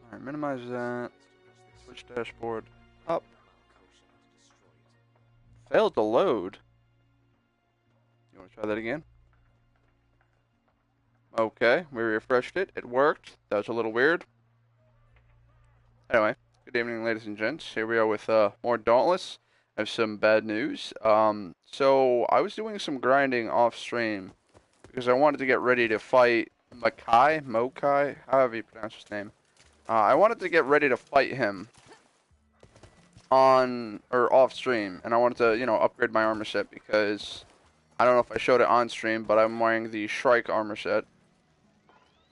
Alright, minimize that. Switch dashboard up. Failed to load. You want to try that again? Okay, we refreshed it. It worked. That was a little weird. Anyway, good evening, ladies and gents. Here we are with more Dauntless. I have some bad news. So I was doing some grinding off stream because I wanted to get ready to fight Mokai, however you pronounce his name. I wanted to get ready to fight him on or off stream, and I wanted to, upgrade my armor set because I don't know if I showed it on stream, but I'm wearing the Shrike armor set,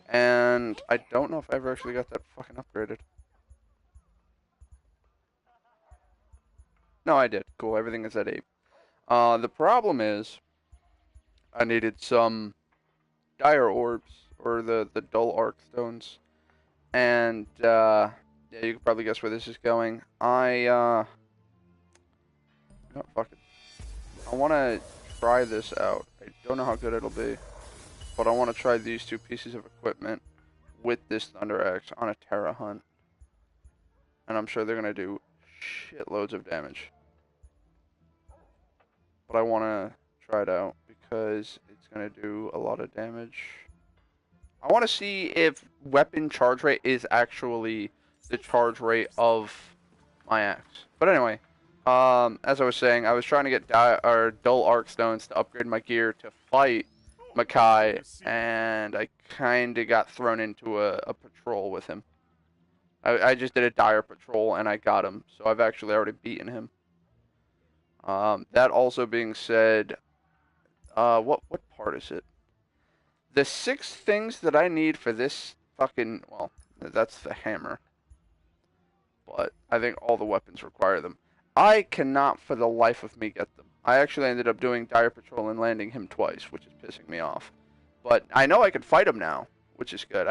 and I don't know if I ever actually got that fucking upgraded. No, I did. Cool, everything is at 8. The problem is I needed some dire orbs, or the dull arc stones, and yeah, you can probably guess where this is going. No, fuck it. I want to try this out. I don't know how good it'll be, but I want to try these two pieces of equipment with this Thunder Axe on a Terra hunt, and I'm sure they're gonna do shitloads of damage. But I want to try it out because it's gonna do a lot of damage. I want to see if weapon charge rate is actually the charge rate of my axe. But anyway, as I was saying, I was trying to get dull arc stones to upgrade my gear to fight Makai, and I kind of got thrown into a patrol with him. I just did a dire patrol and I got him, so I've actually already beaten him. That also being said, what part is it? The 6 things that I need for this fucking, well, that's the hammer. But I think all the weapons require them. I cannot for the life of me get them. I actually ended up doing dire patrol and landing him twice, which is pissing me off. But I know I can fight him now, which is good.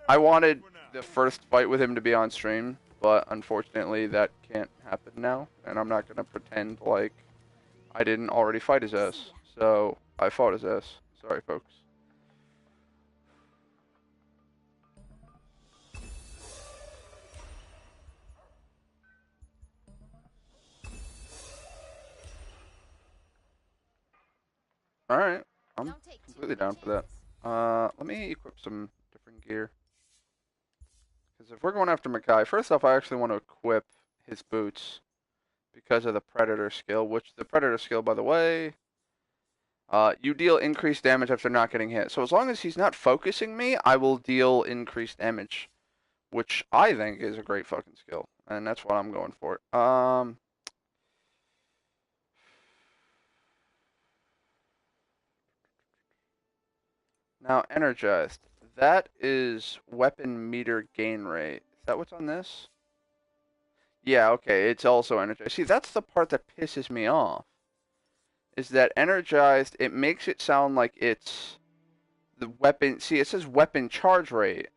I wanted the first fight with him to be on stream, but unfortunately that can't happen now, and I'm not going to pretend like I didn't already fight his ass. So, I fought his ass. Sorry, folks. Alright, I'm completely down for that. Let me equip some different gear. Because if we're going after Makai, first off, I actually want to equip his boots because of the Predator skill, which the Predator skill, by the way, you deal increased damage after not getting hit. So as long as he's not focusing me, I will deal increased damage, which I think is a great fucking skill, and that's what I'm going for. Now, energized. That is weapon meter gain rate. Is that what's on this? Yeah, okay, it's also energized. See, that's the part that pisses me off. Is that energized, it makes it sound like it's the weapon. See, it says weapon charge rate,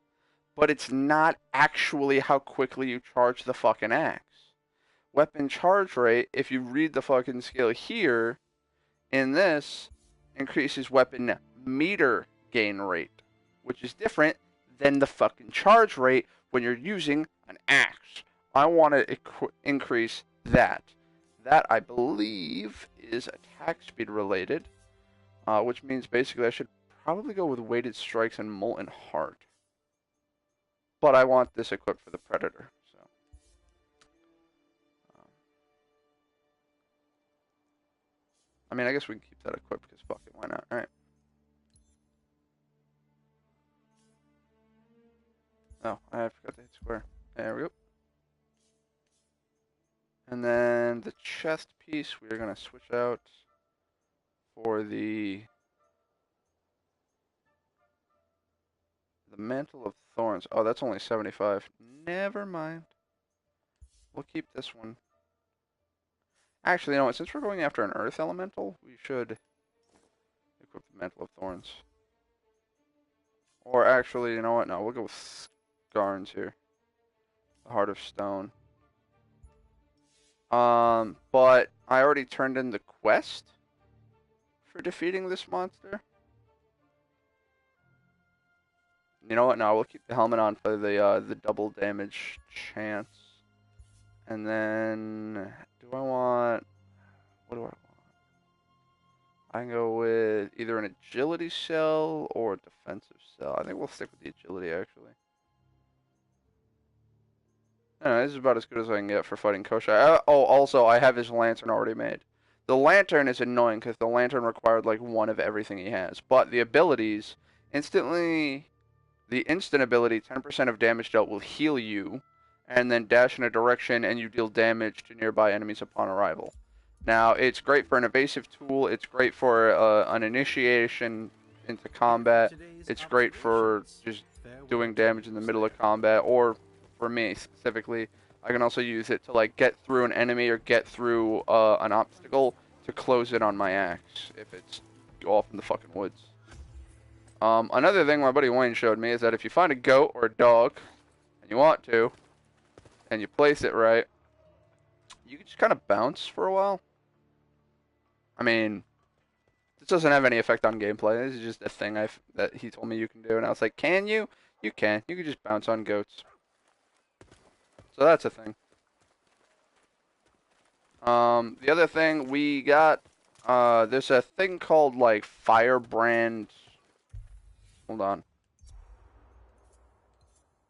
but it's not actually how quickly you charge the fucking axe. Weapon charge rate, if you read the fucking skill here, in this, increases weapon meter gain rate, which is different than the fucking charge rate when you're using an axe. I want to increase that. That, I believe, is attack speed related, which means basically I should probably go with weighted strikes and molten heart. But I want this equipped for the Predator. So, I mean, I guess we can keep that equipped because fuck it, why not? All right. Oh, I forgot to hit square. There we go. And then the chest piece, we're going to switch out for the Mantle of Thorns. Oh, that's only 75. Never mind. We'll keep this one. Actually, you know what? Since we're going after an Earth Elemental, we should equip the Mantle of Thorns. Or actually, you know what? No, we'll go with Scarns here. The Heart of Stone. But I already turned in the quest for defeating this monster. You know what? No, we'll keep the helmet on for the double damage chance. And then, do I want? What do I want? I can go with either an agility cell or a defensive cell. I think we'll stick with the agility actually. This is about as good as I can get for fighting Koshai. Oh, also, I have his lantern already made. The lantern is annoying because the lantern required like one of everything he has. But the abilities, instantly, the instant ability, 10% of damage dealt will heal you, and then dash in a direction and you deal damage to nearby enemies upon arrival. Now, it's great for an evasive tool. It's great for an initiation into combat. It's great for just doing damage in the middle of combat, or for me specifically, I can also use it to like get through an enemy or get through an obstacle to close it on my axe if it's off in the fucking woods. Another thing my buddy Wayne showed me is that if you find a goat or a dog, and you want to, and you place it right, you can just kind of bounce for a while. I mean, this doesn't have any effect on gameplay. This is just a thing that he told me you can do, and I was like, can you? You can. You can just bounce on goats. So that's a thing. The other thing we got, there's a thing called like Firebrand. Hold on.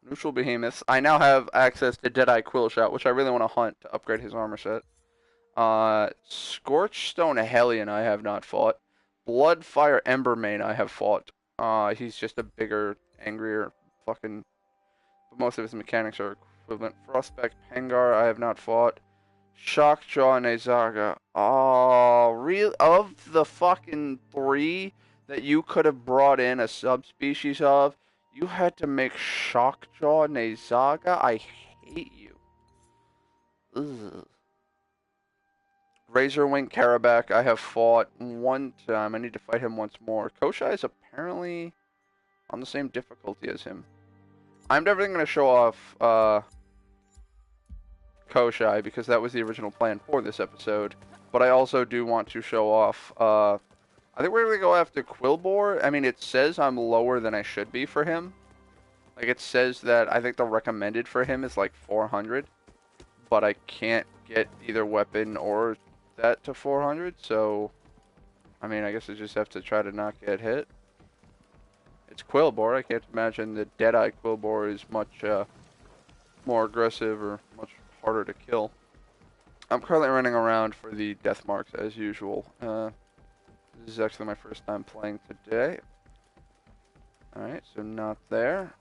Neutral Behemoths. I now have access to Deadeye Quillshot, which I really want to hunt to upgrade his armor set. Scorchstone Hellion I have not fought. Bloodfire Embermane I have fought. He's just a bigger, angrier fucking... But most of his mechanics are equivalent. Frostback Pengar I have not fought. Shockjaw Nezaga. Oh, real of the fucking 3 that you could have brought in a subspecies of, you had to make Shockjaw Nezaga? I hate you. Ugh. Razorwing Karabak I have fought one time. I need to fight him once more. Koshai is apparently on the same difficulty as him. I'm definitely going to show off Koshai because that was the original plan for this episode. But I also do want to show off... I think we're going to go after Quillbore. I mean, it says I'm lower than I should be for him. Like, it says that I think the recommended for him is like 400. But I can't get either weapon or that to 400, so... I mean, I guess I just have to try to not get hit. It's Quillbore. I can't imagine the Deadeye Quillbore is much more aggressive or much harder to kill. I'm currently running around for the death marks as usual. This is actually my first time playing today. Alright, so not there.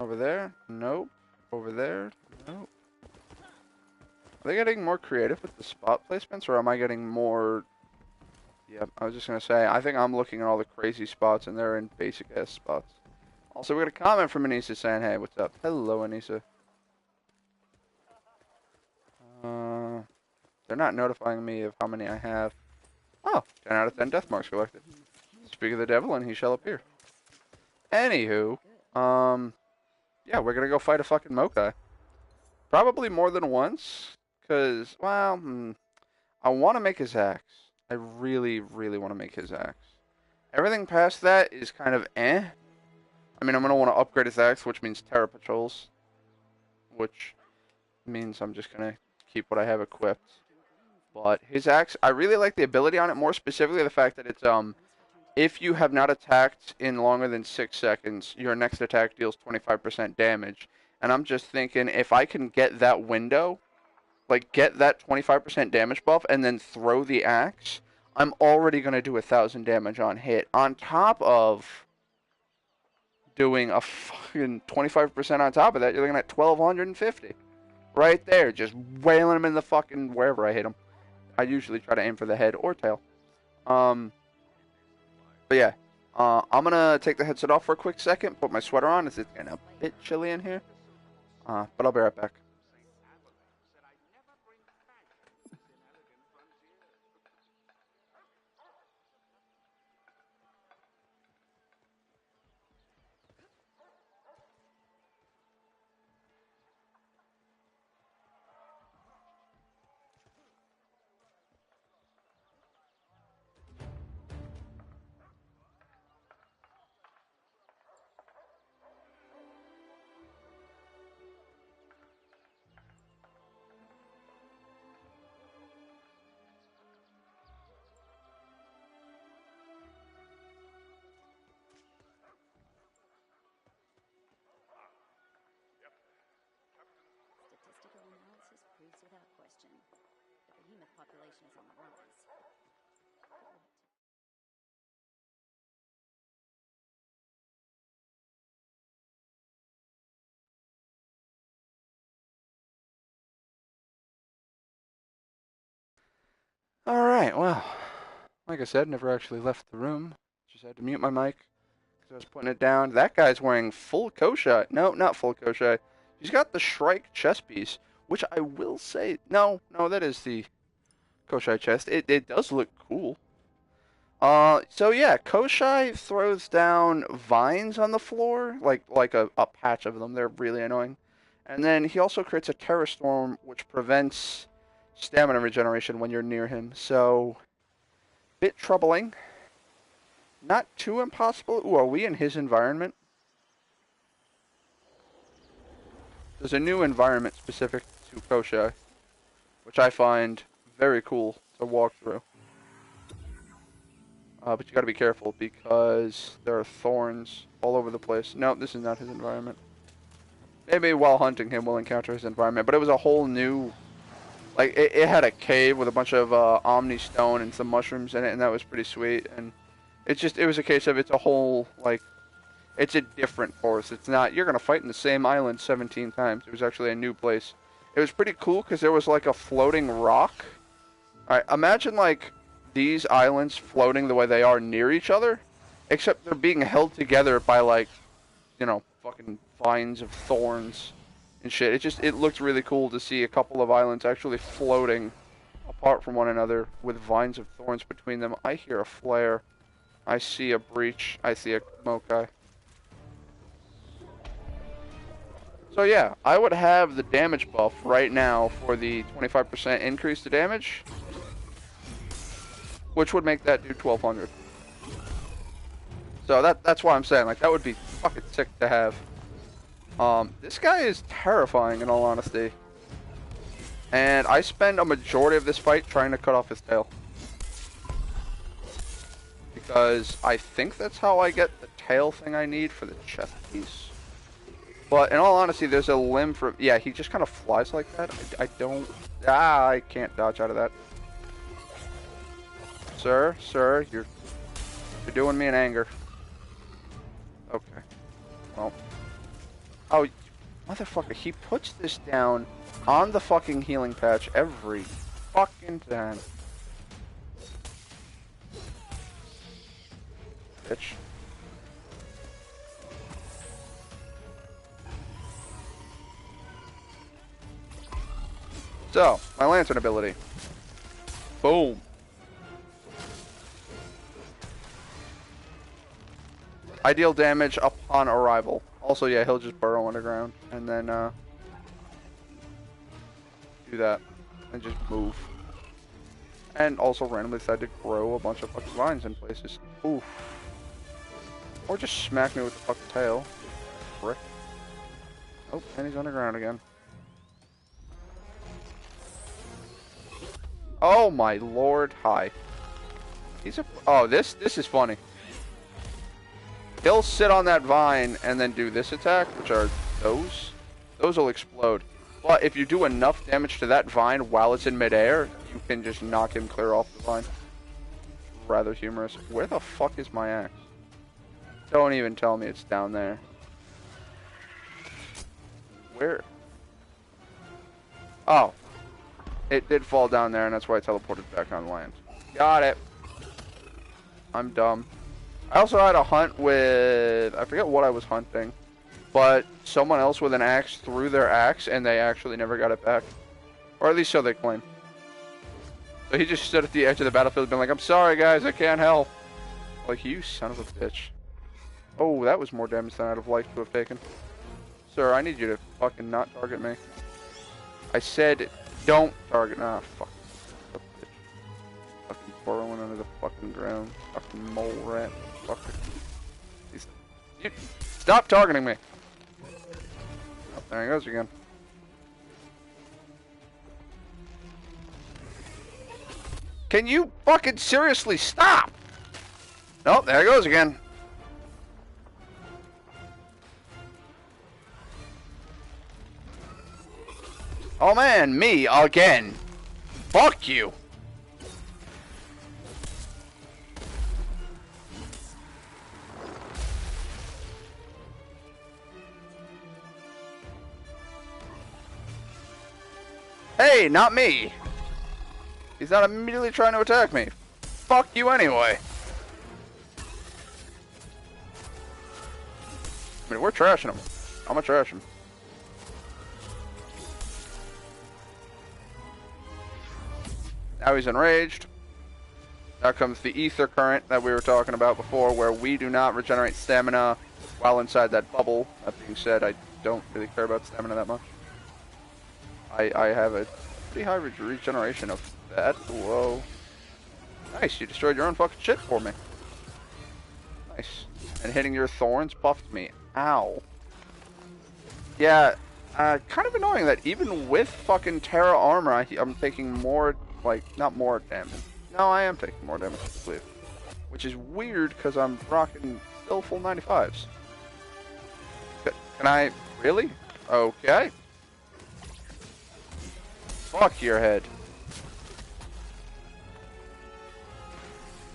Over there? Nope. Over there? Nope. Are they getting more creative with the spot placements, or am I getting more... Yep, I was just going to say, I think I'm looking at all the crazy spots, and they're in basic-ass spots. Also, we got a comment from Anissa saying, hey, what's up? Hello, Anissa. They're not notifying me of how many I have. Oh, 10 out of 10 death marks collected. Speak of the devil, and he shall appear. Anywho, yeah, we're going to go fight a fucking Mokai. Probably more than once, because, well, I want to make his axe. I really, really want to make his axe. Everything past that is kind of eh. I mean, I'm going to want to upgrade his axe, which means Terra Patrols. Which means I'm just going to keep what I have equipped. But his axe, I really like the ability on it, more specifically the fact that it's, if you have not attacked in longer than 6 seconds, your next attack deals 25% damage. And I'm just thinking, if I can get that window, like get that 25% damage buff, and then throw the axe, I'm already going to do 1,000 damage on hit. On top of doing a fucking 25% on top of that, you're looking at 1,250. Right there, just wailing him in the fucking wherever I hit him. I usually try to aim for the head or tail. But yeah, I'm going to take the headset off for a quick second, put my sweater on, as it's getting a bit chilly in here. But I'll be right back. Alright, well, like I said, never actually left the room. Just had to mute my mic because I was putting it down. That guy's wearing full Koshai. No, not full Koshai. He's got the Shrike chest piece, which I will say, no, that is the Koshai chest. It does look cool. So yeah, Koshai throws down vines on the floor, like a patch of them. They're really annoying. And then he also creates a Terror Storm, which prevents stamina regeneration when you're near him. So, bit troubling. Not too impossible. Ooh, are we in his environment? There's a new environment specific to Koshai, which I find very cool to walk through. But you gotta be careful because there are thorns all over the place. No, this is not his environment. Maybe while hunting him we'll encounter his environment, but it was a whole new... Like, it had a cave with a bunch of Omni Stone and some mushrooms in it, and that was pretty sweet. And it was a case of it's a whole, like, it's a different forest. It's not, you're gonna fight in the same island 17 times. It was actually a new place. It was pretty cool because there was, like, a floating rock. Alright, imagine, like, these islands floating the way they are near each other, except they're being held together by, like, you know, fucking vines of thorns and shit. It looked really cool to see a couple of islands actually floating apart from one another with vines of thorns between them. I hear a flare. I see a breach. I see a Mokai. So yeah, I would have the damage buff right now for the 25% increase to damage, which would make that do 1200. So that's why I'm saying, like, that would be fucking sick to have. This guy is terrifying in all honesty. And I spend a majority of this fight trying to cut off his tail. Because I think that's how I get the tail thing I need for the chest piece. But in all honesty, there's a limb for... Yeah, he just kind of flies like that. I don't... I can't dodge out of that. Sir, you're doing me an anger. Okay. Well. Oh, motherfucker, he puts this down on the fucking healing patch every fucking time. Bitch. So, my lantern ability. Boom. Ideal damage upon arrival. Also, yeah, he'll just burrow underground and then do that and just move. And also randomly decide to grow a bunch of fucking vines in places. Oof. Or just smack me with the fucking tail. Frick. Oh, and he's underground again. Oh my lord, hi. He's a... Oh, this is funny. He'll sit on that vine and then do this attack, which are those. Those will explode. But if you do enough damage to that vine while it's in midair, you can just knock him clear off the vine. Rather humorous. Where the fuck is my axe? Don't even tell me it's down there. Where? Oh. It did fall down there, and that's why I teleported back on land. Got it. I'm dumb. I also had a hunt with... I forget what I was hunting. But someone else with an axe threw their axe, and they actually never got it back. Or at least so they claim. So he just stood at the edge of the battlefield being like, I'm sorry guys, I can't help. Like, you son of a bitch. Oh, that was more damage than I'd have liked to have taken. Sir, I need you to fucking not target me. I said, don't target. Ah, fuck. Bitch. Fucking burrowing under the fucking ground. Fucking mole rat. Fucker. You, stop targeting me. Oh, there he goes again. Can you fucking seriously stop? Oh, there he goes again. Oh man, me again. Fuck you. Hey, not me. He's not immediately trying to attack me. Fuck you anyway. I mean, we're trashing him. I'm gonna trash him. Now he's enraged. Now comes the ether current that we were talking about before, where we do not regenerate stamina while inside that bubble. That being said, I don't really care about stamina that much. I have a pretty high regeneration of that. Whoa. Nice, you destroyed your own fucking shit for me. Nice. And hitting your thorns buffed me. Ow. Yeah, kind of annoying that even with fucking Terra armor, I'm taking more, like, not more damage. No, I am taking more damage, I believe. Which is weird, because I'm rocking still full 95s. Can I? Really? Okay. Fuck your head.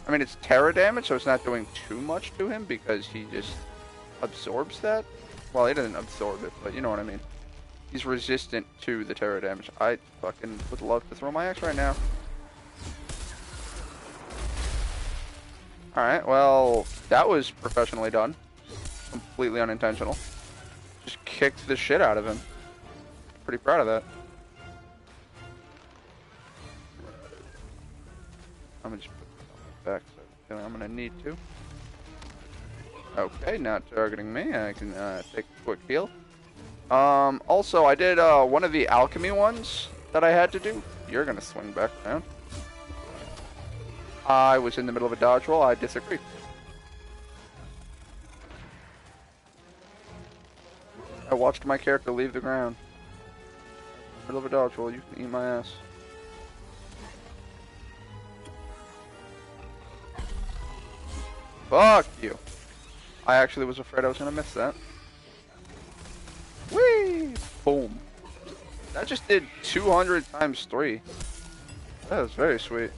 I mean, it's Terra damage, so it's not doing too much to him, because he just absorbs that. Well, he doesn't absorb it, but you know what I mean. He's resistant to the Terra damage. I fucking would love to throw my axe right now. Alright, well, that was professionally done. Completely unintentional. Just kicked the shit out of him. Pretty proud of that. I'm gonna just put this back, so I'm gonna need to. Okay, not targeting me. I can take a quick heal. Also, I did one of the alchemy ones that I had to do. You're gonna swing back around. I was in the middle of a dodge roll. I disagree. I watched my character leave the ground. Middle of a dodge roll. You can eat my ass. Fuck you. I actually was afraid I was gonna miss that. Whee! Boom. That just did 200 times 3. That was very sweet.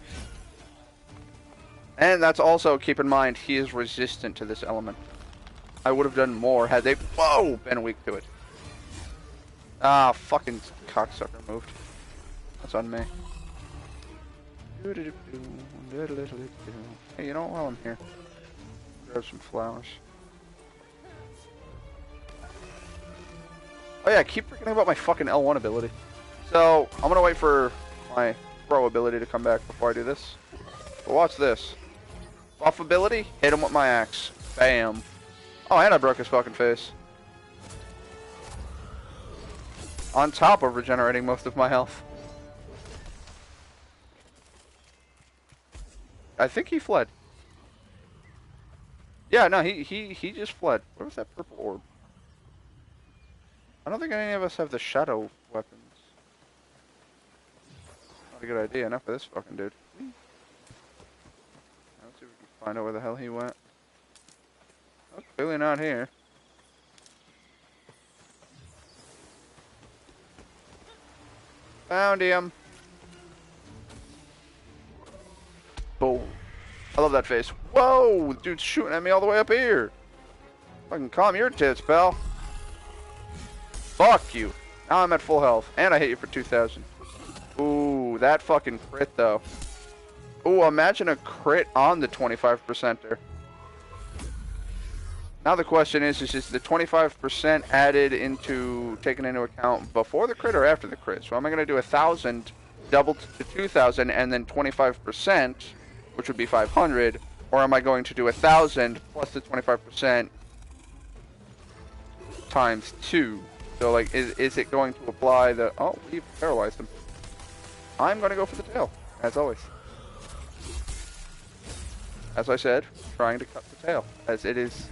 And that's also, keep in mind, he is resistant to this element. I would have done more had they, whoa, been weak to it. Ah, fucking cocksucker moved. That's on me. Hey, you know what, while I'm here, grab some flowers. Oh yeah, I keep forgetting about my fucking L1 ability. So, I'm gonna wait for my throw ability to come back before I do this. But watch this. Buff ability, hit him with my axe. Bam. Oh, and I broke his fucking face. On top of regenerating most of my health. I think he fled. Yeah, no, he just fled. Where was that purple orb? I don't think any of us have the shadow weapons. Not a good idea, enough for this fucking dude. Let's see if we can find out where the hell he went. Oh, clearly not here. Found him. Boom. I love that face. Whoa! The dude's shooting at me all the way up here. Fucking calm your tits, pal. Fuck you. Now I'm at full health. And I hit you for 2,000. Ooh, that fucking crit, though. Ooh, imagine a crit on the 25%er. Now the question is the 25% added into, taken into account before the crit or after the crit? So am I going to do 1,000, double to 2,000, and then 25%, which would be 500, or am I going to do 1,000 plus the 25% times 2? So, like, is it going to apply the... Oh, we've paralyzed him. I'm going to go for the tail, as always. As I said, trying to cut the tail, as it is,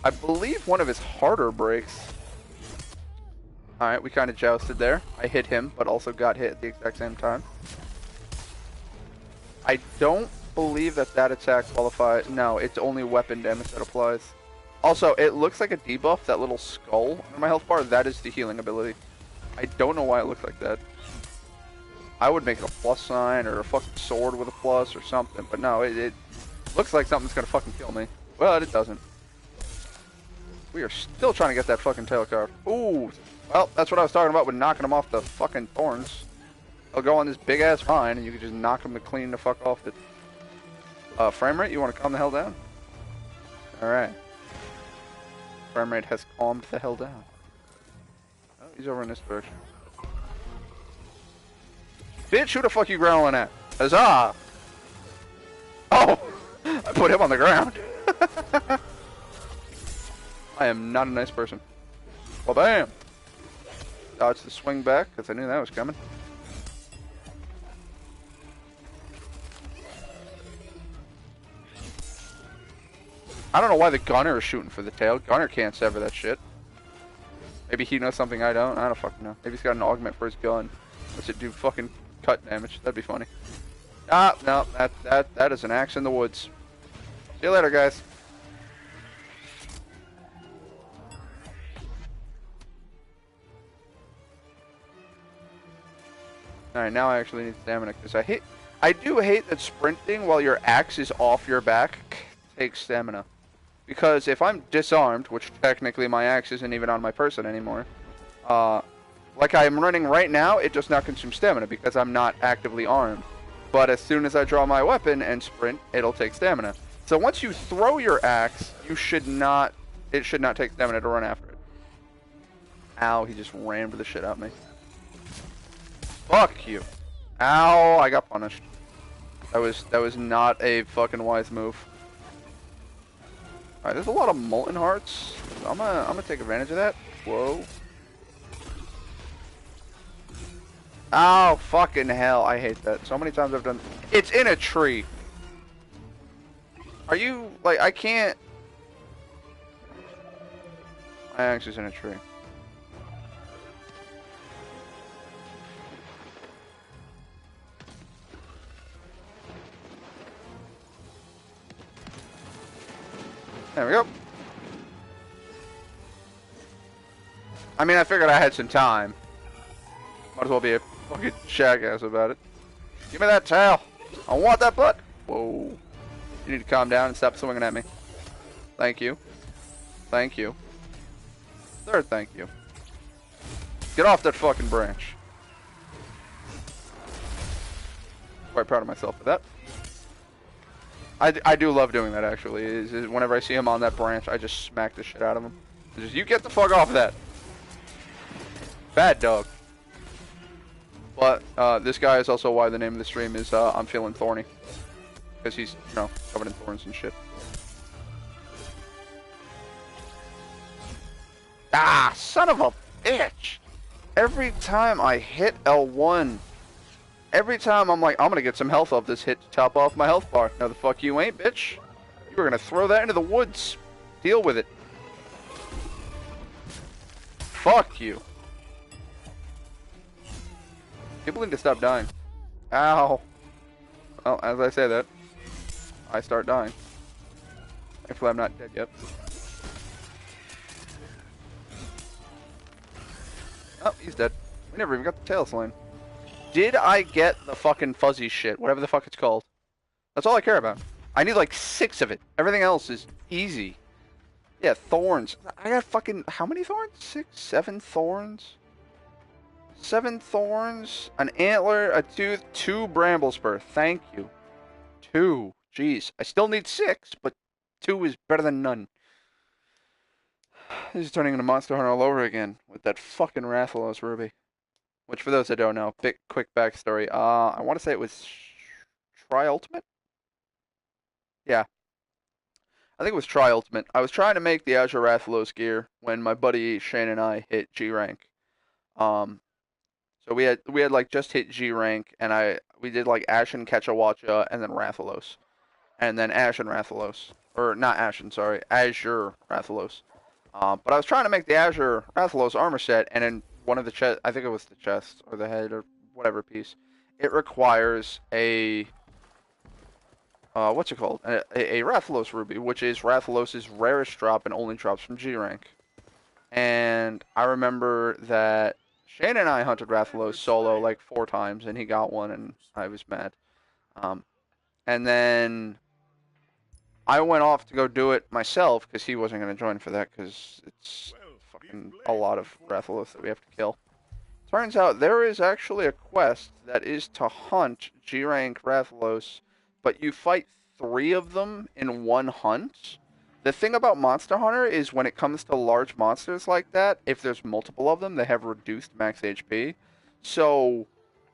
I believe, one of his harder breaks. Alright, we kind of jousted there. I hit him, but also got hit at the exact same time. I don't believe that attack qualifies. No, it's only weapon damage that applies. Also, it looks like a debuff, that little skull on my health bar. That is the healing ability. I don't know why it looks like that. I would make it a plus sign or a fucking sword with a plus or something, but no, it looks like something's gonna fucking kill me. Well, it doesn't. We are still trying to get that fucking tail carved. Ooh, well, that's what I was talking about with knocking him off the fucking thorns. He'll go on this big ass vine, and you can just knock him to clean the fuck off it. Frame rate, you want to calm the hell down? Alright. Frame rate has calmed the hell down. Oh, he's over in this direction. Bitch, who the fuck you growling at? Huzzah! Oh! I put him on the ground. I am not a nice person. Well, bam! Dodge the swing back, because I knew that was coming. I don't know why the gunner is shooting for the tail. Gunner can't sever that shit. Maybe he knows something I don't. I don't fucking know. Maybe he's got an augment for his gun. Let's it do fucking cut damage. That'd be funny. Ah, no, that is an axe in the woods. See you later, guys. Alright, now I actually need stamina, because I do hate that sprinting while your axe is off your back takes stamina. Because if I'm disarmed, which technically my axe isn't even on my person anymore, like I'm running right now, it does not consume stamina because I'm not actively armed. But as soon as I draw my weapon and sprint, it'll take stamina. So once you throw your axe, it should not take stamina to run after it. Ow, he just rammed the shit out of me. Fuck you. Ow, I got punished. That was not a fucking wise move. Alright, there's a lot of molten hearts. So I'm gonna take advantage of that. Whoa. Oh, fucking hell. I hate that. So many times I've done... It's in a tree. Are you... Like, I can't... My axe is in a tree. There we go. I mean, I figured I had some time. Might as well be a fucking jackass about it. Give me that tail. I want that butt. Whoa. You need to calm down and stop swinging at me. Thank you. Thank you. Third thank you. Get off that fucking branch. Quite proud of myself for that. I do love doing that, actually. Is whenever I see him on that branch, I just smack the shit out of him. Just, you get the fuck off of that. Bad dog. But, this guy is also why the name of the stream is, I'm feeling thorny. Because he's, you know, covered in thorns and shit. Ah, son of a bitch! Every time I hit L1... Every time I'm like, I'm gonna get some health off this hit to top off my health bar. No, the fuck you ain't, bitch. You were gonna throw that into the woods. Deal with it. Fuck you. People need to stop dying. Ow. Well, as I say that, I start dying. Thankfully, I'm not dead yet. Oh, he's dead. We never even got the tail slain. Did I get the fucking fuzzy shit? Whatever the fuck it's called. That's all I care about. I need like 6 of it. Everything else is easy. Yeah, thorns. I got fucking... How many thorns? 6? 7 thorns? 7 thorns? An antler, a tooth, 2 bramble spur. Thank you. 2. Jeez. I still need 6, but 2 is better than none. This is turning into Monster Hunter all over again. With that fucking Rathalos ruby. Which, for those that don't know, quick backstory. I want to say it was Tri-Ultimate? Yeah. I think it was Tri-Ultimate. I was trying to make the Azure Rathalos gear when my buddy Shane and I hit G rank. So we had like just hit G rank, and we did like Ashen, Ketchawacha, and then Rathalos. And then Ashen Rathalos. Or, not Ashen, sorry. Azure Rathalos. But I was trying to make the Azure Rathalos armor set, and then one of the chest, I think it was the chest or the head or whatever piece, it requires a what's it called? A Rathalos ruby, which is Rathalos' rarest drop and only drops from G rank. And I remember that Shane and I hunted Rathalos solo like 4 times, and he got one, and I was mad. And then I went off to go do it myself because he wasn't going to join for that because it's fucking a lot of Rathalos that we have to kill. So Turns out there is actually a quest that is to hunt G-rank Rathalos, but you fight 3 of them in one hunt. The thing about Monster Hunter is when it comes to large monsters like that, if there's multiple of them, they have reduced max HP. So,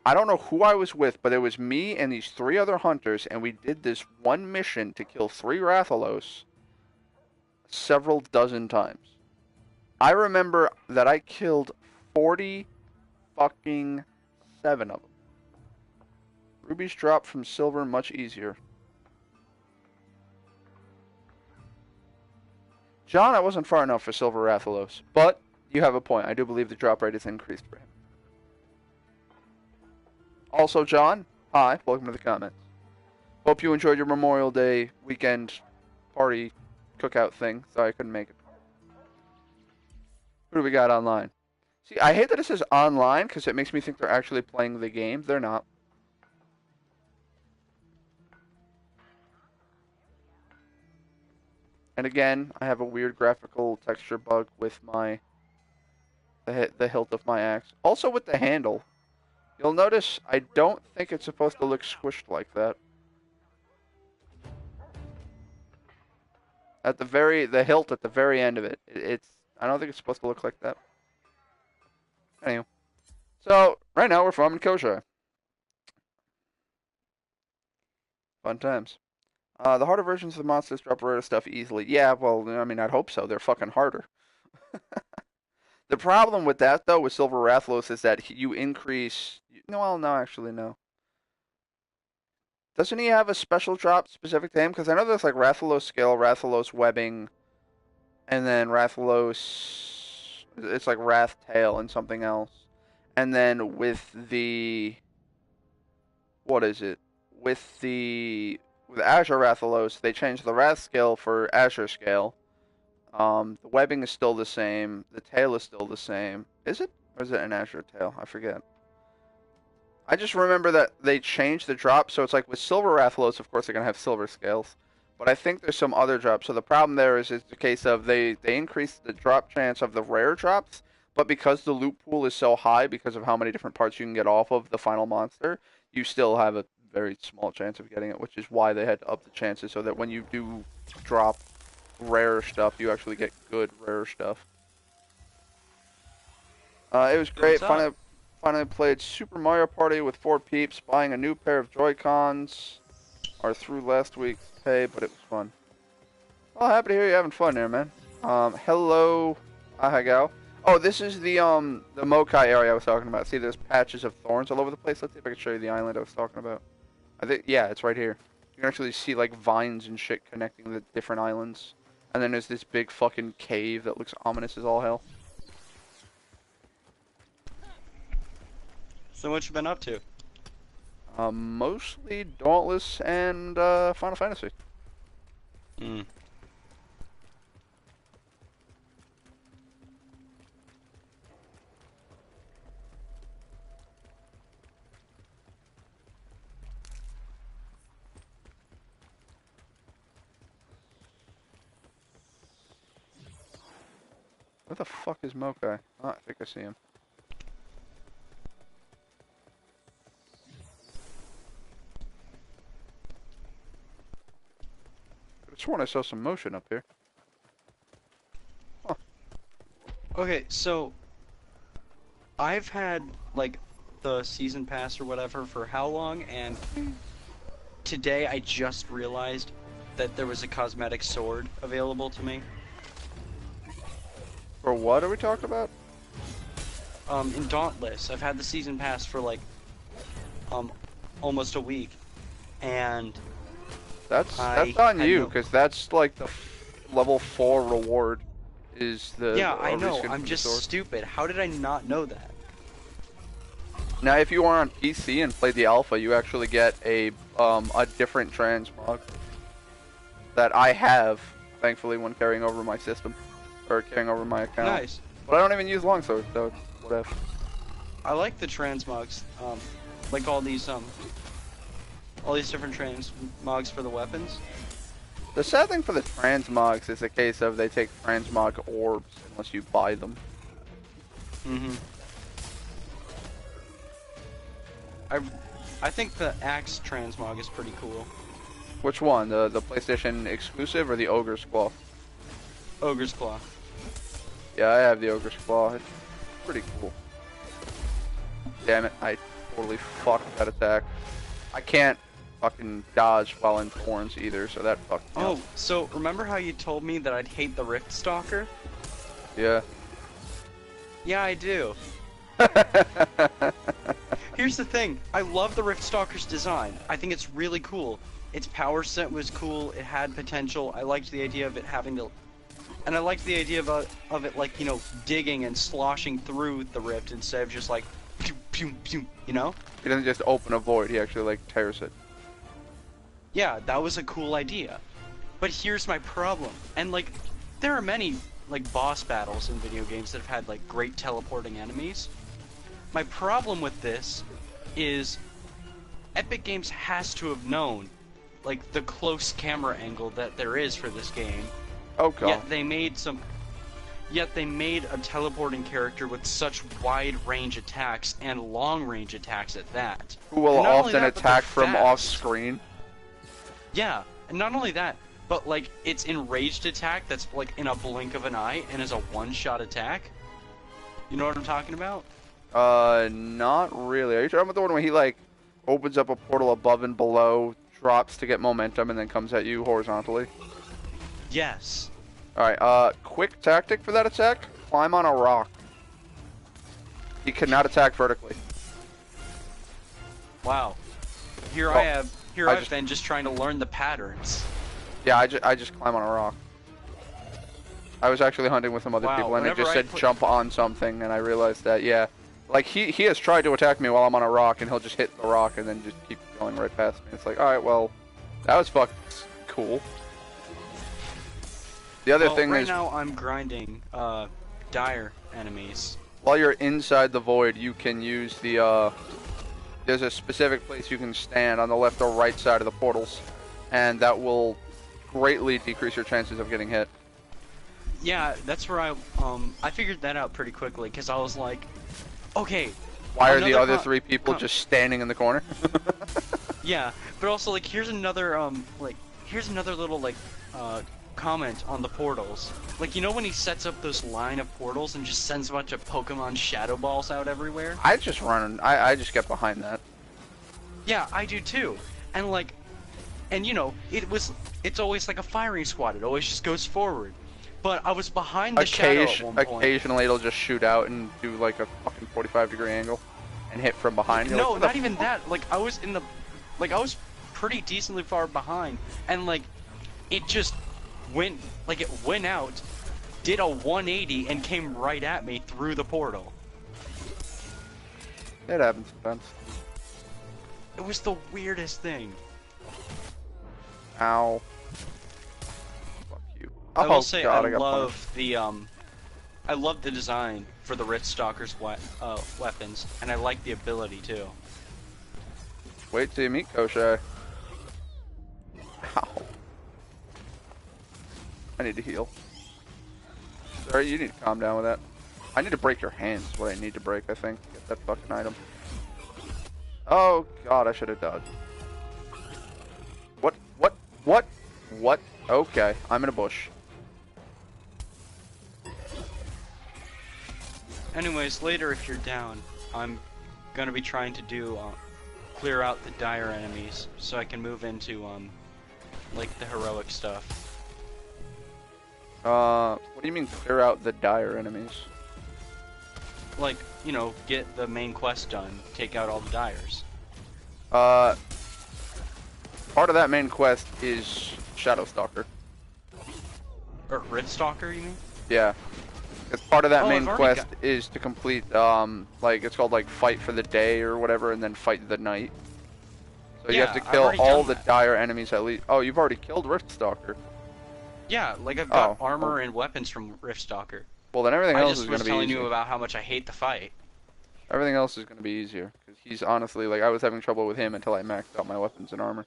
I don't know who I was with, but it was me and these 3 other hunters, and we did this one mission to kill 3 Rathalos several dozen times. I remember that I killed 40 fucking 7 of them. Rubies drop from silver much easier. John, I wasn't far enough for silver Rathalos, but you have a point. I do believe the drop rate is increased for him. Also, John, hi, welcome to the comments. Hope you enjoyed your Memorial Day weekend party cookout thing. Sorry I couldn't make it. Who do we got online? See, I hate that it says online because it makes me think they're actually playing the game. They're not. And again, I have a weird graphical texture bug with the hilt of my axe. Also with the handle. You'll notice I don't think it's supposed to look squished like that. At the hilt at the very end of it, I don't think it's supposed to look like that. Anyway. So, right now we're farming Koshai. Fun times. The harder versions of the monsters drop rare stuff easily. Yeah, well, I mean, I'd hope so. They're fucking harder. The problem with that, though, with Silver Rathalos is that you increase... No, actually, no. Doesn't he have a special drop specific to him? Because I know there's, like, Rathalos Scale, Rathalos Webbing, and then Rathalos... It's like Wrath Tail and something else. And then with the... What is it? With Azure Rathalos, they changed the Wrath Scale for Azure Scale. The webbing is still the same. The tail is still the same. Is it? Or is it an Azure tail? I forget. I just remember that they changed the drop, so it's like with Silver Rathalos, of course, they're going to have silver scales. But I think there's some other drops. So the problem there is the case of they increased the drop chance of the rare drops, but because the loot pool is so high because of how many different parts you can get off of the final monster, you still have a very small chance of getting it, which is why they had to up the chances so that when you do drop rare stuff, you actually get good rare stuff. It was great. Finally played Super Mario Party with 4 peeps, buying a new pair of Joy-Cons. Or through last week's pay, but it was fun. Well, happy to hear you having fun there, man. Hello, Ahagao. Oh, this is the Mokai area I was talking about. See, there's patches of thorns all over the place. Let's see if I can show you the island I was talking about. I think, yeah, it's right here. You can actually see, like, vines and shit connecting the different islands. And then there's this big fucking cave that looks ominous as all hell. So what you been up to? Mostly Dauntless and Final Fantasy. Hmm. Where the fuck is Mokai? Oh, I think I see him. I sworn I saw some motion up here. Huh. Okay, so I've had like the season pass or whatever for how long, and today I just realized that there was a cosmetic sword available to me. For what are we talking about? In Dauntless, I've had the season pass for like almost a week, and That's on you, because that's like the level 4 reward is the... Yeah, I know, I'm just stupid. How did I not know that? Now, if you are on PC and play the alpha, you actually get a different transmog that I have, thankfully, when carrying over my system, or carrying over my account. Nice. But I don't even use longsword, so it's whatever. I like the transmogs, like all these different transmogs for the weapons. The sad thing for the transmogs is the case of they take transmog orbs unless you buy them. Mm-hmm. I I think the axe transmog is pretty cool. Which one? The PlayStation exclusive or the Ogre's Claw? Ogre's Claw. Yeah, I have the Ogre's Claw. It's pretty cool. Damn it, I totally fucked that attack. I can't fucking dodge while in thorns either, so that fucked me up. Oh, so remember how you told me that I'd hate the Rift Stalker? Yeah. Yeah, I do. Here's the thing, I love the Rift Stalker's design. I think it's really cool. Its power set was cool, it had potential, I liked the idea of it having to... And I liked the idea of it, like, you know, digging and sloshing through the rift instead of just like, pew, pew, pew, you know? He doesn't just open a void, he actually, like, tears it. Yeah, that was a cool idea. But here's my problem. And, like, there are many, like, boss battles in video games that have had, like, great teleporting enemies. My problem with this is Epic Games has to have known, like, the close camera angle that there is for this game. Oh god. Yet they made a teleporting character with such wide range attacks and long range attacks at that. Who will And not only often that, but attack they're from fast. off screen. Yeah, and not only that, but like it's enraged attack that's like in a blink of an eye and is a one-shot attack. You know what I'm talking about? Not really. Are you talking about the one where he, like, opens up a portal above and below, drops to get momentum, and then comes at you horizontally? Yes. Alright, quick tactic for that attack, climb on a rock. He cannot attack vertically. Wow. Here Oh, I've been just trying to learn the patterns. Yeah, I just climb on a rock. I was actually hunting with some other Wow, people, and it whenever just I said put- jump on something, and I realized that, yeah. Like, he has tried to attack me while I'm on a rock, and he'll just hit the rock and then just keep going right past me. It's like, alright, well, that was fucking cool. The other Well, thing right is, now I'm grinding dire enemies. while you're inside the void, you can use the, there's a specific place you can stand on the left or right side of the portals, and that will greatly decrease your chances of getting hit. Yeah, that's where I figured that out pretty quickly because I was like, okay, Why are the another other co- three people co- just standing in the corner? yeah, but also like here's another little like comment on the portals. Like, you know when he sets up this line of portals and just sends a bunch of Pokemon Shadow Balls out everywhere? I just run, I just get behind that. Yeah, I do too. And like, and you know, it's always like a firing squad. It always just goes forward. But I was behind the shadow at one point. Occasionally it'll just shoot out and do like a fucking 45-degree angle and hit from behind. You're No, like, not even that. Like I was pretty decently far behind, and like, it just went out, did a 180, and came right at me through the portal. It happens sometimes. It was the weirdest thing. Ow. Fuck you. I Oh will say god, I I got love I love the design for the Rift Stalker's weapons, and I like the ability too. punished. Wait till you meet Koshai. Ow. I need to heal. Sorry, you need to calm down with that. I need to break your hands is what I need to break, I think. Get that fucking item. Oh god, I should have dodged. What? Okay, I'm in a bush. Anyways, later if you're down, I'm gonna be trying to do clear out the dire enemies so I can move into like the heroic stuff. What do you mean clear out the dire enemies? Like, you know, get the main quest done, take out all the dires. Part of that main quest is Shadow Stalker. Or Rift Stalker, you mean? Yeah. Because part of that Oh, main I've already quest is to complete, like, it's called, like, Fight for the Day or whatever, and then Fight the Night. So you have to Yeah, I've kill already all done the that. dire enemies at least. Oh, you've already killed Rift Stalker. Yeah, like I've got Oh, armor oh. and weapons from Rift Stalker. Well, then everything I else just is was going to be telling easier. you about how much I hate the fight. Everything else is going to be easier. Because he's honestly, like, I was having trouble with him until I maxed out my weapons and armor.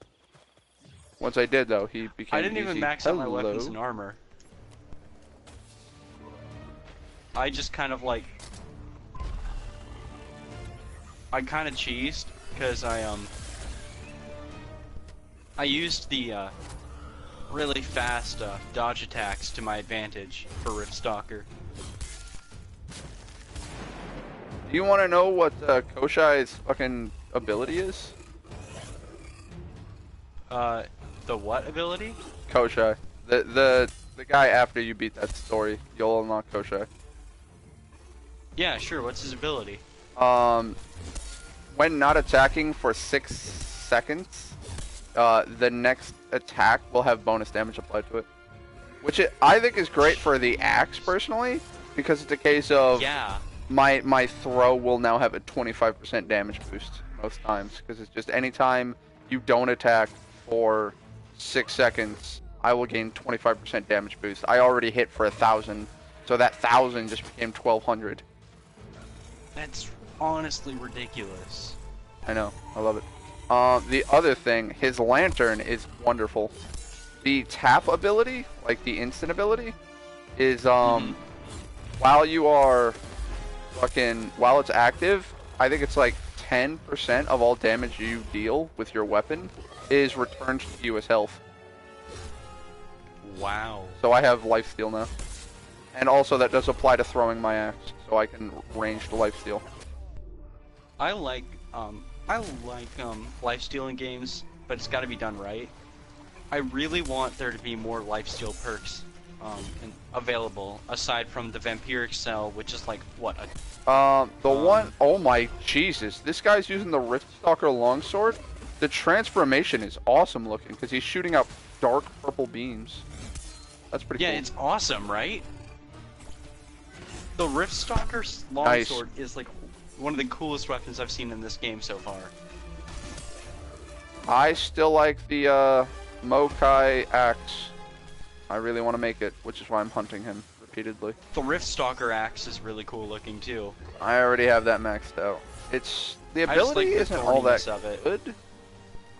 Once I did, though, he became I didn't even easy. max out my Hello. weapons and armor. I just kind of like... I kind of cheesed because I used the really fast dodge attacks to my advantage for Rift Stalker. Do you want to know what Koshai's fucking ability is? The what ability? Koshai. The guy after you beat that story, you'll unlock Koshai. Yeah, sure. What's his ability? Um, when not attacking for 6 seconds, the next attack will have bonus damage applied to it. Which I think is great for the axe, personally, because it's a case of Yeah. my throw will now have a 25% damage boost most times, because it's just anytime you don't attack for 6 seconds, I will gain 25% damage boost. I already hit for 1,000, so that 1,000 just became 1,200. That's honestly ridiculous. I know, I love it. The other thing, his lantern is wonderful. The tap ability, like the instant ability, is while you are while it's active, I think it's like 10% of all damage you deal with your weapon is returned to you as health. Wow. So I have lifesteal now. And also that does apply to throwing my axe, so I can range the lifesteal. I like lifesteal in games, but it's got to be done right. I really want there to be more lifesteal perks available aside from the vampiric cell, which is like what one, oh my Jesus, this guy's using the Riftstalker longsword. The transformation is awesome looking because he's shooting out dark purple beams. That's pretty cool. Yeah, it's awesome, right? The Riftstalker longsword is like one of the coolest weapons I've seen in this game so far. I still like the Mokai axe. I really want to make it, which is why I'm hunting him repeatedly. The Riftstalker axe is really cool looking too. I already have that maxed out. It's the ability like the isn't all that of it. good.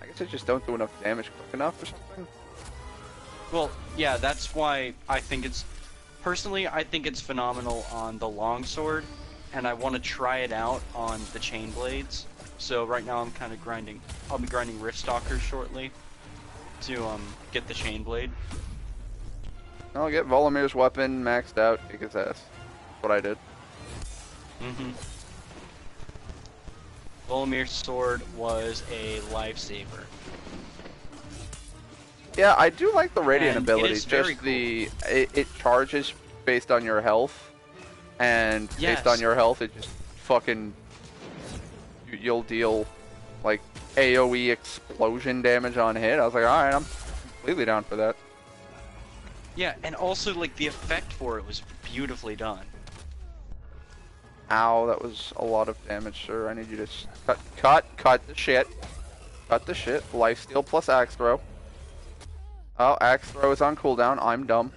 I guess I just don't do enough damage quick enough or something. Well, yeah, that's why I think it's personally I think it's phenomenal on the longsword, and I want to try it out on the chain blades. So right now I'm kind of grinding. I'll be grinding Riftstalkers shortly to get the chain blade. I'll get Volomir's weapon maxed out, kick his ass. That's what I did. Volomir's sword was a lifesaver. Yeah, I do like the radiant And ability. it is Just very it charges based on your health, and based on Yes. your health, it just fucking you'll deal like AOE explosion damage on hit. I was like, all right, I'm completely down for that. Yeah, and also like the effect for it was beautifully done. Ow, that was a lot of damage, sir. I need you to cut the shit. Cut the shit. Lifesteal plus axe throw. Oh, axe throw is on cooldown. I'm dumb.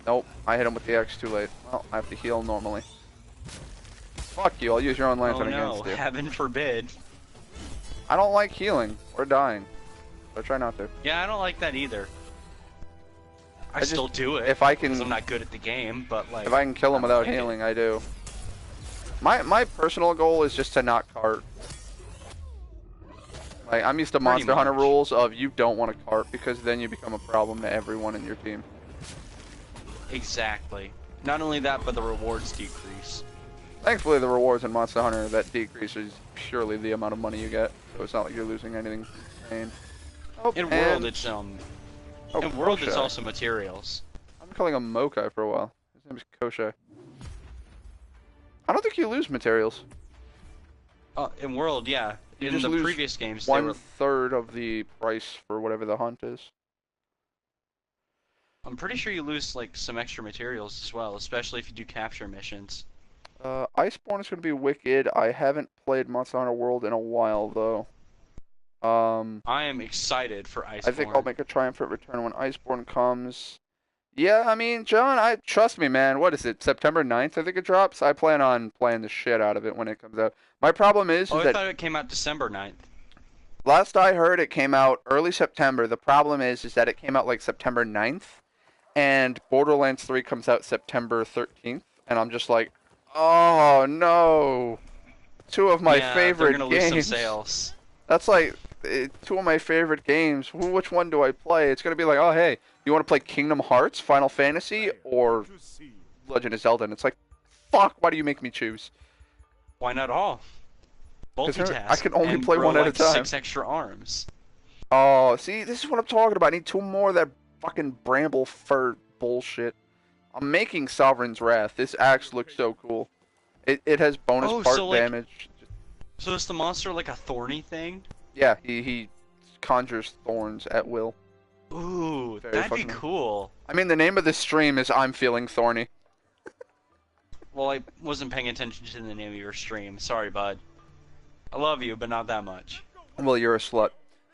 Nope, I hit him with the axe too late. Well, I have to heal normally. Fuck you, I'll use your own lantern Oh no, against you. heaven forbid. I don't like healing or dying. So I try not to. Yeah, I don't like that either. I just- still do it if I can- because I'm not good at the game, but like If I can kill him I without like it. healing, I do. My personal goal is just to not cart. Like, I'm used to Pretty Monster Hunter much. rules of you don't want to cart because then you become a problem to everyone in your team. Exactly. Not only that, but the rewards decrease. Thankfully, the rewards in Monster Hunter, that decreases purely the amount of money you get. So it's not like you're losing anything insane. Oh, In and- World, it's oh, in World, it's Koshai. also materials. I'm calling him Mokai for a while. His name is Koshai. I don't think you lose materials. In World, yeah. You In just the lose previous games, they 1/3 were. of the price for whatever the hunt is. I'm pretty sure you lose like some extra materials as well, especially if you do capture missions. Iceborne is going to be wicked. I haven't played Monster Hunter World in a while, though. I am excited for Iceborne. I think I'll make a triumphant return when Iceborne comes. Yeah, I mean, John, trust me, man. What is it? September 9th, I think it drops. I plan on playing the shit out of it when it comes out. My problem is Oh, I that thought it came out December 9th. last I heard it came out early September. The problem is that it came out like September 9th, and Borderlands 3 comes out September 13th, and I'm just like, Oh no! Two of my Yeah, they're favorite gonna lose some games. sales. That's like two of my favorite games. Which one do I play? It's gonna be like, oh hey, you want to play Kingdom Hearts, Final Fantasy, or Legend of Zelda? And it's like, fuck, why do you make me choose? Why not all? Because I Multitask can only and play grow one at a like time. 6 extra arms. Oh, see, this is what I'm talking about. I need two more of that fucking bramble fur bullshit. I'm making Sovereign's Wrath. This axe looks so cool. It has bonus Oh, so part like, damage. so is the monster like a thorny thing? Yeah, he conjures thorns at will. Ooh, Very that'd be fucking. cool. I mean, the name of this stream is I'm Feeling Thorny. Well, I wasn't paying attention to the name of your stream. Sorry, bud. I love you, but not that much. Well, you're a slut.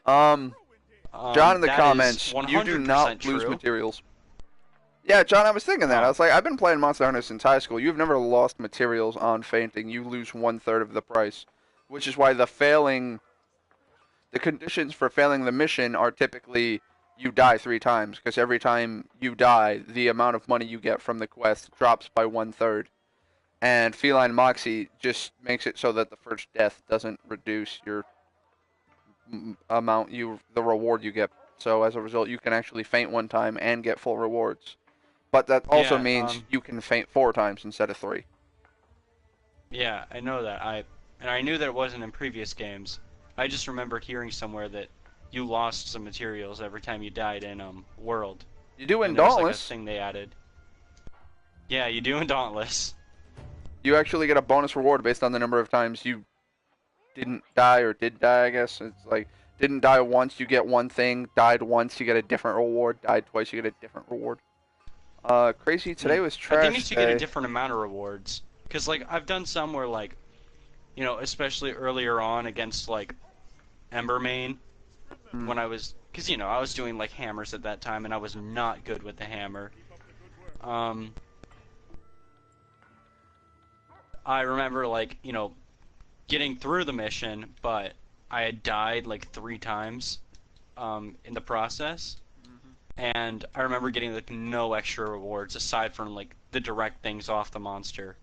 Um, John in the That is comments, you do 100% not lose true. materials. Yeah, John, I was thinking that. I Oh. was like, I've been playing Monster Hunter since high school. You've never lost materials on fainting. You lose 1/3 of the price, which is why the conditions for failing the mission are typically you die 3 times, because every time you die, the amount of money you get from the quest drops by 1/3. And Feline Moxie just makes it so that the first death doesn't reduce your the reward you get. So as a result, you can actually faint 1 time and get full rewards. But that also Yeah, means you can faint 4 times instead of 3. yeah, I know that. And I knew that it wasn't in previous games. I just remembered hearing somewhere that you lost some materials every time you died in World. You do in And there was like a Dauntless. thing they added. Yeah, you do in Dauntless. You actually get a bonus reward based on the number of times you didn't die or did die, I guess. It's like, didn't die once, you get one thing. Died once, you get a different reward. Died twice, you get a different reward. Crazy, Hmm. today was I think trash it's to get a day. different amount of rewards. Cause like I've done some where like, especially earlier on against like Embermane Hmm. when I was, cause I was doing like hammers at that time and I was not good with the hammer. Um, I remember like, getting through the mission, but I had died like 3 times in the process, and I remember getting like no extra rewards aside from like the direct things off the monster.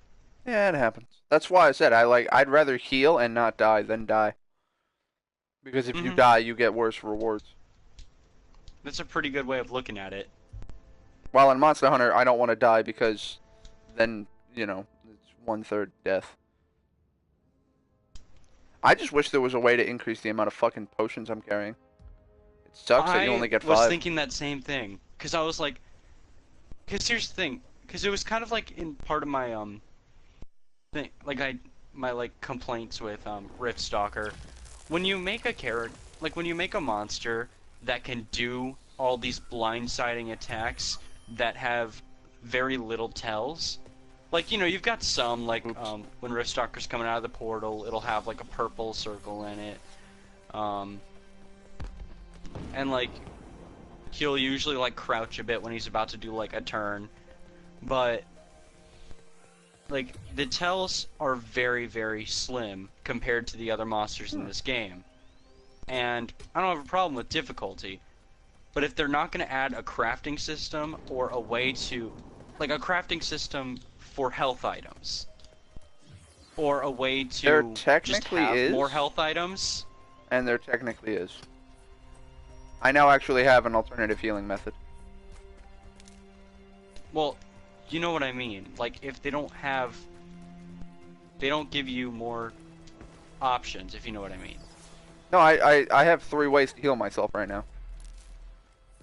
Yeah, it happens. That's why I said I'd rather heal and not die than die. Because if you Hmm. die, you get worse rewards. That's a pretty good way of looking at it. While in Monster Hunter, I don't want to die because then, it's 1/3 death. I just wish there was a way to increase the amount of fucking potions I'm carrying. It sucks that you I only get was 5. thinking that same thing, because I was like, because here's the thing, because it was kind of like in part of my thing, like my like complaints with Rift Stalker. When you make a character, like when you make a monster that can do all these blindsiding attacks that have very little tells, like you've got some like Oops. when Rift Stalker's coming out of the portal, it'll have like a purple circle in it, um, and like he'll usually like crouch a bit when he's about to do like a turn, but like the tells are very very slim compared to the other monsters in this game. And I don't have a problem with difficulty, but if they're not going to add a crafting system or a way to, like a crafting system for health items, or a way There to just technically have more is, health items, and there technically is. I now actually have an alternative healing method. well, you know what I mean. Like if they don't give you more options, if you know what I mean. No, I have 3 ways to heal myself right now.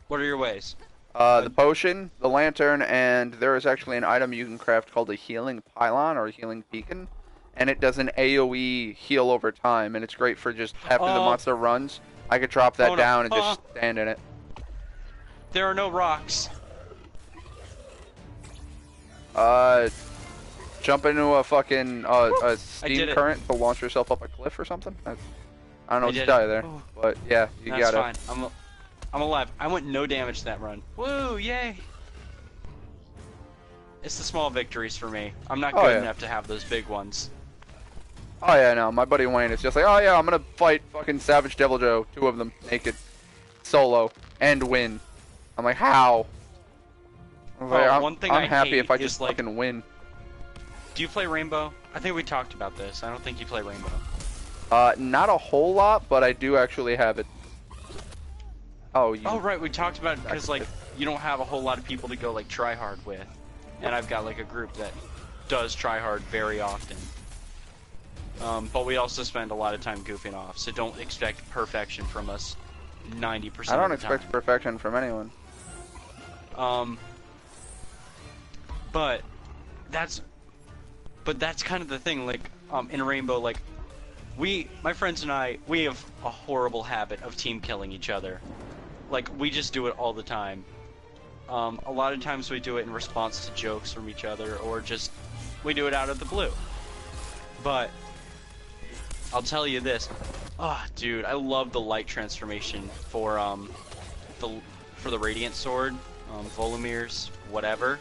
What are your ways? The potion, the lantern, and there is actually an item you can craft called a healing pylon or a healing beacon, and it does an AoE heal over time, and it's great for just after the Oh, monster runs, I could drop oh that no. down and just stand in it. There are no rocks. Uh, jump into a fucking a I did steam it. current to launch yourself up a cliff or something. I don't know I what to did tell it. you there, Oh, but yeah, you that's gotta. fine. I'm alive. I went no damage to that run. Woo, yay! It's the small victories for me. I'm not Oh good yeah. enough to have those big ones. Oh yeah, no, my buddy Wayne is just like, oh yeah, I'm gonna fight fucking Savage Devil Joe, 2 of them naked, solo, and win. I'm like, how? I was like, Oh, one thing I'm I happy hate if I is just like fucking win. Do you play Rainbow? I think we talked about this. I don't think you play Rainbow. Not a whole lot, but I do actually have it. Oh, Oh you. right, we talked about it because like you don't have a whole lot of people to go like try hard with, and I've got like a group that does try hard very often. But we also spend a lot of time goofing off, so don't expect perfection from us 90% of the time. I don't expect perfection from anyone. Um, but that's kind of the thing. Like, in Rainbow, like, my friends and I, we have a horrible habit of team killing each other. Like, we just do it all the time. A lot of times we do it in response to jokes from each other, or just we do it out of the blue. But I'll tell you this, dude, I love the light transformation for the Radiant Sword, Volomir's whatever.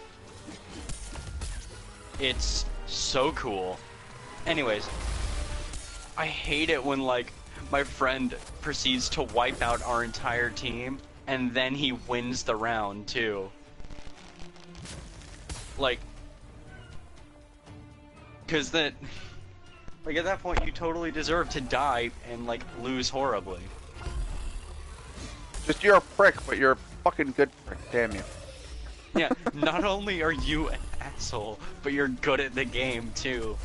It's so cool. Anyways, I hate it when like my friend proceeds to wipe out our entire team and then he wins the round too. Like, cause then, like at that point you totally deserve to die and like lose horribly. Just you're a prick, but you're a fucking good prick. Damn you. Yeah, not only are you an asshole, but you're good at the game too.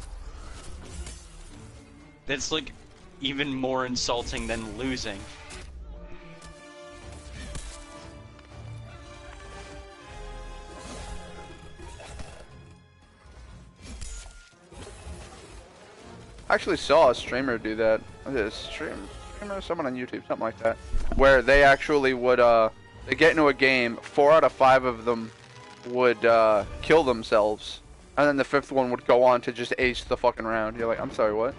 That's like even more insulting than losing. I actually saw a streamer do that. Streamer, someone on YouTube, something like that, where they actually would they get into a game, 4 out of 5 of them would kill themselves, and then the 5th one would go on to just ace the fucking round. You're like, I'm sorry, what?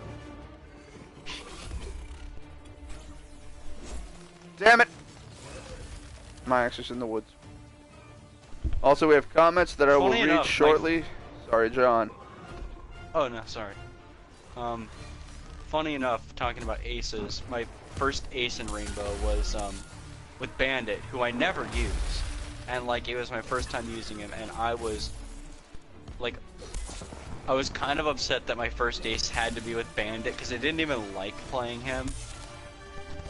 Damn it! My axe is in the woods. Also, we have comments that I will read shortly. Sorry, John. Oh no, sorry. Funny enough, talking about aces, my first ace in Rainbow was with Bandit, who I never used, and like it was my first time using him, and I was like, I was kind of upset that my first ace had to be with Bandit because I didn't even like playing him.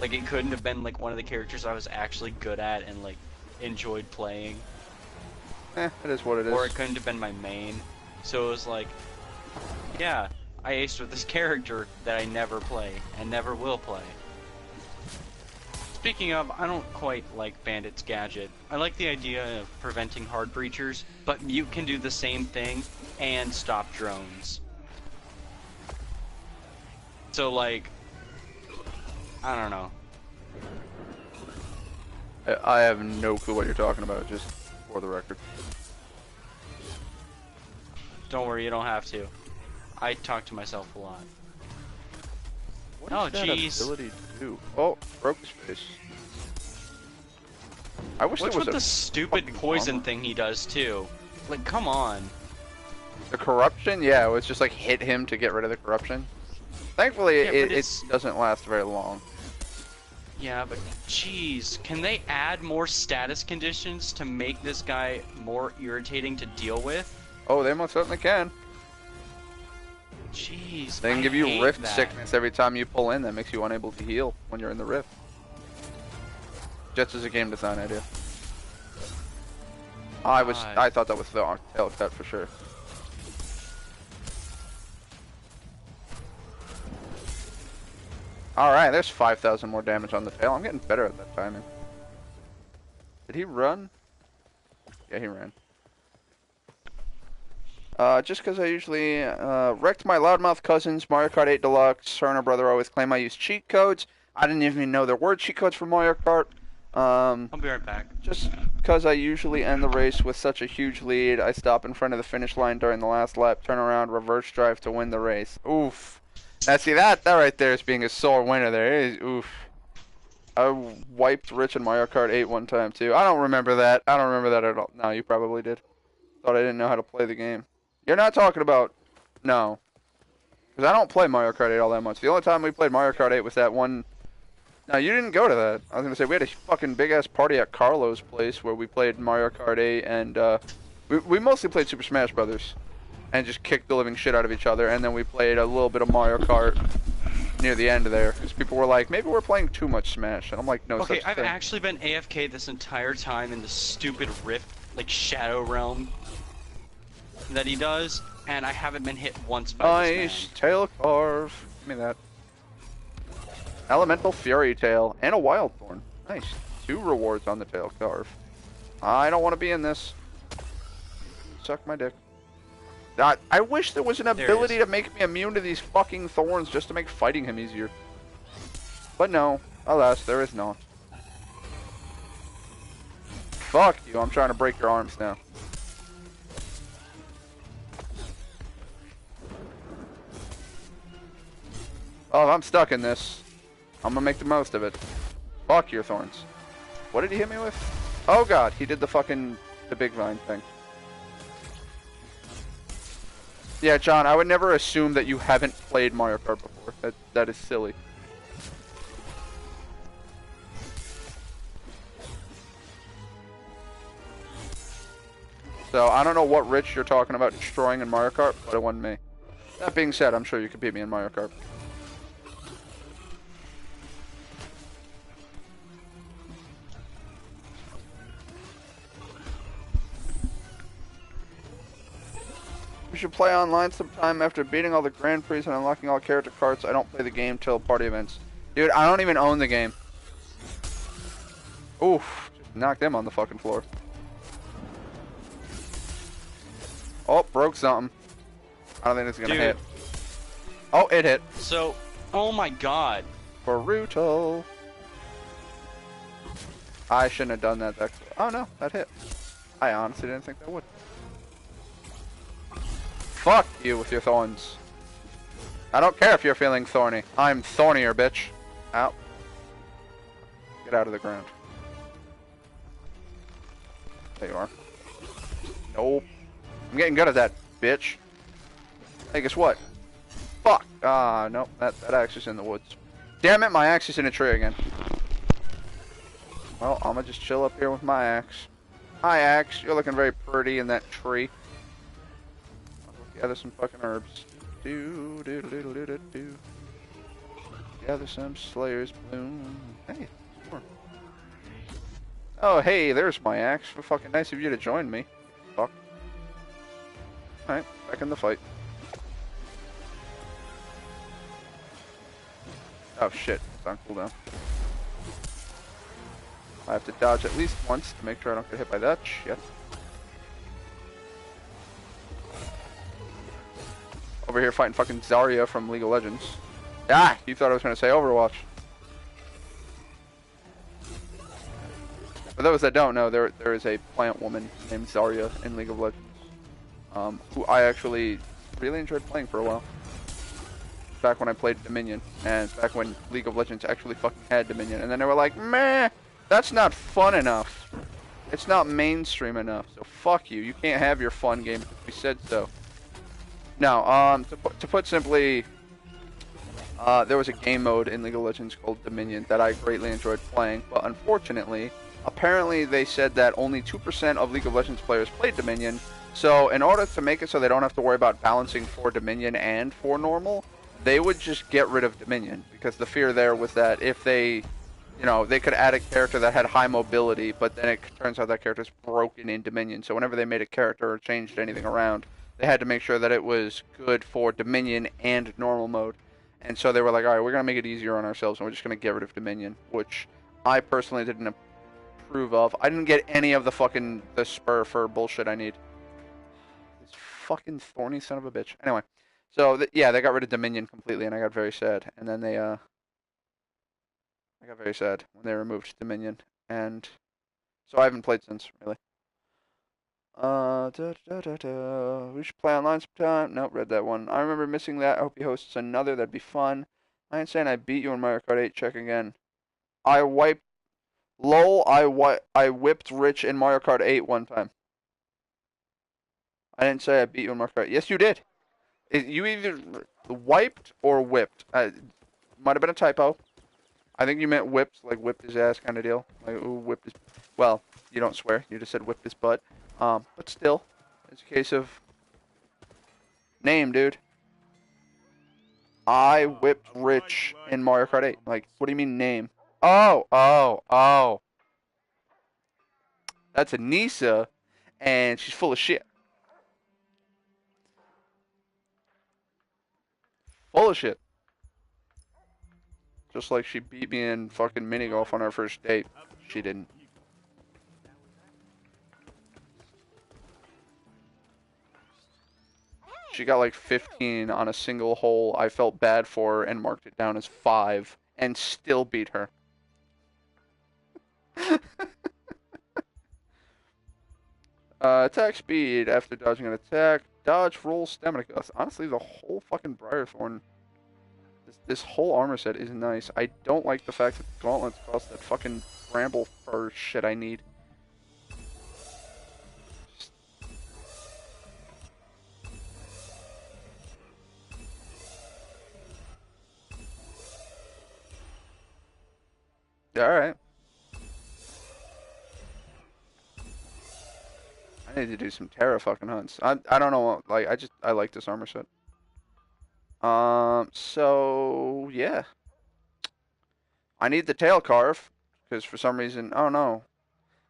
Like it couldn't have been like one of the characters I was actually good at and like enjoyed playing. It is what it is. Or it couldn't have been my main. So it was like, yeah, I aced with this character that I never play and never will play. Speaking of, I don't quite like Bandit's gadget. I like the idea of preventing hard breachers, but Mute can do the same thing and stop drones. So like, I don't know. I have no clue what you're talking about, just for the record. Don't worry, you don't have to. I talk to myself a lot. What does that ability do? Oh, broke his face. I wish What's there was with a the stupid poison armor. thing he does too? Like, come on. The corruption? Yeah, it was just like hit him to get rid of the corruption. Thankfully, Yeah, it doesn't last very long. Yeah, but jeez, can they add more status conditions to make this guy more irritating to deal with? Oh, they most certainly can. Jeez, They can I give you hate rift that. sickness every time you pull in. That makes you unable to heal when you're in the rift. Just as a game design idea. I thought that was the tail cut for sure. Alright, there's 5,000 more damage on the tail. I'm getting better at that timing. Did he run? Yeah, he ran. Just because I usually wrecked my loudmouth cousins, Mario Kart 8 Deluxe, her and her brother always claim I use cheat codes. I didn't even know there were cheat codes for Mario Kart. I'll be right back. Just because I usually end the race with such a huge lead, I stop in front of the finish line during the last lap, turn around, reverse drive to win the race. Oof. Now see that right there is being a sore winner there. It is, oof. I wiped Rich in Mario Kart 8 one time too. I don't remember that. I don't remember that at all. No, you probably did. Thought I didn't know how to play the game. You're not talking about... No. Because I don't play Mario Kart 8 all that much. The only time we played Mario Kart 8 was that one... No, you didn't go to that. I was going to say, we had a fucking big-ass party at Carlo's place where we played Mario Kart 8 and, we mostly played Super Smash Brothers. and just kicked the living shit out of each other. And then we played a little bit of Mario Kart near the end there, because people were like, maybe we're playing too much Smash, and I'm like, no Okay, such I've thing. actually been AFK this entire time in the stupid rift, like Shadow Realm that he does, and I haven't been hit once by this man. Nice tail carve. Give me that. Elemental Fury Tail and a Wild Thorn. Nice. 2 rewards on the tail carve. I don't want to be in this. Suck my dick. I wish there was an ability to make me immune to these fucking thorns just to make fighting him easier. But no, alas, there is not. Fuck you, I'm trying to break your arms now. Oh, I'm stuck in this. I'm gonna make the most of it. Fuck your thorns. What did he hit me with? Oh god, he did the big vine thing. Yeah, John, I would never assume that you haven't played Mario Kart before. That is silly. So, I don't know what Rich you're talking about destroying in Mario Kart, but it wasn't me. That being said, I'm sure you could beat me in Mario Kart. We should play online sometime after beating all the Grand Prix and unlocking all character cards. I don't play the game till party events. Dude, I don't even own the game. Oof. Just knocked them on the fucking floor. Oh, broke something. I don't think it's gonna hit. Oh, it hit. So, oh my god. Brutal. I shouldn't have done that. Oh no, that hit. I honestly didn't think that would. Fuck you with your thorns. I don't care if you're feeling thorny. I'm thornier, bitch. Ow. Get out of the ground. There you are. Nope. I'm getting good at that, bitch. Hey, guess what? Fuck. Ah, nope. That axe is in the woods. Damn it, my axe is in a tree again. Well, I'm gonna just chill up here with my axe. Hi, axe. You're looking very pretty in that tree. Gather some fucking herbs. Do. Gather some Slayer's Bloom. Hey, more. Oh, hey, there's my axe. Fucking nice of you to join me. Fuck. Alright, back in the fight. Oh shit, it's on cooldown. I have to dodge at least once to make sure I don't get hit by that shit. Over here fighting fucking Zarya from League of Legends. Ah, you thought I was going to say Overwatch. For those that don't know, there is a plant woman named Zarya in League of Legends, who I actually really enjoyed playing for a while. Back when I played Dominion, and back when League of Legends actually fucking had Dominion, and then they were like, meh, that's not fun enough. It's not mainstream enough, so fuck you. You can't have your fun game because we said so. No, to put simply, there was a game mode in League of Legends called Dominion that I greatly enjoyed playing, but unfortunately, apparently they said that only 2% of League of Legends players played Dominion, so in order to make it so they don't have to worry about balancing for Dominion and for normal, they would just get rid of Dominion, because the fear there was that if they, they could add a character that had high mobility, but then it turns out that character's broken in Dominion, so whenever they made a character or changed anything around, they had to make sure that it was good for Dominion and normal mode. And so they were like, alright, we're going to make it easier on ourselves, and we're just going to get rid of Dominion, which I personally didn't approve of. I didn't get any of the spur for bullshit I need. This fucking thorny son of a bitch. Anyway, so yeah, they got rid of Dominion completely, and I got very sad. And then I got very sad when they removed Dominion, and so I haven't played since, really. We should play online sometime. Nope, read that one. I remember missing that. I hope he hosts another. That'd be fun. I ain't saying I beat you in Mario Kart 8. Check again. I wiped. Lol, I whipped Rich in Mario Kart 8 one time. I didn't say I beat you in Mario Kart. Yes, you did. You either wiped or whipped. Might have been a typo. I think you meant whipped, like whipped his ass kind of deal. Like, ooh, whipped his... Well, you don't swear. You just said whipped his butt. But still, it's a case of Name, dude. I whipped Rich in Mario Kart 8. Like, what do you mean name? Oh, oh, oh. That's Anissa, and she's full of shit. Full of shit. Just like she beat me in fucking mini golf on our first date. She didn't. She got like 15 on a single hole. I felt bad for her and marked it down as 5 and still beat her. Attack speed after dodging an attack. Dodge, roll, stamina. Honestly, the whole fucking Briarthorn, this whole armor set is nice. I don't like the fact that the gauntlets cost that fucking bramble fur shit I need. Alright. I need to do some Terra fucking hunts. I don't know, like, I like this armor set. So, yeah. I need the tail carve, because for some reason, oh no.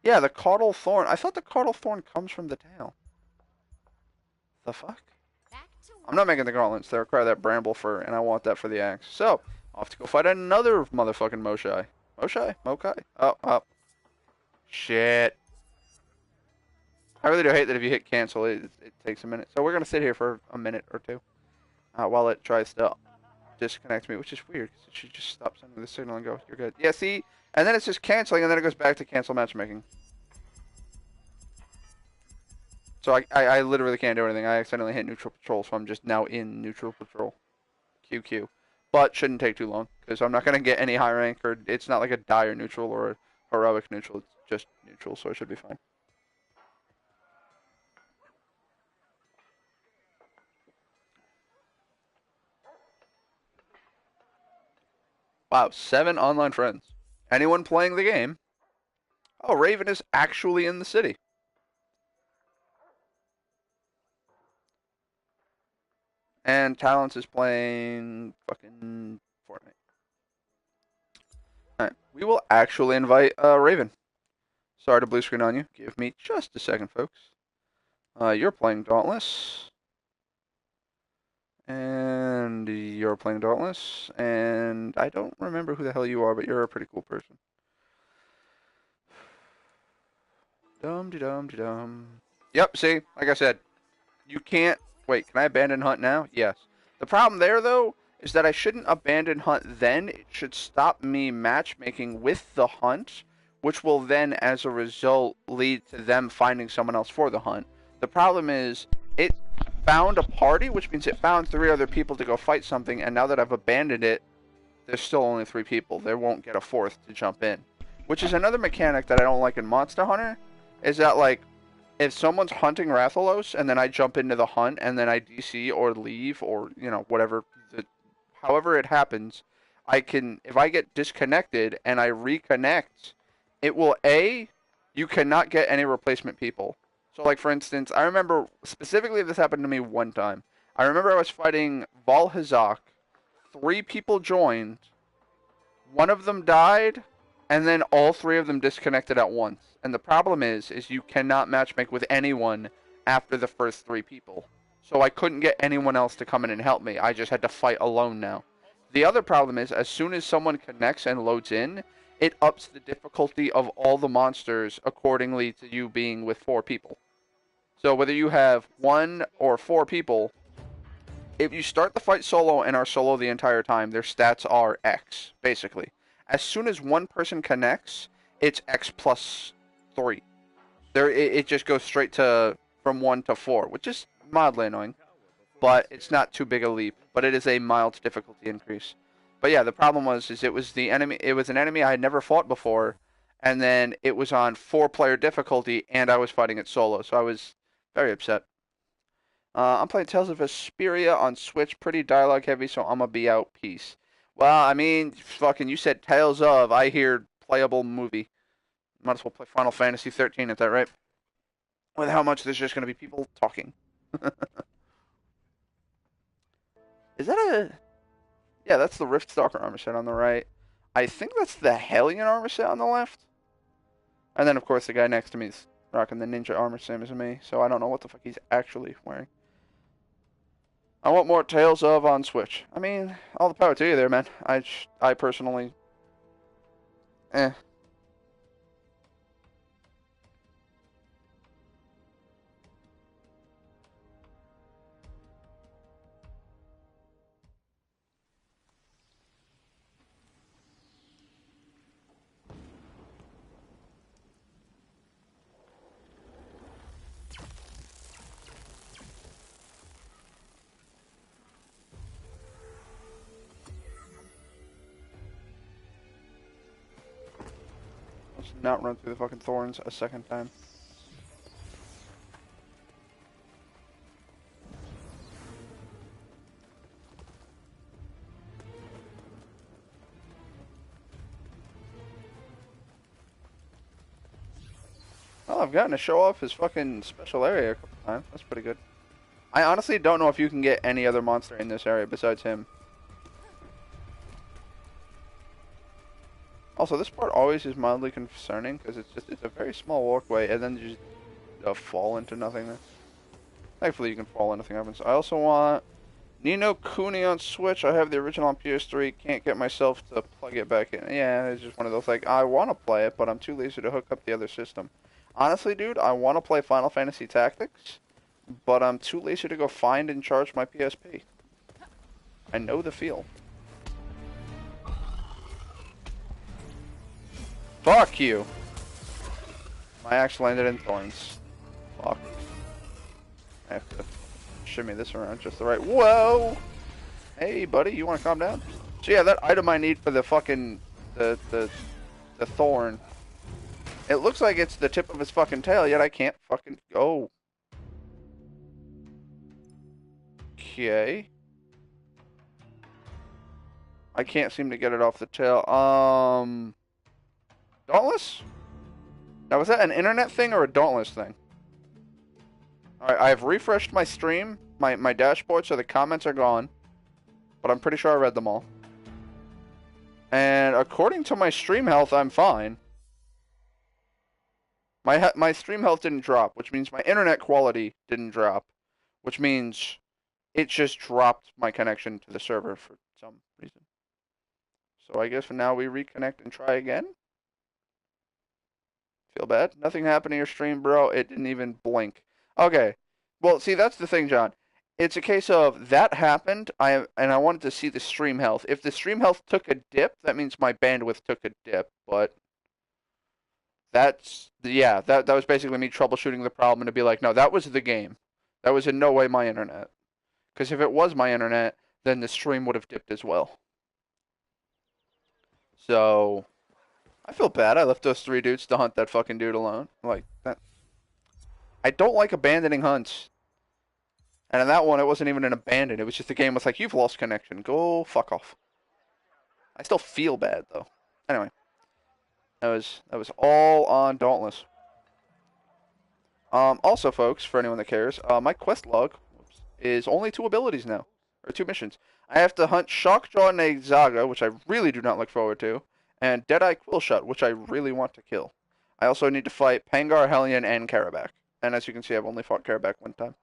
Yeah, the caudal thorn. I thought the caudal thorn comes from the tail. The fuck? I'm not making the gauntlets. They require that bramble fur, and I want that for the axe. So, I'll have to go fight another motherfucking Moshai. Moshai? Mokai? Oh, oh. Shit. I really do hate that if you hit cancel, it takes a minute. So we're going to sit here for a minute or two while it tries to disconnect me, which is weird, because it should just stop sending the signal and go, you're good. Yeah, see? And then it's just canceling, and then it goes back to cancel matchmaking. So I literally can't do anything. I accidentally hit neutral patrol, so I'm just now in neutral patrol. QQ. But shouldn't take too long, because I'm not going to get any high rank, or it's not like a dire neutral or a heroic neutral. It's just neutral, so I should be fine. Wow, 7 online friends. Anyone playing the game? Oh, Raven is actually in the city. And Talents is playing fucking Fortnite. Alright, we will actually invite Raven. Sorry to blue screen on you. Give me just a second, folks. You're playing Dauntless. And you're playing Dauntless. And I don't remember who the hell you are, but you're a pretty cool person. Dum-de-dum-de-dum. Yep, see? Like I said, you can't... Wait, can I abandon hunt now? Yes. The problem there, though, is that I shouldn't abandon hunt then. It should stop me matchmaking with the hunt, which will then, as a result, lead to them finding someone else for the hunt. The problem is, it found a party, which means it found 3 other people to go fight something, and now that I've abandoned it, there's still only 3 people. They won't get a 4th to jump in. Which is another mechanic that I don't like in Monster Hunter, is that, like, if someone's hunting Rathalos and then I jump into the hunt and then I DC or leave or, you know, whatever, however it happens, I can, if I get disconnected and I reconnect, it will, you cannot get any replacement people. So, like, for instance, I remember, specifically this happened to me one time. I remember I was fighting Valhazak, 3 people joined, one of them died, and then all 3 of them disconnected at once. And the problem is you cannot matchmake with anyone after the first 3 people. So I couldn't get anyone else to come in and help me. I just had to fight alone now. The other problem is, as soon as someone connects and loads in, it ups the difficulty of all the monsters accordingly to you being with 4 people. So whether you have 1 or 4 people, if you start the fight solo and are solo the entire time, their stats are X, basically. As soon as one person connects, it's X plus 3. It just goes straight to from 1 to 4, which is mildly annoying, but it's not too big a leap. But it is a mild difficulty increase. But yeah, the problem was it was the enemy. It was an enemy I had never fought before, and then it was on 4-player difficulty, and I was fighting it solo, so I was very upset. I'm playing Tales of Vesperia on Switch, pretty dialogue heavy, so I'm gonna be out. Peace. Well, I mean, fucking, you said Tales of. I hear playable movie. Might as well play Final Fantasy 13 at that rate. With how much there's just gonna be people talking. Is that a... Yeah, that's the Rift Stalker armor set on the right. I think that's the Hellion armor set on the left. And then, of course, the guy next to me is rocking the ninja armor, same as me. So I don't know what the fuck he's actually wearing. I want more Tales of on Switch. I mean, all the power to you there, man. I personally... Eh. Let's not run through the fucking thorns a second time. Well, I've gotten to show off his fucking special area a couple times. That's pretty good. I honestly don't know if you can get any other monster in this area besides him. Also, this part always is mildly concerning because it's a very small walkway and then you just fall into nothingness. Thankfully, you can fall and nothing happens. I also want Ni no Kuni on Switch. I have the original on PS3. Can't get myself to plug it back in. Yeah, it's just one of those, like, I want to play it, but I'm too lazy to hook up the other system. Honestly, dude, I want to play Final Fantasy Tactics, but I'm too lazy to go find and charge my PSP. I know the feel. Fuck you. My axe landed in thorns. Fuck. I have to shimmy this around just the right. Whoa! Hey, buddy, you want to calm down? So yeah, that item I need for the fucking the thorn. It looks like it's the tip of his fucking tail, yet I can't fucking go. Okay. I can't seem to get it off the tail. Dauntless? Now, was that an internet thing or a Dauntless thing? Alright, I've refreshed my stream, my dashboard, so the comments are gone. But I'm pretty sure I read them all. And according to my stream health, I'm fine. My stream health didn't drop, which means my internet quality didn't drop. Which means it just dropped my connection to the server for some reason. So I guess for now we reconnect and try again. Feel bad? Nothing happened to your stream, bro. It didn't even blink. Okay. Well, see, that's the thing, John. It's a case of that happened, and I wanted to see the stream health. If the stream health took a dip, that means my bandwidth took a dip, but that's, yeah, that was basically me troubleshooting the problem and to be like, no, that was the game. That was in no way my internet. Because if it was my internet, then the stream would have dipped as well. So, I feel bad. I left those 3 dudes to hunt that fucking dude alone. Like, that. I don't like abandoning hunts. And in that one, it wasn't even an abandon. It was just the game was like, you've lost connection. Go fuck off. I still feel bad, though. Anyway. That was all on Dauntless. Also, folks, for anyone that cares, my quest log is only 2 abilities now. Or 2 missions. I have to hunt Shockjaw Nezaga, which I really do not look forward to, and Deadeye Quillshot, which I really want to kill. I also need to fight Pangar, Hellion, and Karabak. And as you can see, I've only fought Karabak 1 time.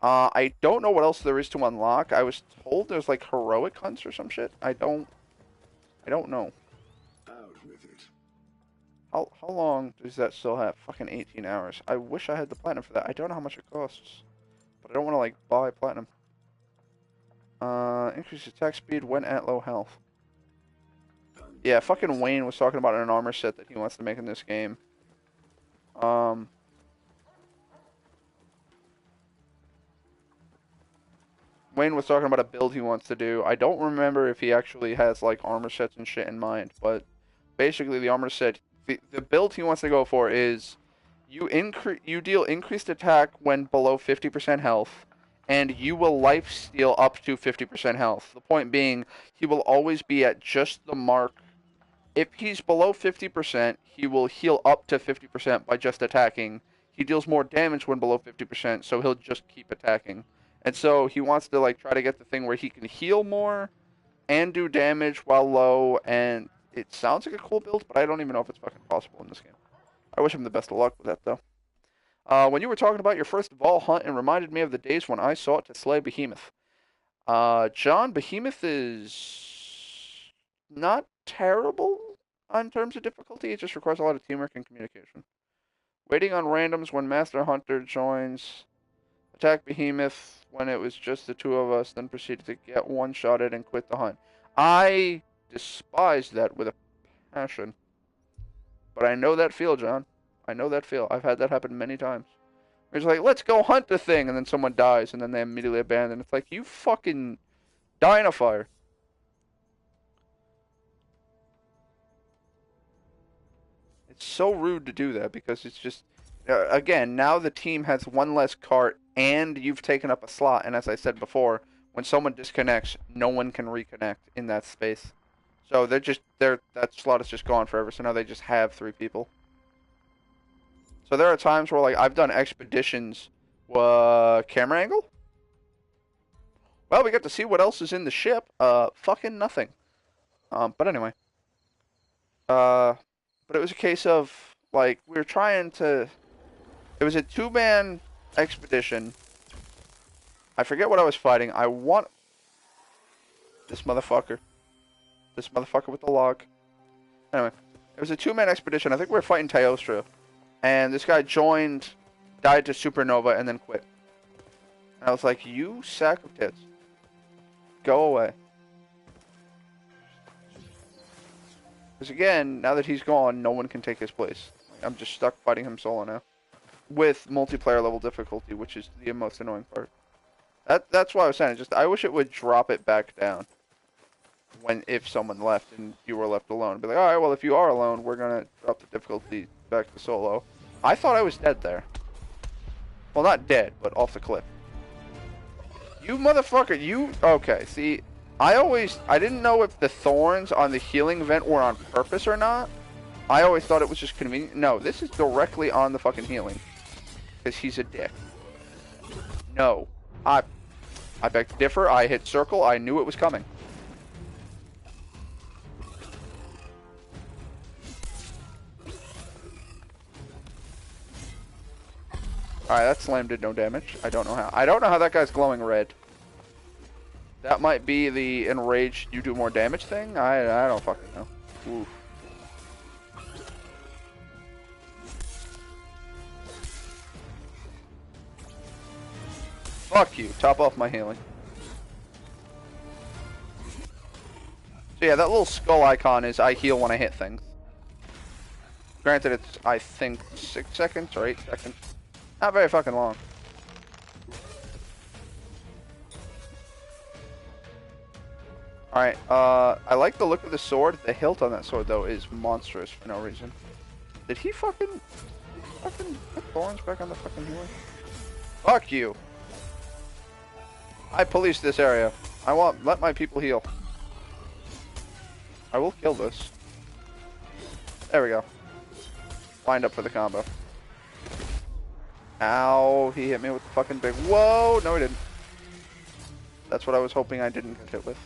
I don't know what else there is to unlock. I was told there's like heroic hunts or some shit. I don't know. Out with it. How long does that still have? Fucking 18 hours. I wish I had the platinum for that. I don't know how much it costs. But I don't want to like buy platinum. Increase attack speed when at low health. Yeah, fucking Wayne was talking about an armor set that he wants to make in this game. Wayne was talking about a build he wants to do. I don't remember if he actually has like armor sets and shit in mind, but basically the armor set, the build he wants to go for is you deal increased attack when below 50% health, and you will lifesteal up to 50% health. The point being, he will always be at just the mark. If he's below 50%, he will heal up to 50% by just attacking. He deals more damage when below 50%, so he'll just keep attacking. And so he wants to like try to get the thing where he can heal more and do damage while low, and it sounds like a cool build, but I don't even know if it's fucking possible in this game. I wish him the best of luck with that though. When you were talking about your first Vol hunt, it reminded me of the days when I sought to slay Behemoth. John, Behemoth is not terrible on terms of difficulty. It just requires a lot of teamwork and communication. Waiting on randoms when Master Hunter joins. Attack Behemoth when it was just the two of us, then proceeded to get one-shotted and quit the hunt. I despise that with a passion. But I know that feel, John. I know that feel. I've had that happen many times. It's like, let's go hunt the thing, and then someone dies, and then they immediately abandon. It's like, you fucking die in a fire. It's so rude to do that, because it's just, again, now the team has one less cart, and you've taken up a slot, and as I said before, when someone disconnects, no one can reconnect in that space. So that slot is just gone forever, so now they just have 3 people. So there are times where, like, I've done expeditions. Camera angle? Well, we got to see what else is in the ship. Fucking nothing. But anyway. But it was a case of, like, we were trying to... It was a 2-man expedition. I forget what I was fighting. I want... This motherfucker. This motherfucker with the log. Anyway. It was a 2-man expedition. I think we were fighting Teostra. And this guy joined, died to Supernova, and then quit. And I was like, you sack of tits. Go away. Because again, now that he's gone, no one can take his place. I'm just stuck fighting him solo now. With multiplayer level difficulty, which is the most annoying part. That's why I was saying, I wish it would drop it back down. If someone left and you were left alone. Be like, alright, well if you are alone, we're gonna drop the difficulty back to solo. I thought I was dead there. Well, not dead, but off the cliff. You motherfucker, you... Okay, see, I didn't know if the thorns on the healing event were on purpose or not. I always thought it was just convenient. No, this is directly on the fucking healing. Because he's a dick. No. I beg to differ. I hit circle. I knew it was coming. Alright, that slam did no damage. I don't know how. I don't know how that guy's glowing red. That might be the enraged you do more damage thing? I don't fucking know. Oof. Fuck you. Top off my healing. So yeah, that little skull icon is I heal when I hit things. Granted, it's, I think, 6 seconds or 8 seconds. Not very fucking long. Alright, I like the look of the sword. The hilt on that sword, though, is monstrous for no reason. Did he fucking put thorns back on the fucking healer? Fuck you! I police this area. Let my people heal. I will kill this. There we go. Lined up for the combo. Ow, he hit me with the fucking big... Whoa! No, he didn't. That's what I was hoping I didn't get hit with.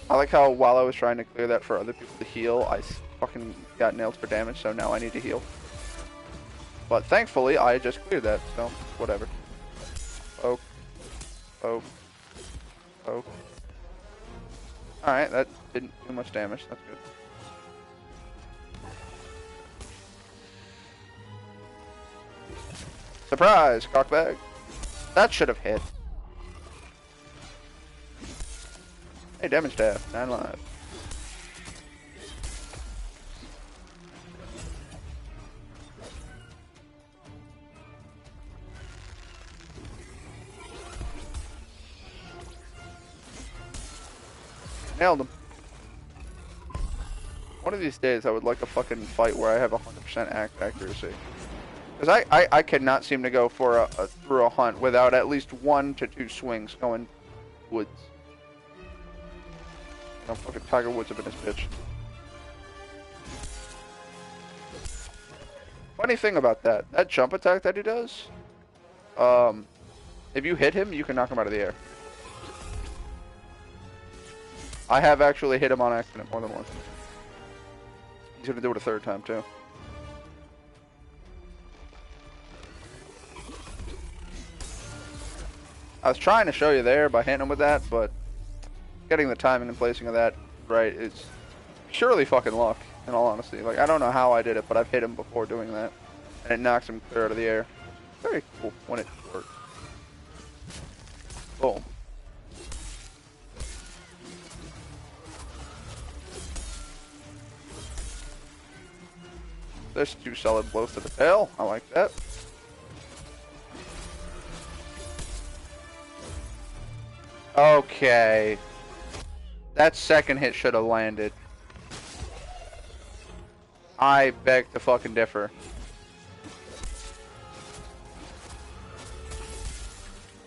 I like how while I was trying to clear that for other people to heal, I fucking got nailed for damage, so now I need to heal. But thankfully, I just cleared that, so whatever. Poke. Poke. Poke. Alright, that didn't do much damage, that's good. Surprise, cockbag. That should have hit. Hey, damage tab, 9 lives. Nailed him. One of these days I would like a fucking fight where I have 100% accuracy. Because I cannot seem to go for through a hunt without at least 1 to 2 swings going woods. No fucking Tiger Woods up in this bitch. Funny thing about that jump attack that he does, If you hit him, you can knock him out of the air. I have actually hit him on accident more than once. He's gonna do it a third time too. I was trying to show you there by hitting him with that, but getting the timing and placing of that right is purely fucking luck, in all honesty. Like, I don't know how I did it, but I've hit him before doing that. And it knocks him clear out of the air. Very cool when it works. Boom. There's 2 solid blows to the tail. I like that. Okay. That second hit should have landed. I beg to fucking differ.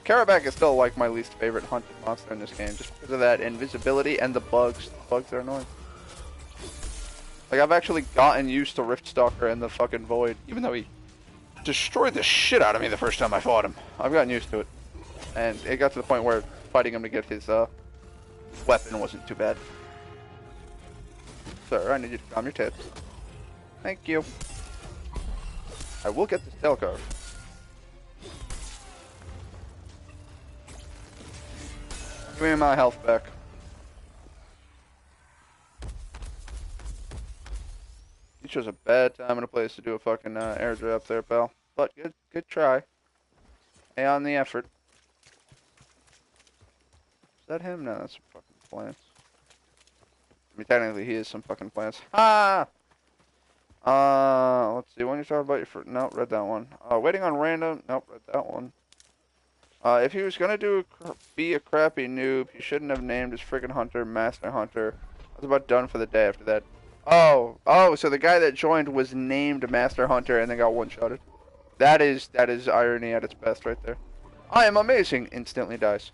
Karabak is still like my least favorite hunted monster in this game, just because of that invisibility and the bugs. The bugs are annoying. Like, I've actually gotten used to Riftstalker and the fucking Void, even though he destroyed the shit out of me the first time I fought him. I've gotten used to it. And it got to the point where fighting him to get his weapon wasn't too bad. Sir, I need you to calm your tits. Thank you. I will get this tail card. Give me my health back. You chose a bad time and a place to do a fucking airdrop there, pal. But good try. Hey, on the effort. Is that him? No, that's some fucking plants. I mean, technically, he is some fucking plants. Ah! Let's see. When you talking about your fruit? Nope, read that one. Waiting on random. Nope, read that one. If he was gonna be a crappy noob, he shouldn't have named his friggin' hunter Master Hunter. I was about done for the day after that. Oh, so the guy that joined was named Master Hunter and then got one-shotted. That is irony at its best right there. I am amazing. Instantly dies.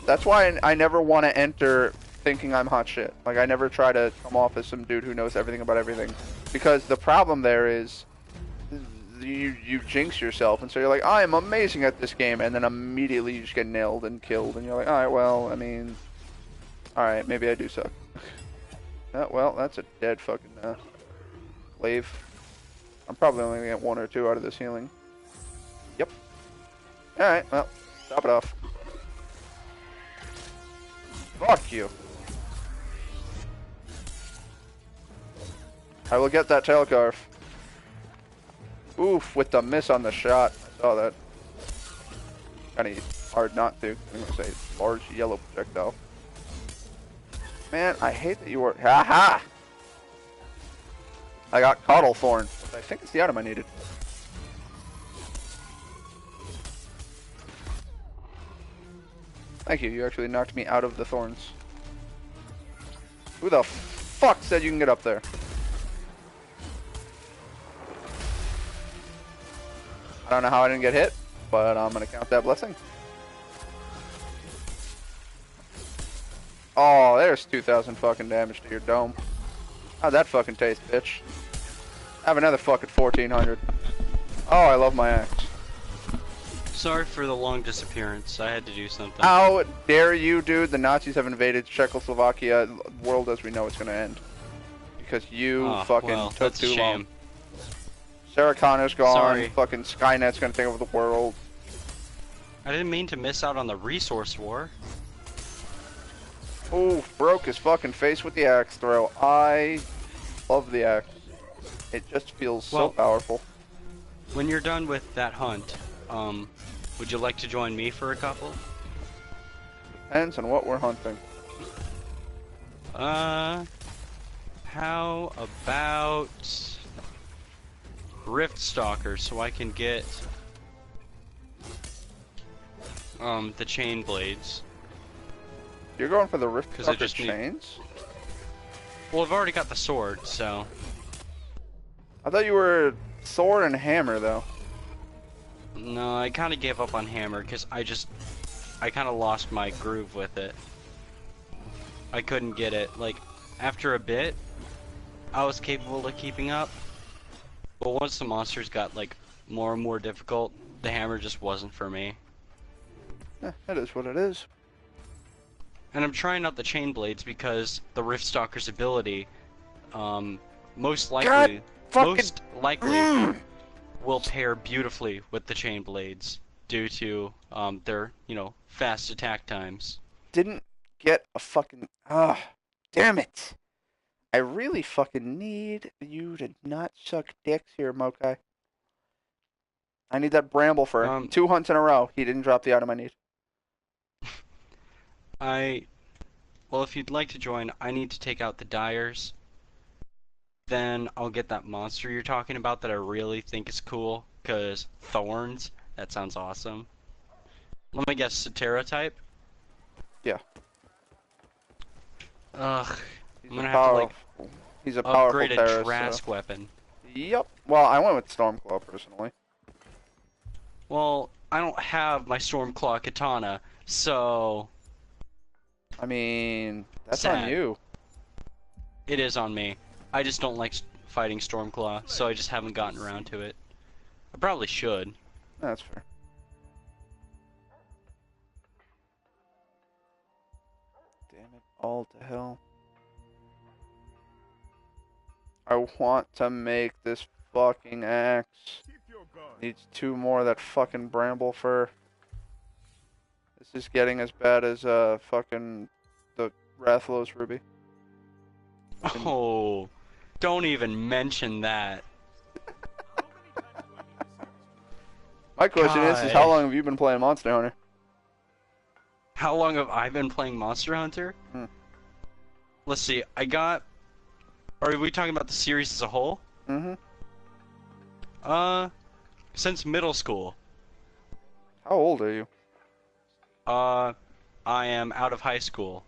That's why I never want to enter thinking I'm hot shit. Like, I never try to come off as some dude who knows everything about everything. Because the problem there is you jinx yourself, and so you're like, I am amazing at this game, and then immediately you just get nailed and killed, and you're like, alright, well, I mean, alright, maybe I do suck. Well, that's a dead fucking glaive. I'm probably only gonna get 1 or 2 out of this healing. Yep. Alright, well, top it off. Fuck you. I will get that tail scarf. Oof, with the miss on the shot. I saw that. Kinda hard not to. I'm gonna say large yellow projectile. Man, I hate that you were. Ha! I got Caudal Thorn. I think it's the item I needed. Thank you. You actually knocked me out of the thorns. Who the fuck said you can get up there? I don't know how I didn't get hit, but I'm gonna count that blessing. Oh, there's 2,000 fucking damage to your dome. How'd that fucking taste, bitch? Have another fucking 1,400. Oh, I love my axe. Sorry for the long disappearance. I had to do something. How dare you, dude? The Nazis have invaded Czechoslovakia. The world as we know it's gonna end. Because you fucking took too long. Sarah Connor's gone. Sorry. Fucking Skynet's gonna take over the world. I didn't mean to miss out on the resource war. Ooh, broke his fucking face with the axe throw. I love the axe. It just feels so powerful. When you're done with that hunt, would you like to join me for a couple? Depends on what we're hunting. How about Rift Stalker, so I can get the chain blades. You're going for the Rift Stalker just chains? Well, I've already got the sword, so. I thought you were sword and hammer, though. No, I kind of gave up on hammer because I kind of lost my groove with it. I couldn't get it. Like, after a bit, I was capable of keeping up, but once the monsters got like more and more difficult, the hammer just wasn't for me. That is what it is. And I'm trying out the chain blades because the Riftstalker's ability, um, most God likely, fucking. most likely will pair beautifully with the chain blades due to their, fast attack times. Didn't get a fucking. Ah, damn it. I really fucking need you to not suck dicks here, Mokai. I need that bramble fur. Um, 2 hunts in a row. He didn't drop the item I need. well, if you'd like to join, I need to take out the Dyers. Then I'll get that monster you're talking about that I really think is cool, because Thorns, that sounds awesome. Let me guess, Cetera type? Yeah. Ugh, He's I'm a gonna have to, like, powerful. He's a powerful upgrade a terrorist. Drask weapon. Yep. Well, I went with Stormclaw personally. Well, I don't have my Stormclaw katana, so I mean, that's on sad. you. It is on me. I just don't like fighting Stormclaw, so I just haven't gotten around to it. I probably should. That's fair. Damn it, all to hell. I want to make this fucking axe. Needs 2 more of that fucking bramble fur. This is getting as bad as fucking the Rathalos ruby. Oh, don't even mention that. My question is how long have you been playing Monster Hunter? How long have I been playing Monster Hunter? Hmm. Let's see, are we talking about the series as a whole? Mm-hmm. Since middle school. How old are you? I am out of high school.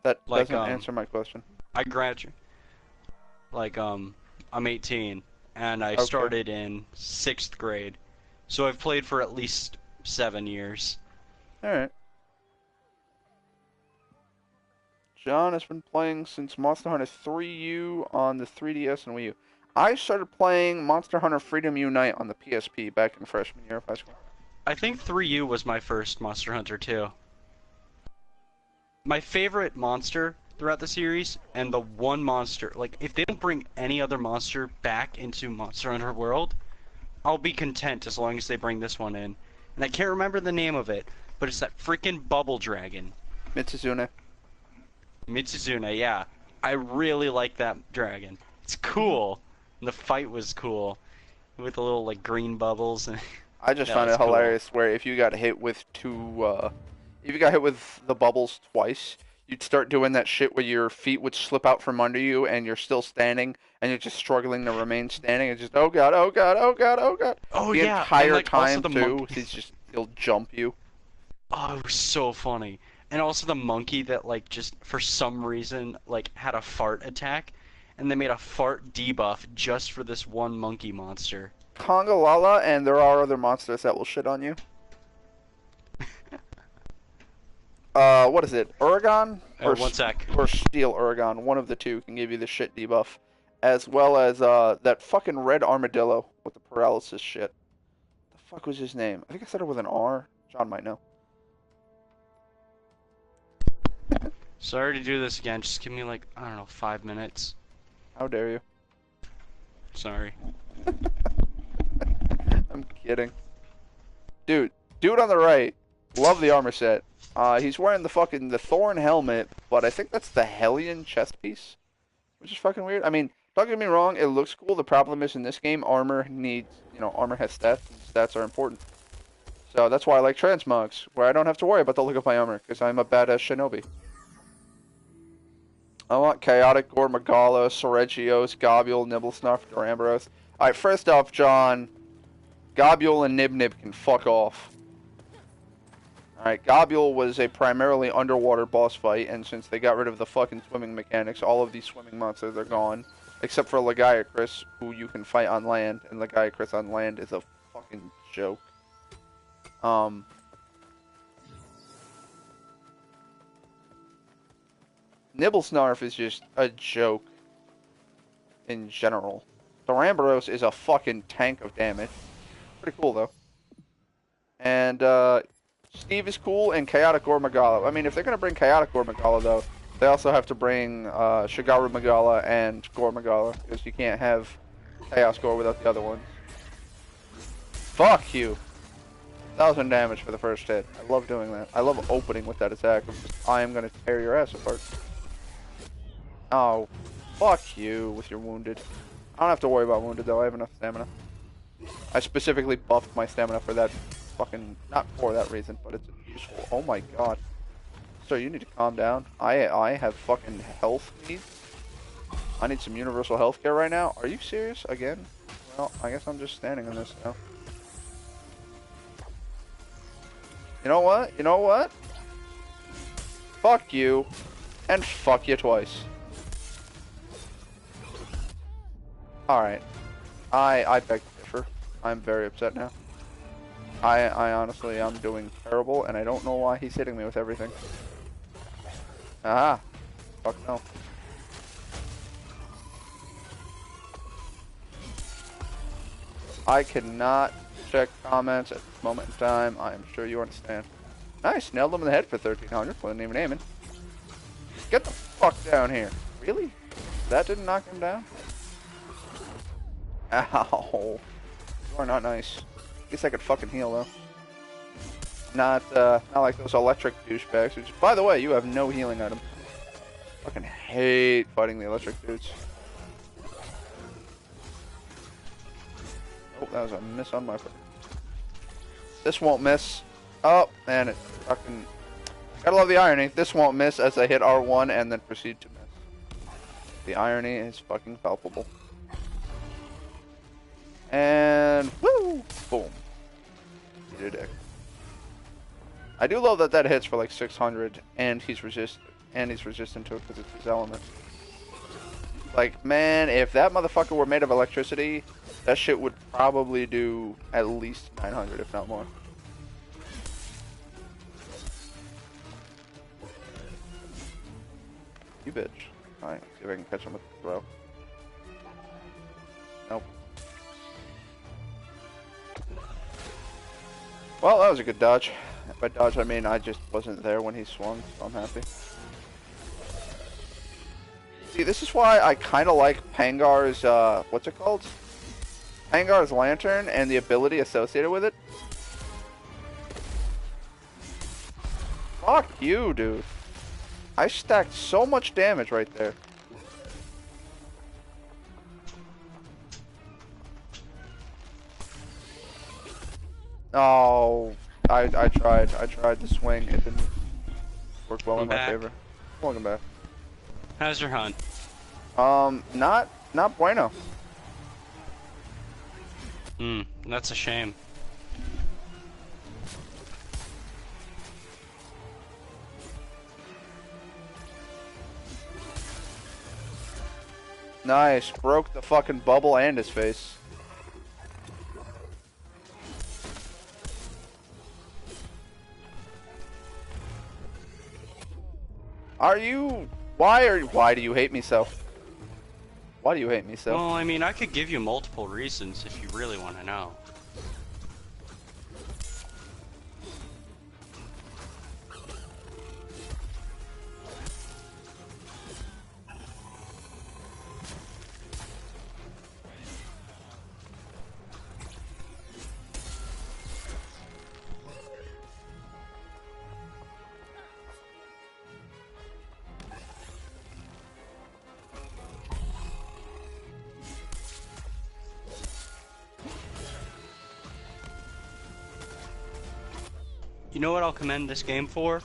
That Like, doesn't answer my question. I graduated, I'm 18, and I Okay. started in 6th grade. So I've played for at least 7 years. Alright. John has been playing since Monster Hunter 3U on the 3DS and Wii U. I started playing Monster Hunter Freedom Unite on the PSP back in freshman year of high school. I think 3U was my first Monster Hunter too. My favorite monster throughout the series, and the one monster, like, if they don't bring any other monster back into Monster Hunter World, I'll be content as long as they bring this one in. And I can't remember the name of it, but it's that freaking bubble dragon. Mitsuzune. Mitsuzune, yeah. I really like that dragon. It's cool. And the fight was cool. With the little, like, green bubbles. I just That found was it cool. hilarious where if you got hit with if you got hit with the bubbles twice, you'd start doing that shit where your feet would slip out from under you and you're still standing and you're just struggling to remain standing. It's just, oh god, oh god, oh god, oh god. Oh, the yeah. entire And, like, also time, the too, monkey. he'll jump you. Oh, it was so funny. And also the monkey that, like, just for some reason, like, had a fart attack. And they made a fart debuff just for this one monkey monster. Conga Lala, and there are other monsters that will shit on you. What is it? Uragon? One sec. Or Steel Uragon. One of the two can give you the shit debuff. As well as, that fucking red armadillo with the paralysis shit. The fuck was his name? I think I said it with an R. John might know. Sorry to do this again. Just give me, like, I don't know, 5 minutes. How dare you? Sorry. I'm kidding. Dude on the right. Love the armor set. He's wearing the Thorn helmet, but I think that's the Hellion chest piece. Which is fucking weird. I mean, don't get me wrong, it looks cool. The problem is in this game, armor has stats, and stats are important. So that's why I like transmogs, where I don't have to worry about the look of my armor, because I'm a badass shinobi. I want Chaotic Gore, Magala, Soregios, Gobule, Nibblesnarf, Duramboros. Alright, first off, John, Gobule and Nib can fuck off. Alright, Gobule was a primarily underwater boss fight, and since they got rid of the fucking swimming mechanics, all of these swimming monsters are gone. Except for Lagiacrus, who you can fight on land, and Lagiacrus on land is a fucking joke. Nibblesnarf is just a joke in general. Duramboros is a fucking tank of damage. Pretty cool though. And Steve is cool, and Chaotic or Magala. I mean, if they're gonna bring Chaotic or Magala though, they also have to bring Shigaru Magala and Gore Magala, because you can't have Chaos Gore without the other ones. Fuck you. 1,000 damage for the first hit. I love doing that. I love opening with that attack. I am gonna tear your ass apart. Oh, fuck you with your wounded. I don't have to worry about wounded though. I have enough stamina. I specifically buffed my stamina for that fucking, not for that reason, but it's useful. Oh my god. Sir, you need to calm down. I have fucking health needs. I need some universal health care right now. Are you serious again? Well, I guess I'm just standing in this now. You know what? You know what? Fuck you. And fuck you twice. Alright. I beg to differ. I'm very upset now. I honestly, I'm doing terrible, and I don't know why he's hitting me with everything. Aha. Fuck no. I cannot check comments at this moment in time. I am sure you understand. Nice, nailed him in the head for 1,300. Wasn't even aiming. Get the fuck down here. Really? That didn't knock him down? Ow. You are not nice. At least I could fucking heal though. Not like those electric douchebags. Which, by the way, you have no healing item. Fucking hate fighting the electric dudes. Oh, that was a miss on my part. This won't miss. Oh, man, it fucking... Gotta love the irony. This won't miss as I hit R1 and then proceed to miss. The irony is fucking palpable. And woo! Boom. Eat a dick. I do love that that hits for like 600, and he's resistant to it because it's his element. Like, man, if that motherfucker were made of electricity, that shit would probably do at least 900, if not more. You bitch. Alright, see if I can catch him with the throw. Nope. Well, that was a good dodge. By dodge, I mean I just wasn't there when he swung, so I'm happy. See, this is why I kind of like Pangar's, what's it called? Pangar's Lantern and the ability associated with it. Fuck you, dude. I stacked so much damage right there. Oh, I tried to swing. It didn't work well in my favor. Welcome back. How's your hunt? Not bueno. That's a shame. Nice, broke the fucking bubble and his face. Why do you hate me so? Why do you hate me so? Well, I mean, I could give you multiple reasons if you really want to know. You know what I'll commend this game for?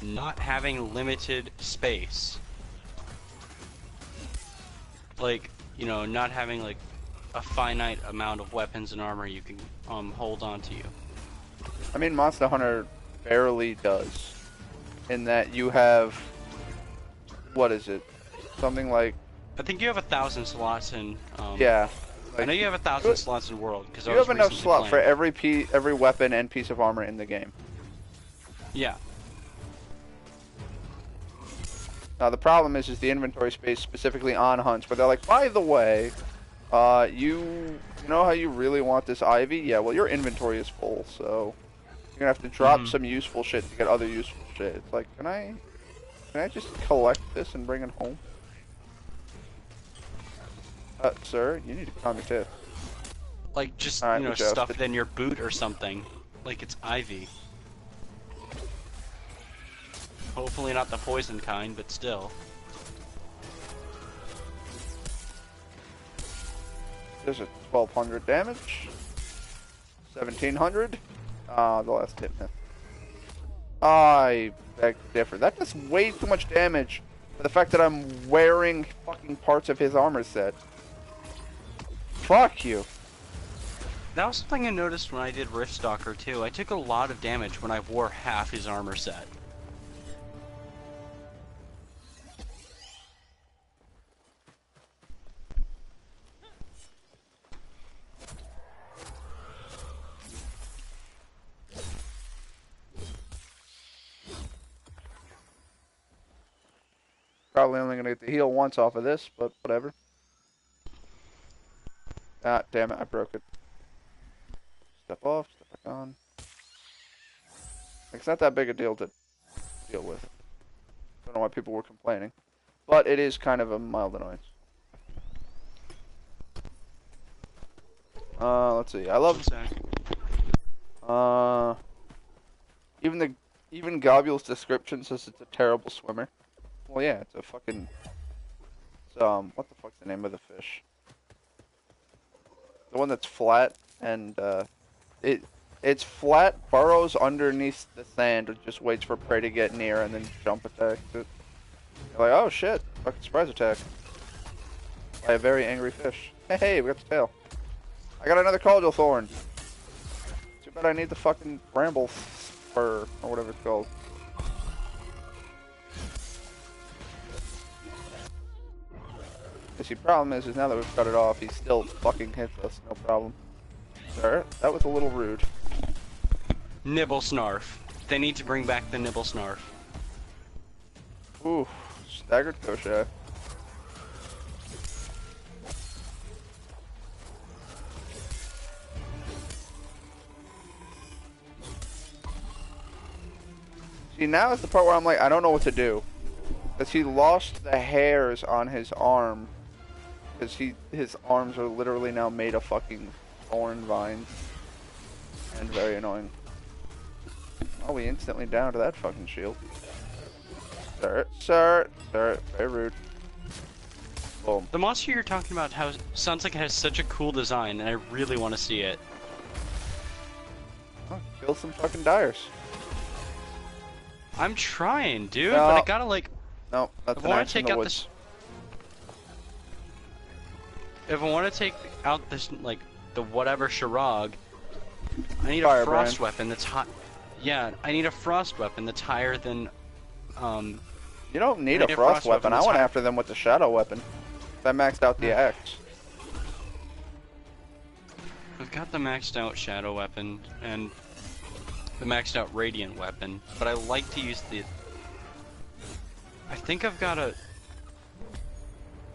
Not having limited space. Like, you know, not having like a finite amount of weapons and armor you can hold on to you. I mean, Monster Hunter barely does. In that you have, what is it? Something like... I think you have 1,000 slots in... yeah. Like, I know you have 1,000 slots in World, because you have enough slot for every weapon and piece of armor in the game. Yeah. Now the problem is the inventory space specifically on hunts, where they're like, by the way, You know how you really want this ivy? Yeah, well, your inventory is full, so you're gonna have to drop Mm-hmm. some useful shit to get other useful shit. It's like, can I just collect this and bring it home? Sir, you need to calm your tits. Like, just, Alright, we stuff jousted. it in your boot or something. Like it's ivy. Hopefully not the poison kind, but still. There's a 1200 damage. 1700. The last hit missed. I beg to differ. That does way too much damage for the fact that I'm wearing fucking parts of his armor set. Fuck you. That was something I noticed when I did Riftstalker too. I took a lot of damage when I wore half his armor set. Probably only gonna get the heal once off of this, but whatever. Ah, damn it, I broke it. Step off, step back on. It's not that big a deal to deal with. Don't know why people were complaining. But it is kind of a mild annoyance. Let's see. I love even Gobule's description says it's a terrible swimmer. Well, yeah, it's a fucking what the fuck's the name of the fish? The one that's flat and it's flat, burrows underneath the sand, and just waits for prey to get near and then jump attacks it. You're like, oh shit, fucking surprise attack by a very angry fish. Hey, we got the tail. I got another cordial thorn. Too bad I need the fucking bramble spur or whatever it's called. The see, problem is now that we've cut it off, he still fucking hits us, no problem. Sir, that was a little rude. Nibble Snarf. They need to bring back the Nibble Snarf. Ooh, staggered Koshai. See, now is the part where I'm like, I don't know what to do. Because he lost the hairs on his arm. Because his arms are literally now made of fucking thorn vines. And very annoying. Oh, we instantly down to that fucking shield. Sir, very rude. Boom. The monster you're talking about sounds like it has such a cool design, and I really want to see it. Oh, kill some fucking dyers. I'm trying, dude, No. but I gotta like. No, that's If an I want axe to in take the out woods. this, if I want to take out this like the whatever Shirag, I need a Firebrand. frost weapon that's hot. Yeah, I need a frost weapon that's higher than. You don't need I a need a frost frost weapon. weapon I that's went high- after them with the shadow weapon. I maxed out the axe. I've got the maxed out shadow weapon and the maxed out radiant weapon, but I like to use the. I think I've got a.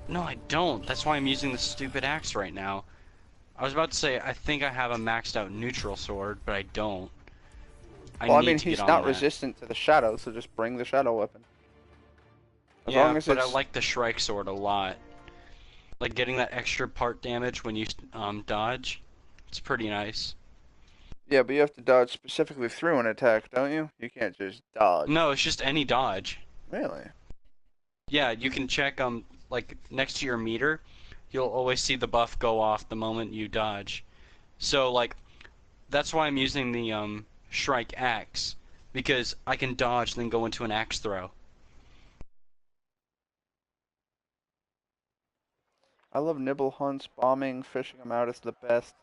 No, I don't. That's why I'm using the stupid axe right now. I was about to say I think I have a maxed out neutral sword, but I don't. Well, I need mean, to he's get on not that. resistant to the shadow, so just bring the shadow weapon. As Yeah, long as but it's... I like the Shrike sword a lot. Like getting that extra part damage when you dodge. It's pretty nice. Yeah, but you have to dodge specifically through an attack, don't you? You can't just dodge. No, it's just any dodge. Really? Yeah, you can check like next to your meter, you'll always see the buff go off the moment you dodge. So like that's why I'm using the Shrike axe because I can dodge and then go into an axe throw. I love nibble hunts, bombing, fishing him out is the best.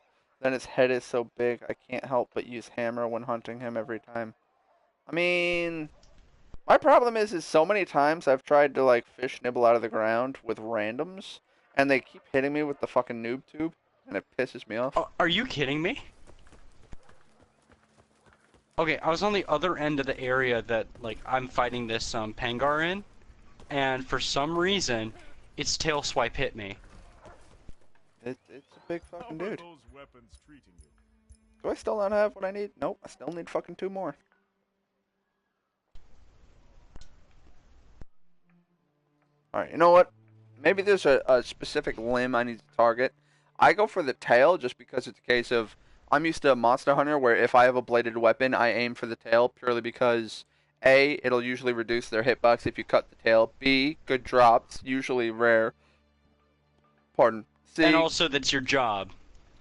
Then his head is so big, I can't help but use hammer when hunting him every time. I mean, my problem is so many times I've tried to like fish nibble out of the ground with randoms, and they keep hitting me with the fucking noob tube, and it pisses me off. Oh, are you kidding me? Okay, I was on the other end of the area that like I'm fighting this Pangar in, and for some reason, its tail swipe hit me. It's a big How fucking are dude. those weapons treating you? Do I still not have what I need? Nope, I still need fucking 2 more. Alright, you know what? Maybe there's a specific limb I need to target. I go for the tail just because it's a case of I'm used to Monster Hunter where if I have a bladed weapon, I aim for the tail purely because A, it'll usually reduce their hitbox if you cut the tail. B, good drops, usually rare. Pardon. And C, also, that's your job.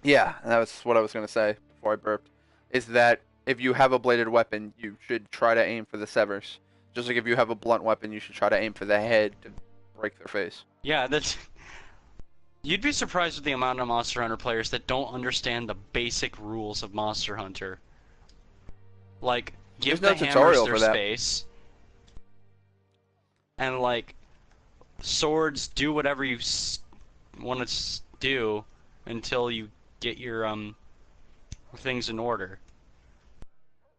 yeah, that was what I was going to say before I burped. Is that if you have a bladed weapon, you should try to aim for the severs. Just like if you have a blunt weapon, you should try to aim for the head to break their face. Yeah, that's. You'd be surprised with the amount of Monster Hunter players that don't understand the basic rules of Monster Hunter. Like, There's give no the hammers tutorial their for that. space, and like, swords do whatever you want to do until you get your things in order.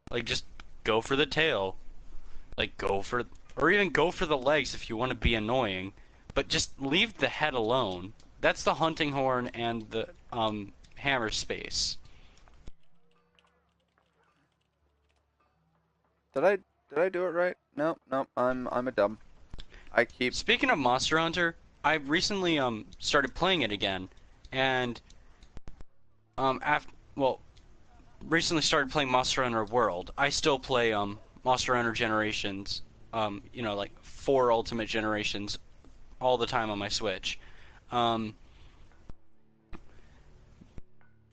Like, just go for the tail. Like, go for, or even go for the legs if you want to be annoying, but just leave the head alone. That's the hunting horn and the hammer space. Did I do it right? No, no, I'm a dumb. I keep Speaking of Monster Hunter, I recently started playing it again, and after well, recently started playing Monster Hunter World. I still play Monster Hunter Generations, you know, like 4 Ultimate Generations all the time on my Switch. Um,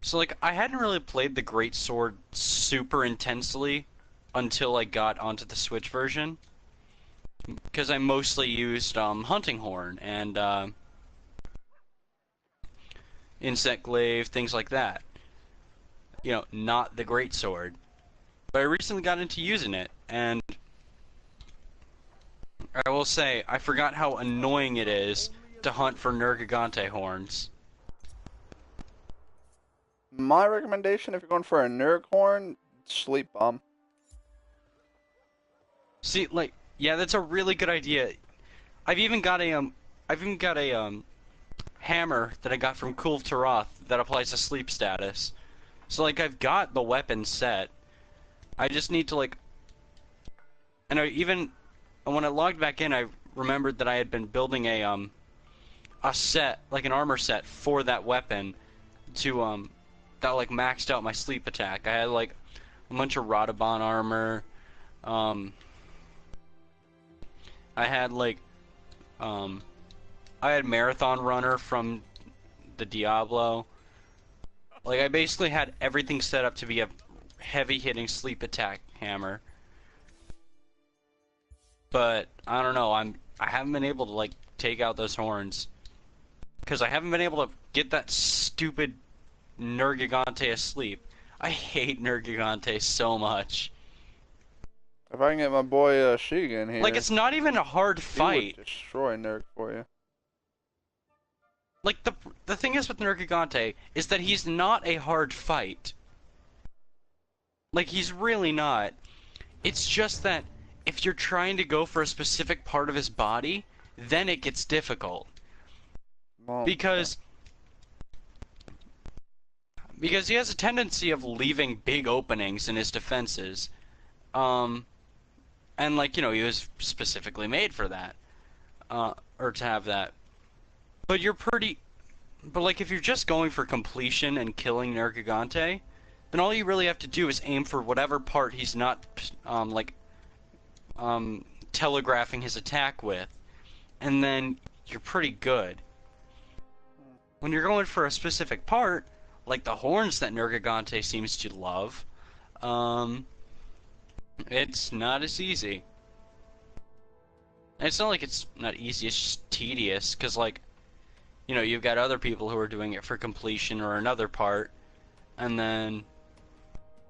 so like I hadn't really played the Great Sword super intensely until I got onto the Switch version, because I mostly used Hunting Horn and Insect Glaive, things like that. You know, not the Great Sword. But I recently got into using it, and I will say, I forgot how annoying it is to hunt for Nergigante horns. my recommendation if you're going for a Nerg horn, sleep bomb. See, like, yeah, that's a really good idea. I've even got a hammer that I got from Kulv Taroth that applies to sleep status. So like I've got the weapon set. I just need to like, and I even when I logged back in, I remembered that I had been building a set, like an armor set for that weapon to that like maxed out my sleep attack. I had like a bunch of Radabon armor. Um, I had like um, I had Marathon Runner from the Diablo. Like I basically had everything set up to be a heavy hitting sleep attack hammer. But I don't know. I haven't been able to like take out those horns because I haven't been able to get that stupid Nergigante asleep. I hate Nergigante so much. If I can get my boy Shiga in Like here, it's not even a hard he would fight. destroy Nerg for you. Like the thing is with Nergigante is that he's not a hard fight. Like he's really not. It's just that if you're trying to go for a specific part of his body, then it gets difficult. Well, Because because he has a tendency of leaving big openings in his defenses. Um and like, you know, he was specifically made for that. Or to have that. But you're pretty but like if you're just going for completion and killing Nergigante, then all you really have to do is aim for whatever part he's not like telegraphing his attack with, and then you're pretty good. When you're going for a specific part, like the horns that Nergigante seems to love, um, it's not as easy. And it's not like it's not easy, it's just tedious, because like, you know, you've got other people who are doing it for completion or another part, and then,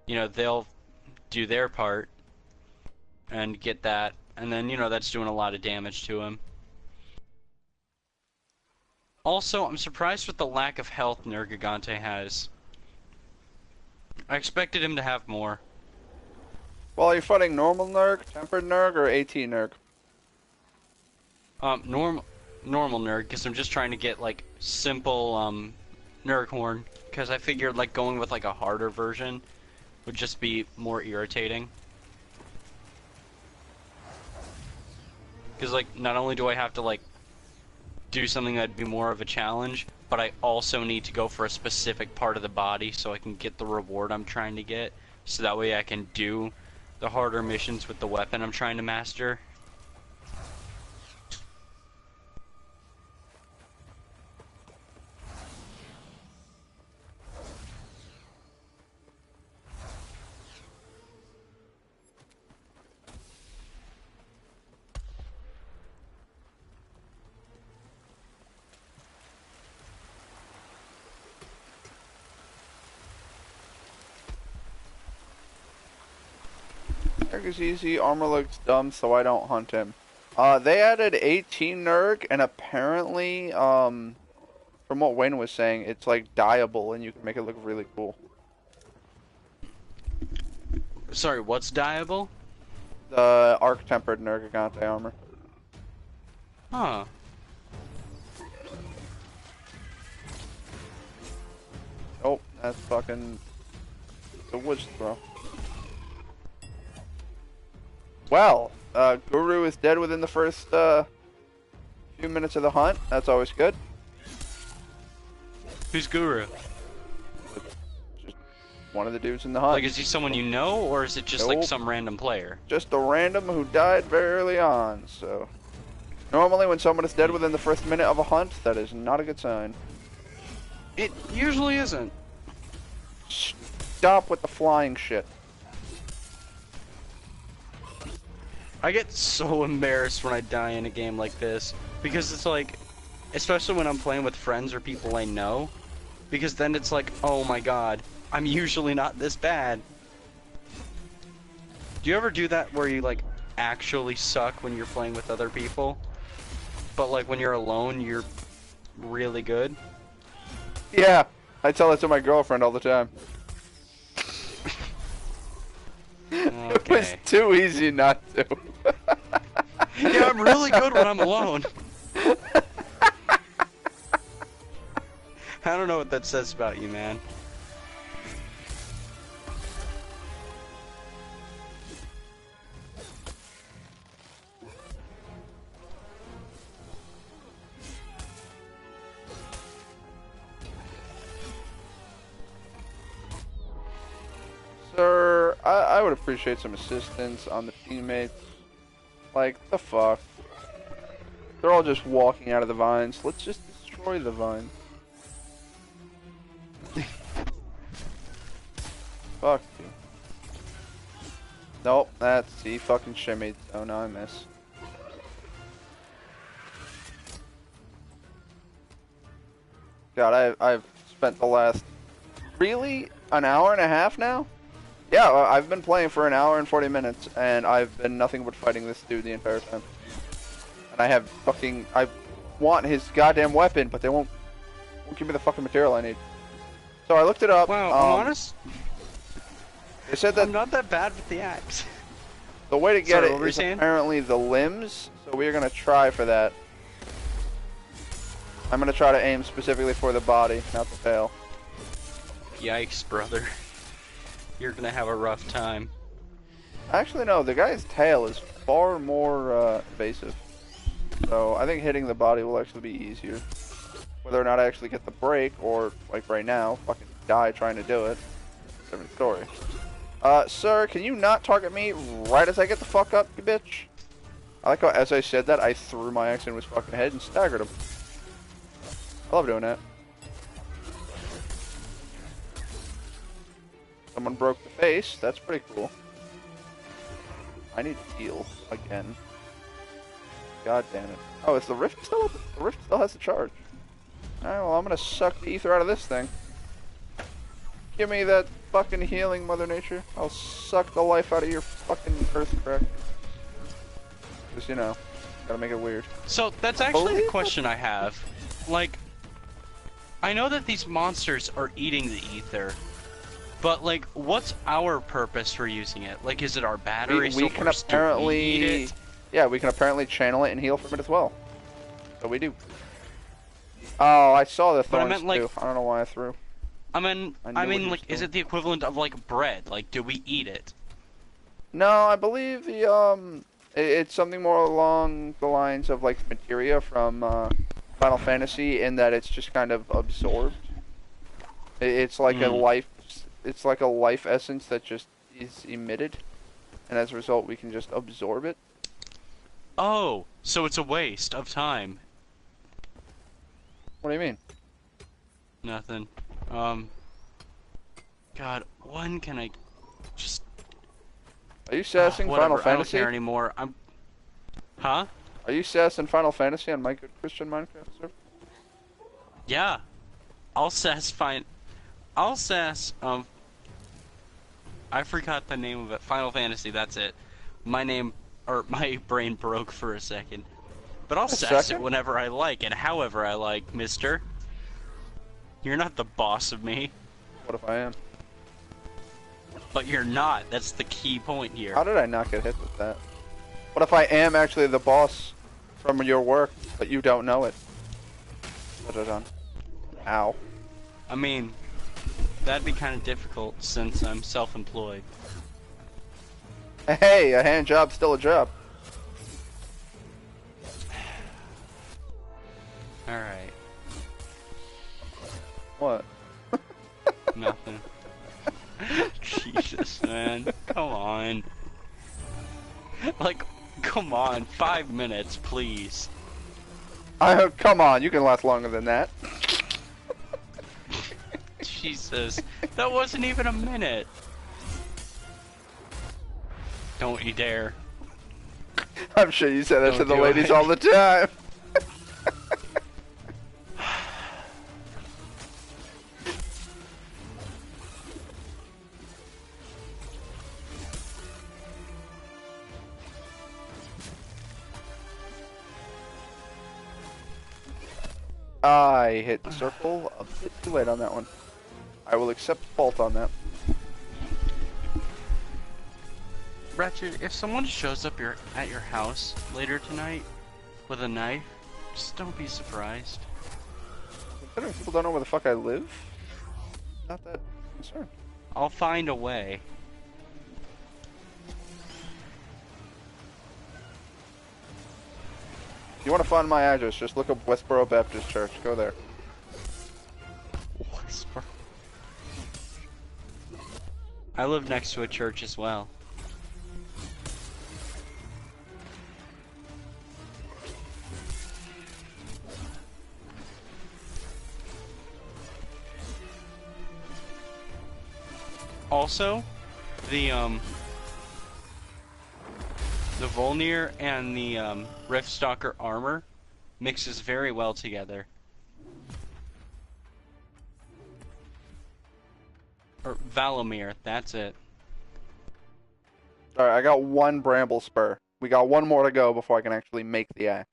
you know, they'll do their part and get that, and then, you know, that's doing a lot of damage to him. Also, I'm surprised with the lack of health Nergigante has. I expected him to have more. well, are you fighting normal Nerg, tempered Nerg, or AT Nerg? Normal Nerg, because I'm just trying to get like simple Nurghorn, because I figured like going with like a harder version would just be more irritating. Because like not only do I have to like do something that'd be more of a challenge, but I also need to go for a specific part of the body so I can get the reward I'm trying to get. So that way I can do the harder missions with the weapon I'm trying to master. Nerg is easy, armor looks dumb, so I don't hunt him. They added 18 Nerg, and apparently, from what Wayne was saying, it's like dyeable, and you can make it look really cool. Sorry, what's dyeable? The arc-tempered Nergigante armor. Huh. Oh, that's fucking the woods throw. Well, Guru is dead within the first few minutes of the hunt. That's always good. Who's Guru? Just one of the dudes in the hunt. Like, is he someone you know, or is it just like Nope. some random player? Just a random who died very early on, so... Normally when someone is dead within the first minute of a hunt, that is not a good sign. It usually isn't. Stop with the flying shit. I get so embarrassed when I die in a game like this, because it's like, especially when I'm playing with friends or people I know, because then it's like, oh my god, I'm usually not this bad. Do you ever do that where you like actually suck when you're playing with other people, but like when you're alone you're really good? Yeah, I tell that to my girlfriend all the time. It was Okay. too easy not to. Yeah, I'm really good when I'm alone. I don't know what that says about you, man. Sir, I would appreciate some assistance on the teammates. Like, the fuck? They're all just walking out of the vines. Let's just destroy the vines. Fuck you. Nope, that's he fucking shimmied. Oh no, I miss. God, I've spent the last really an hour and a half now. Yeah, I've been playing for an hour and 40 minutes, and I've been nothing but fighting this dude the entire time. And I want his goddamn weapon, but they won't give me the fucking material I need. So I looked it up. Wow, I'm honest. They said that I'm not that bad with the axe. the way to get Sorry, it what were you is saying? apparently the limbs, so we're gonna try for that. I'm gonna try to aim specifically for the body, not the tail. Yikes, brother. You're gonna have a rough time. Actually, no, the guy's tail is far more evasive. So I think hitting the body will actually be easier. Whether or not I actually get the break, or, like right now, fucking die trying to do it. Different story. Sir, can you not target me right as I get the fuck up, you bitch? I like how, as I said that, I threw my axe into his fucking head and staggered him. I love doing that. Someone broke the face. That's pretty cool. I need to heal again. God damn it. Oh, is the rift still open? The rift still has the charge. Alright, well, I'm gonna suck the ether out of this thing. Give me that fucking healing, Mother Nature. I'll suck the life out of your fucking earth crack. Just, you know, gotta make it weird. So, that's actually the Believe question I have. Like, I know that these monsters are eating the ether, but, like, what's our purpose for using it? Like, is it our battery We can source? Do we apparently... eat it? Yeah, we can apparently channel it and heal from it as well. So we do. Oh, I saw the But I thorns meant like, too. I don't know why I threw. I mean, I I knew what he mean, was like, is doing. it the equivalent of like bread? Like, do we eat it? No, I believe it's something more along the lines of like materia from Final Fantasy, in that it's just kind of absorbed. It's like a Hmm. life, it's like a life essence that just is emitted, and as a result, we can just absorb it. Oh, so it's a waste of time. What do you mean? Nothing. God, when can I just? Are you sassing Final Whatever. I don't care Fantasy? anymore. Huh? Are you sassing Final Fantasy on my good Christian Minecraft server? Yeah. I'll sass fine. I'll sass. I forgot the name of it. Final Fantasy. That's it. My name, or my brain broke for a second. But I'll A sass it second? whenever I like and however I like, mister. You're not the boss of me. What if I am? But you're not. That's the key point here. How did I not get hit with that? What if I am actually the boss from your work, but you don't know it? Da-da-dun. Ow. I mean, that'd be kind of difficult since I'm self-employed. Hey, a hand job's still a job. Alright. What? Nothing. Jesus, man. Come on. Like, come on. 5 minutes, please. Come on, you can last longer than that. Jesus. That wasn't even a minute. Don't you dare. I'm sure you say that Don't to the do ladies it. all the time. I hit the circle a bit too late on that one. I will accept fault on that. Ratchet, if someone shows up at your house later tonight with a knife, just don't be surprised. Considering people don't know where the fuck I live, not that concerned. I'll find a way. If you want to find my address, just look up Westboro Baptist Church. Go there. Whisper. I live next to a church as well. Also, the Volnir and the Riftstalker armor mixes very well together. Or Valamir, that's it. Alright, I got one bramble spur. We got one more to go before I can actually make the axe.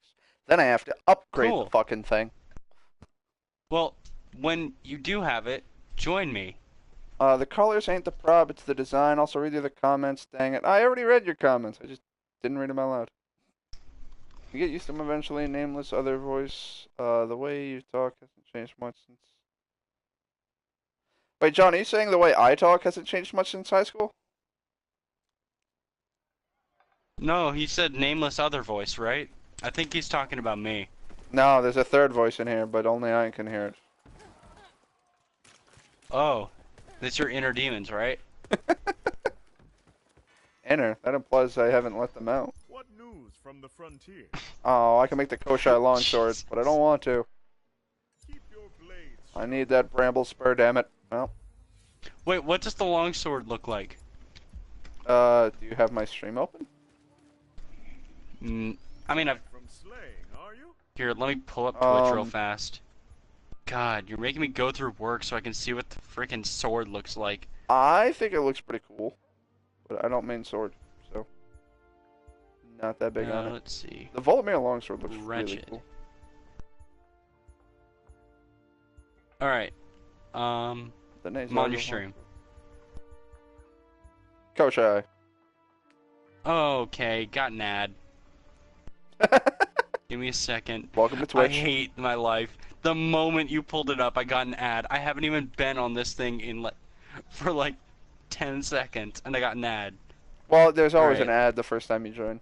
Then I have to upgrade Cool. the fucking thing. Well, when you do have it, join me. The colors ain't the prob, it's the design. Also read the other comments, dang it. I already read your comments, I just didn't read them out loud. You get used to them eventually, nameless other voice. The way you talk hasn't changed much since... Wait, John, are you saying the way I talk hasn't changed much since high school? No, he said nameless other voice, right? I think he's talking about me. No, there's a third voice in here, but only I can hear it. Oh, that's your inner demons, right? Inner? That implies I haven't let them out. What news from the frontier? Oh, I can make the Koshai longsword, but I don't want to. Keep your blades. I need that bramble spur, damn it. Well, Wait, what does the longsword look like? do you have my stream open? I mean, From slaying, are you? here, let me pull up Twitch real fast. God, you're making me go through work so I can see what the freaking sword looks like. I think it looks pretty cool, but I don't mean sword, so not that big on it. Let's see. The Volumir longsword looks really Wretched. cool. Alright. The name's I'm on your stream. Koshai. Okay, got an ad. Give me a second. Welcome to I Twitch. hate my life. The moment you pulled it up, I got an ad. I haven't even been on this thing for like 10 seconds, and I got an ad. Well, there's always an Alright. ad the first time you join.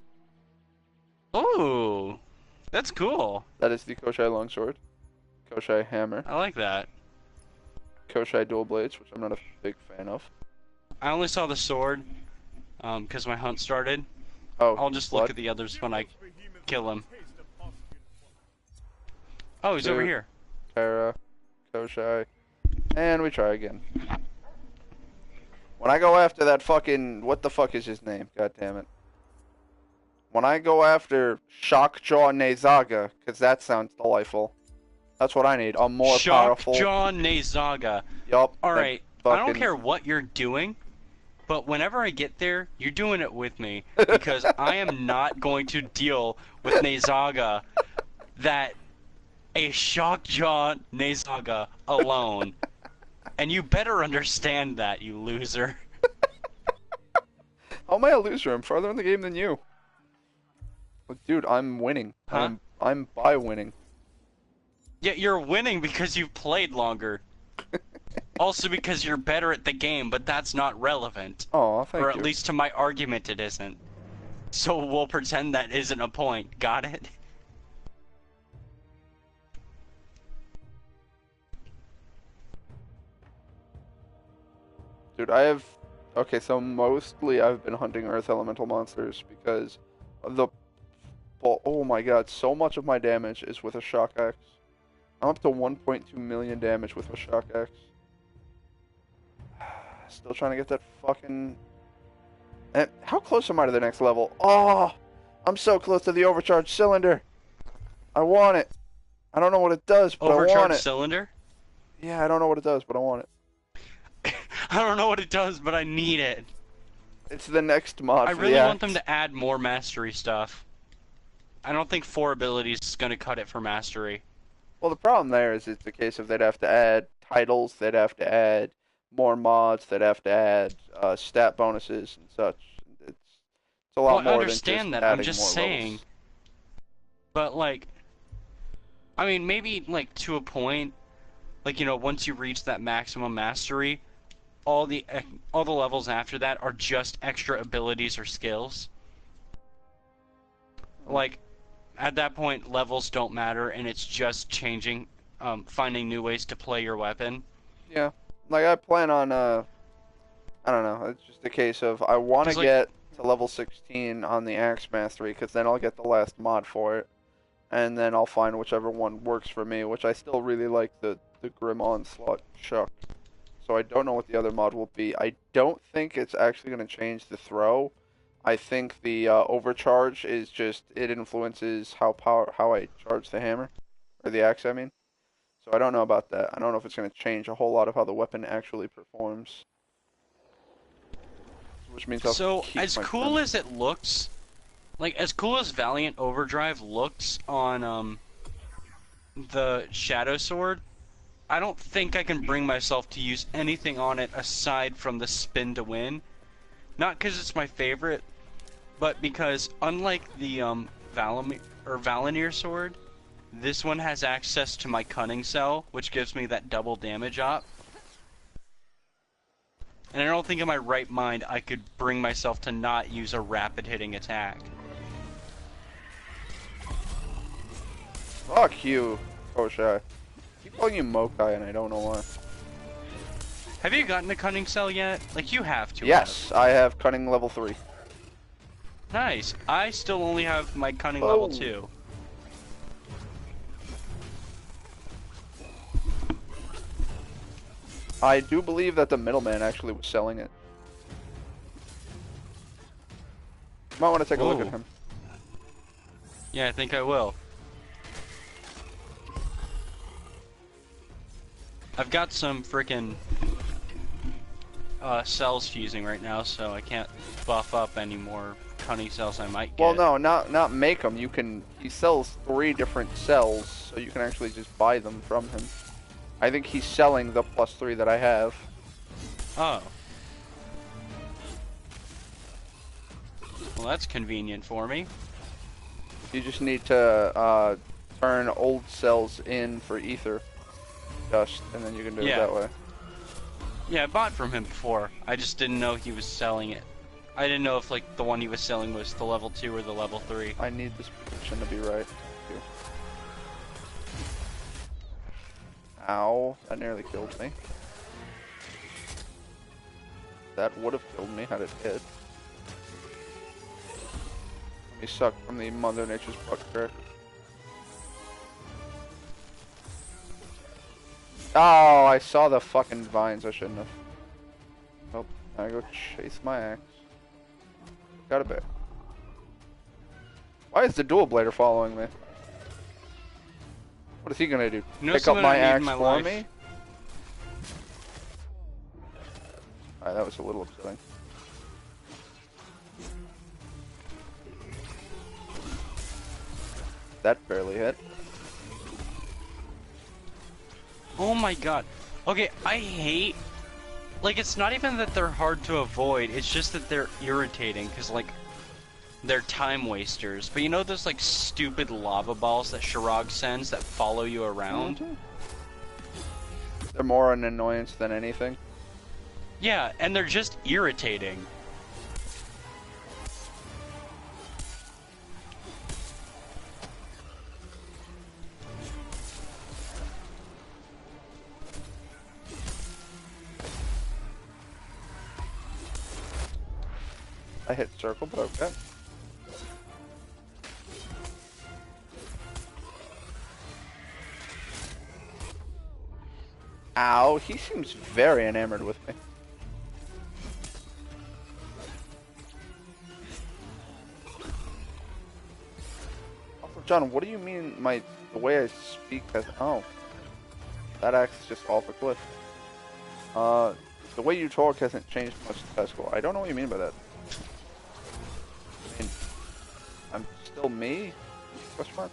Ooh, that's cool. That is the Koshai Longsword, Koshai Hammer, I like that. Koshai Dual Blades, which I'm not a big fan of. I only saw the sword, because my hunt started. Oh, I'll he's just blood. look at the others when I Those behemoths kill him. taste of oxygen. Oh, he's over Dude. here. Terra, Koshai, and we try again. When I go after that fucking... What the fuck is his name? God damn it. When I go after Shockjaw Nezaga, because that sounds delightful. That's what I need. A more powerful... Shockjaw Nezaga. Yup. Alright, fucking... I don't care what you're doing, but whenever I get there, you're doing it with me, because I am not going to deal with Nezaga that a Shockjaw Nezaga alone. And you better understand that, you loser. How am I a loser? I'm farther in the game than you. But dude, I'm winning. Huh? I'm by winning. Yeah, you're winning because you've played longer. Also because you're better at the game, but that's not relevant. Oh, thank Or you. at least to my argument it isn't. So we'll pretend that isn't a point. Got it? Dude, I have... Okay, so mostly I've been hunting Earth Elemental monsters because of the... Well, oh my god, so much of my damage is with a Shock Axe. I'm up to 1.2 million damage with a Shock Axe. Still trying to get that fucking... And how close am I to the next level? Oh! I'm so close to the overcharged cylinder! I want it! I don't know what it does, but I want Overcharged it. cylinder? Yeah, I don't know what it does, but I want it. I don't know what it does, but I need it. It's the next mod I for really the want them axe. to add more mastery stuff. I don't think 4 abilities is going to cut it for mastery. Well, the problem there is it's a case of they'd have to add titles, they'd have to add more mods, they'd have to add stat bonuses and such. It's a lot Well, I more than understand just that. I'm adding just more saying. levels. But, like, I mean, maybe, like, to a point, like, you know, once you reach that maximum mastery, all the levels after that are just extra abilities or skills. Like, at that point, levels don't matter, and it's just changing, finding new ways to play your weapon. Yeah, like I plan on I don't know. It's just a case of I want to 'Cause, like, get to level 16 on the axe mastery because then I'll get the last mod for it, and then I'll find whichever one works for me. Which I still really like the Grim Onslaught Chuck. So I don't know what the other mod will be. I don't think it's actually going to change the throw. I think the overcharge is just it influences how I charge the hammer or the axe. I mean, so I don't know about that. I don't know if it's going to change a whole lot of how the weapon actually performs. Which means I'll So, keep as my cool friend. as it looks, like, as cool as Valiant Overdrive looks on, the Shadow Sword, I don't think I can bring myself to use anything on it aside from the spin to win. Not because it's my favorite, but because unlike the Valinir sword, this one has access to my cunning cell, which gives me that double damage op. And I don't think in my right mind I could bring myself to not use a rapid hitting attack. Fuck you, Koshai. I keep calling you Mokai and I don't know why. Have you gotten a cunning cell yet? Like, you have to. Yes, I have cunning level 3. Nice. I still only have my cunning level Oh. 2. I do believe that the middleman actually was selling it. You might want to take a look at Ooh. him. Yeah, I think I will. I've got some frickin' cells fusing right now, so I can't buff up any more cunning cells I might get. Well, no, not make them. You can. He sells 3 different cells, so you can actually just buy them from him. I think he's selling the +3 that I have. Oh. Well, that's convenient for me. You just need to turn old cells in for ether dust, and then you can do it Yeah. that way. Yeah, I bought from him before. I just didn't know he was selling it. I didn't know if like the one he was selling was the level 2 or the level 3. I need this position to be right. Thank you. Ow, that nearly killed me. That would have killed me had it hit. Let me suck from the Mother Nature's butt crack. Oh, I saw the fucking vines. I shouldn't have. Nope. Now I go chase my axe. Got a bit. Why is the dual blader following me? What is he gonna do? You know Pick up something my I need in axe my for life? me? Alright, that was a little upsetting. That barely hit. Oh my god. Okay, I hate... Like, it's not even that they're hard to avoid, it's just that they're irritating, because, like, they're time wasters. But you know those, like, stupid lava balls that Shirag sends that follow you around? Mm-hmm. They're more an annoyance than anything. Yeah, and they're just irritating. I hit circle, but okay. Ow, he seems very enamored with me. Also, John, what do you mean the way I speak has... Oh. That axe is just off a cliff. The way you talk hasn't changed much in high school. I don't know what you mean by that. I mean, I'm still me? Question mark?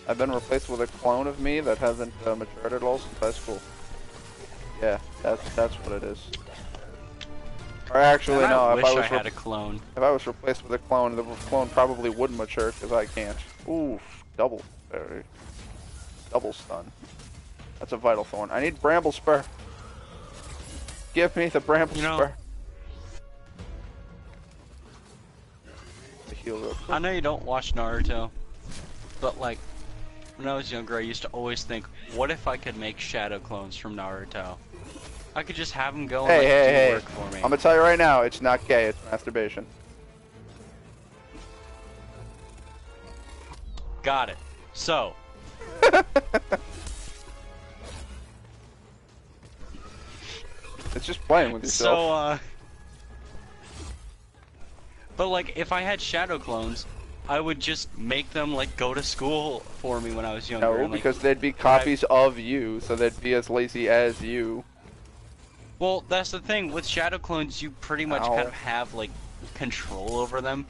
I've been replaced with a clone of me that hasn't matured at all since high school. Yeah, that's what it is. Or actually, And no. I If wish I I was had a clone. if I was replaced with a clone, the clone probably would mature because I can't. Ooh, double stun. That's a vital thorn. I need bramble spur. Give me the bramble spur. Heal real quick. I know you don't watch Naruto, but like, when I was younger, I used to always think, what if I could make shadow clones from Naruto? I could just have them go and like, do work for me. I'm gonna tell you right now, it's not gay, it's masturbation. Got it. So. It's just playing with yourself. But like, if I had shadow clones, I would just make them like go to school for me when I was younger. No, and, like, because they'd be copies of you, so they'd be as lazy as you. Well, that's the thing with shadow clones. You pretty much kind of have like control over them,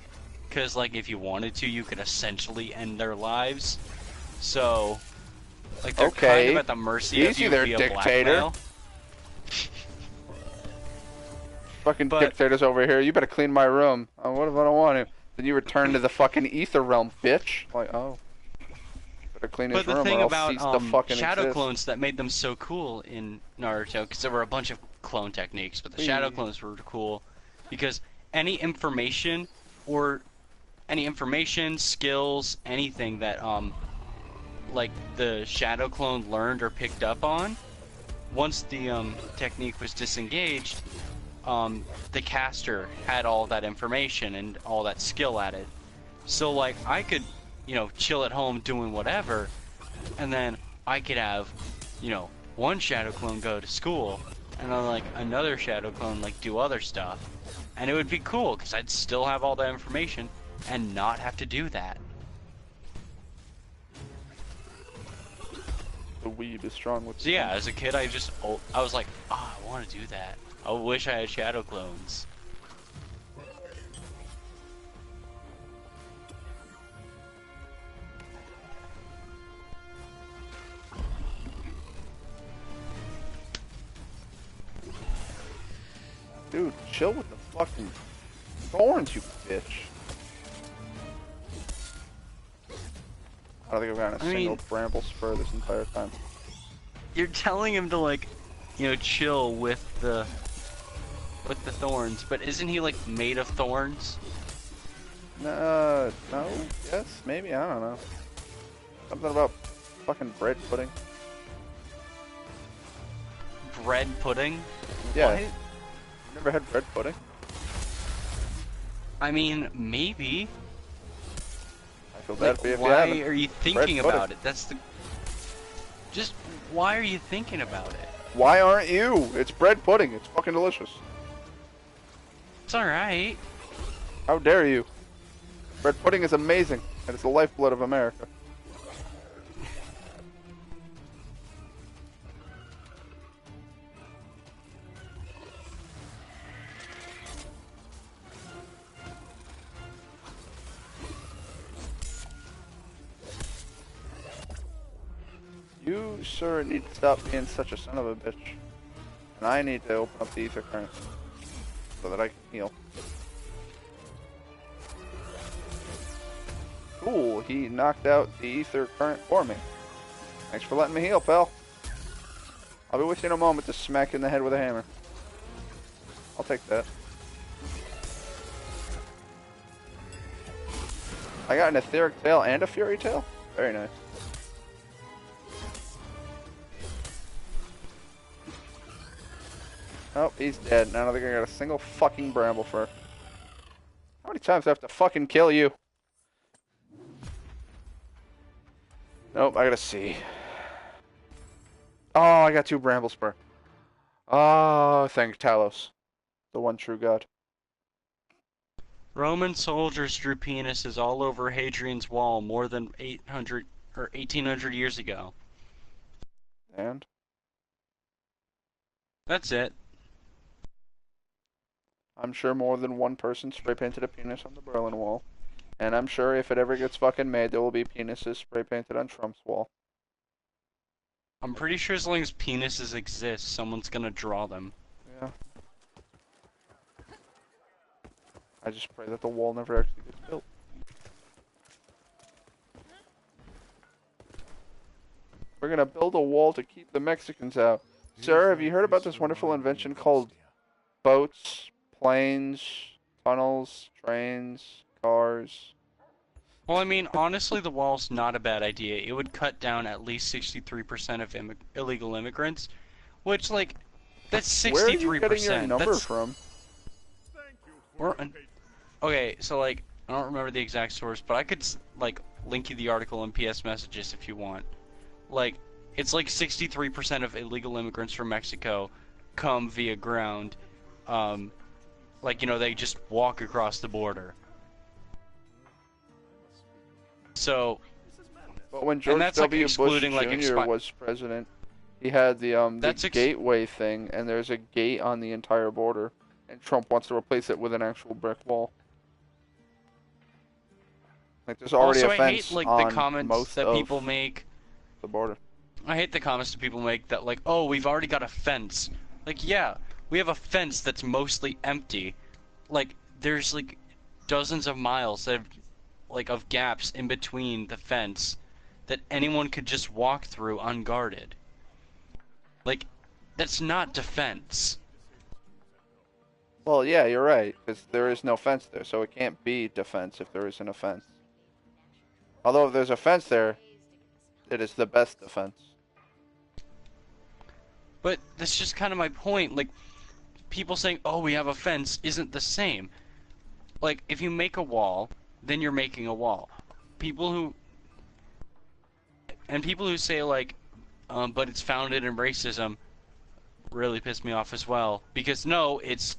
because like if you wanted to, you could essentially end their lives. So, like they're kind of at the mercy of you via blackmail. Fucking dictators over here. You better clean my room. Oh, what if I don't want to? Then you return to the fucking ether realm, bitch. Like, oh. Better clean his room or else cease to fucking shadow exist. clones that made them so cool in Naruto, because there were a bunch of clone techniques, but the shadow clones were cool because any information, skills, anything that like the shadow clone learned or picked up on, once the technique was disengaged, the caster had all that information and all that skill added. So like I could, chill at home doing whatever, and then I could have, one shadow clone go to school, and then like another shadow clone like do other stuff, and it would be cool because I'd still have all that information and not have to do that. The weeb is strong with. So yeah, as a kid, I was like, oh, I want to do that. I wish I had shadow clones. Dude, chill with the fucking thorns, you bitch. I don't think I've gotten a I single mean, bramble spur this entire time. you're telling him to like, chill with the thorns, but isn't he like made of thorns? No, yes, maybe, I don't know. Something about fucking bread pudding. Bread pudding? Yeah. What? You never had bread pudding? I mean, maybe. I feel Like, bad for you if you why haven't. are you Bread thinking pudding. about it? That's the. Just why are you thinking about it? Why aren't you? It's bread pudding. It's fucking delicious. It's alright. How dare you? Bread pudding is amazing, and it's the lifeblood of America. You, sir, need to stop being such a son of a bitch. And I need to open up the ether current so that I can heal. Cool, he knocked out the ether current for me. Thanks for letting me heal, pal. I'll be with you in a moment to smack you in the head with a hammer. I'll take that. I got an etheric tail and a fury tail? Very nice. Oh, he's dead. And I don't think I got a single fucking bramble fur. How many times do I have to fucking kill you? Nope, I gotta see. Oh, I got 2 bramble spur. Oh, thank Talos, the one true god. Roman soldiers drew penises all over Hadrian's Wall more than 800 or 1800 years ago. And That's it. I'm sure more than one person spray painted a penis on the Berlin Wall. And I'm sure if it ever gets fucking made, there will be penises spray painted on Trump's wall. I'm pretty sure as long as penises exist, someone's gonna draw them. Yeah. I just pray that the wall never actually gets built. We're gonna build a wall to keep the Mexicans out. Sir, have you heard about this wonderful invention called boats, planes, tunnels, trains, cars? Well, I mean, honestly, the wall's not a bad idea. It would cut down at least 63% of illegal immigrants, which, like, that's 63%. Where are you getting your number That's, from? Thank you for Or your an- patience. okay, so, like, I don't remember the exact source, but I could, like, link you the article in PS messages if you want. Like, it's like 63% of illegal immigrants from Mexico come via ground. Like, they just walk across the border. So, But when and George that's like W. Bush excluding like Jr. was president, he had the That's gateway thing, and there's a gate on the entire border, and Trump wants to replace it with an actual brick wall. Like there's already also, a I fence hate like on the comments most that of people make. the border. I hate the comments that people make that like, oh, we've already got a fence. Like, yeah, we have a fence that's mostly empty. Like, there's like dozens of miles of gaps in between the fence that anyone could just walk through unguarded. Like, that's not defense. Well, yeah, you're right, because there is no fence there, so it can't be defense if there isn't a fence. Although if there's a fence there, it is the best defense. But that's just kind of my point. Like, people saying, oh, we have a fence isn't the same. Like, if you make a wall, then you're making a wall. People who say like, but it's founded in racism, really piss me off as well. Because no, it's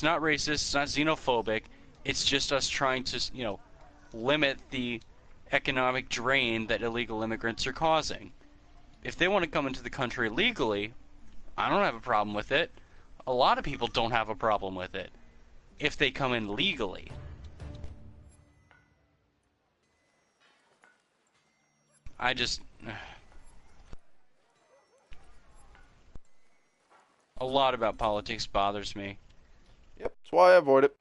not racist, it's not xenophobic. It's just us trying to, limit the economic drain that illegal immigrants are causing. If they want to come into the country legally, I don't have a problem with it. A lot of people don't have a problem with it if they come in legally. I just... A lot about politics bothers me. Yep, that's why I avoid it.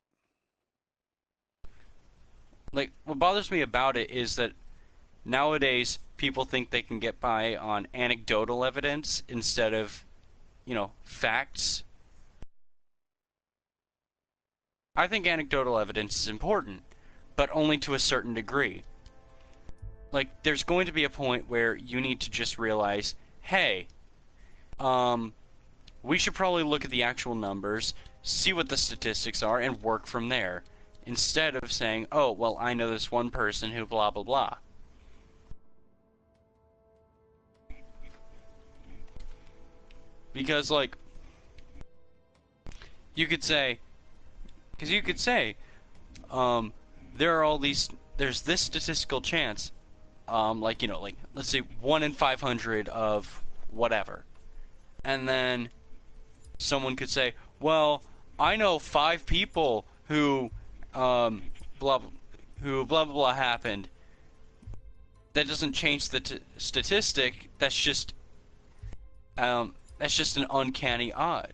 Like, what bothers me about it is that nowadays people think they can get by on anecdotal evidence instead of, facts. I think anecdotal evidence is important, but only to a certain degree. Like, there's going to be a point where you need to just realize, hey, we should probably look at the actual numbers, see what the statistics are, and work from there. Instead of saying, oh, well, I know this one person who blah, blah, blah. Because, like, you could say, there are all these, there's this statistical chance, like, let's say 1 in 500 of whatever. And then someone could say, well, I know 5 people who, blah, blah, blah happened. That doesn't change the statistic. That's just an uncanny odd.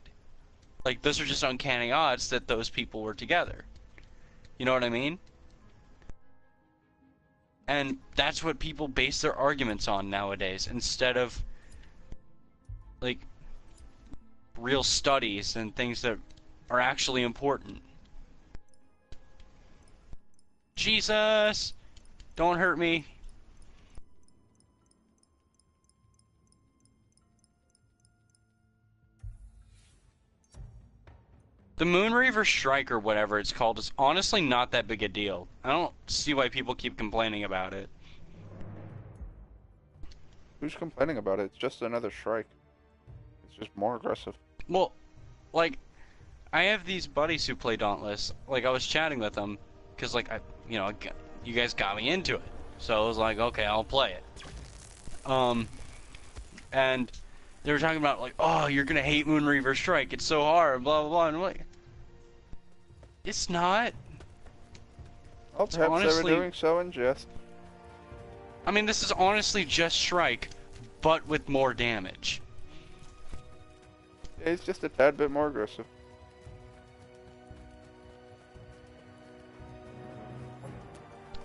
Like, those are just uncanny odds that those people were together. You know what I mean? And that's what people base their arguments on nowadays, instead of, like, real studies and things that are actually important. Jesus! Don't hurt me. The Moonreaver Strike, or whatever it's called, is honestly not that big a deal. I don't see why people keep complaining about it. Who's complaining about it? It's just another strike. It's just more aggressive. Well, like, I have these buddies who play Dauntless. Like, I was chatting with them, because, like, you guys got me into it. So I was like, okay, I'll play it. And they were talking about, like, oh, you're gonna hate Moonreaver Strike, it's so hard, blah, blah, blah. And I'm like, it's not. Well, perhaps honestly, they were doing so in jest. I mean, this is honestly just Strike, but with more damage. Yeah, it's just a tad bit more aggressive.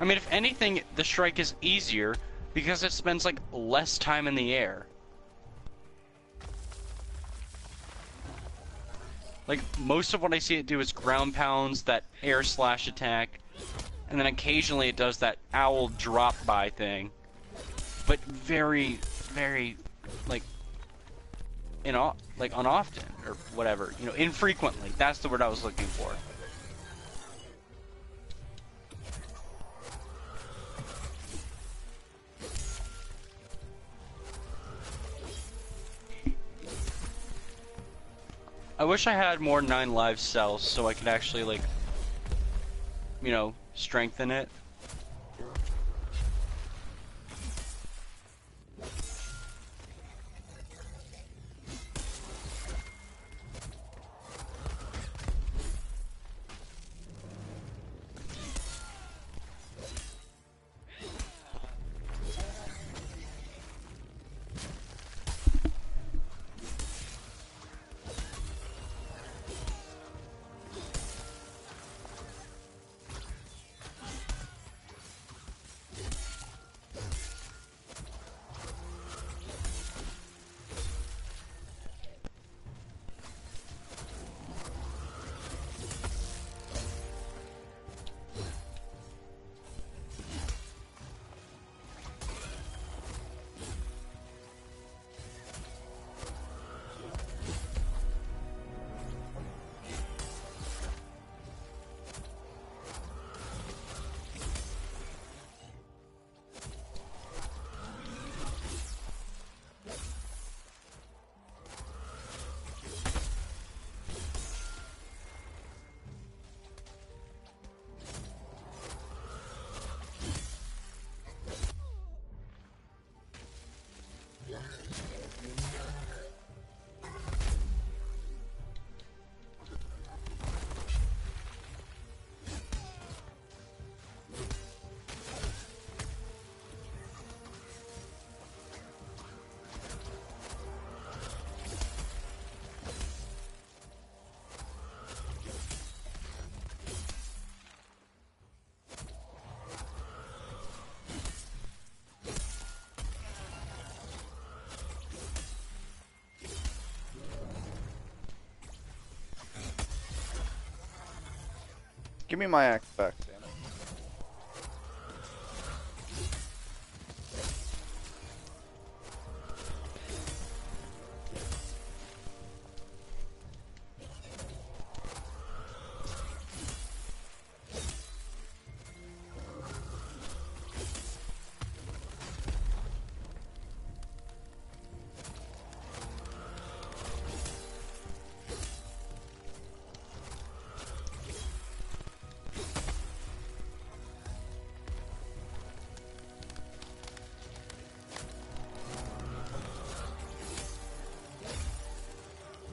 I mean, if anything, the Strike is easier because it spends, like, less time in the air. Like, most of what I see it do is ground pounds, that air slash attack, and then occasionally it does that owl drop by thing. But very, very, like, unoften, or whatever. Infrequently. That's the word I was looking for. I wish I had more 9 live cells so I could actually, like, strengthen it. Give me my axe back, damn it.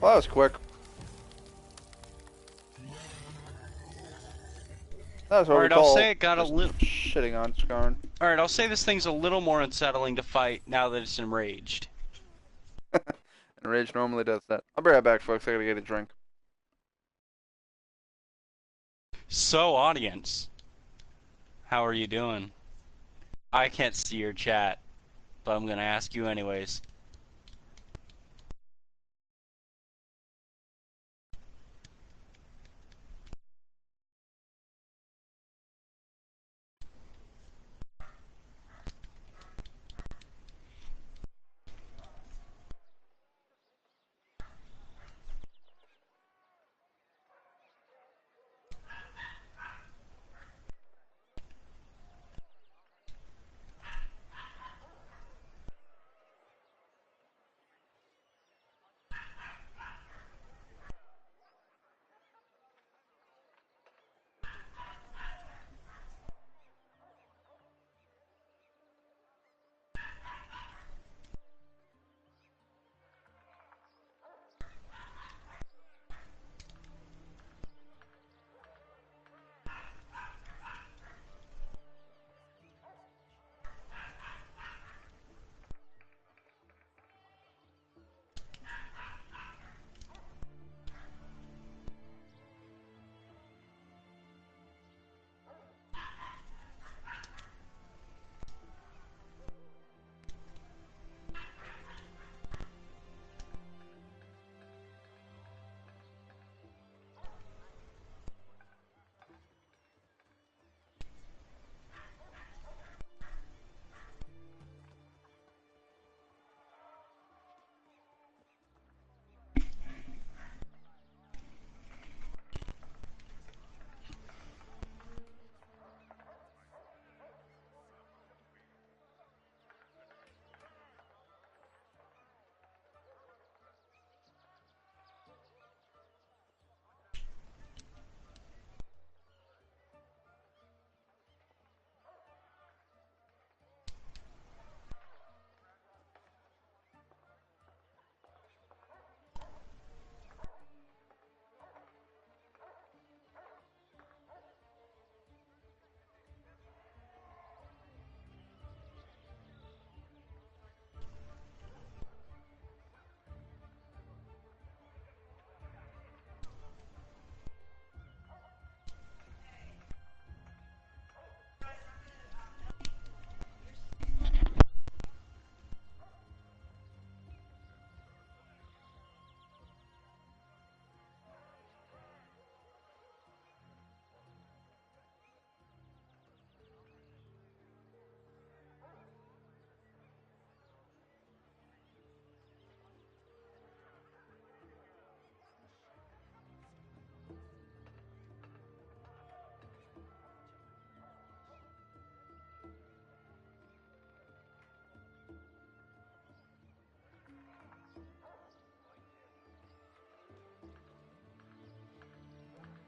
Well, that was quick. That was what we Alright, I'll say call it got a just little... shitting on Skarn. Alright, I'll say this thing's a little more unsettling to fight now that it's enraged. And Rage normally does that. I'll be right back, folks. I gotta get a drink. So, audience, how are you doing? I can't see your chat, but I'm gonna ask you anyways.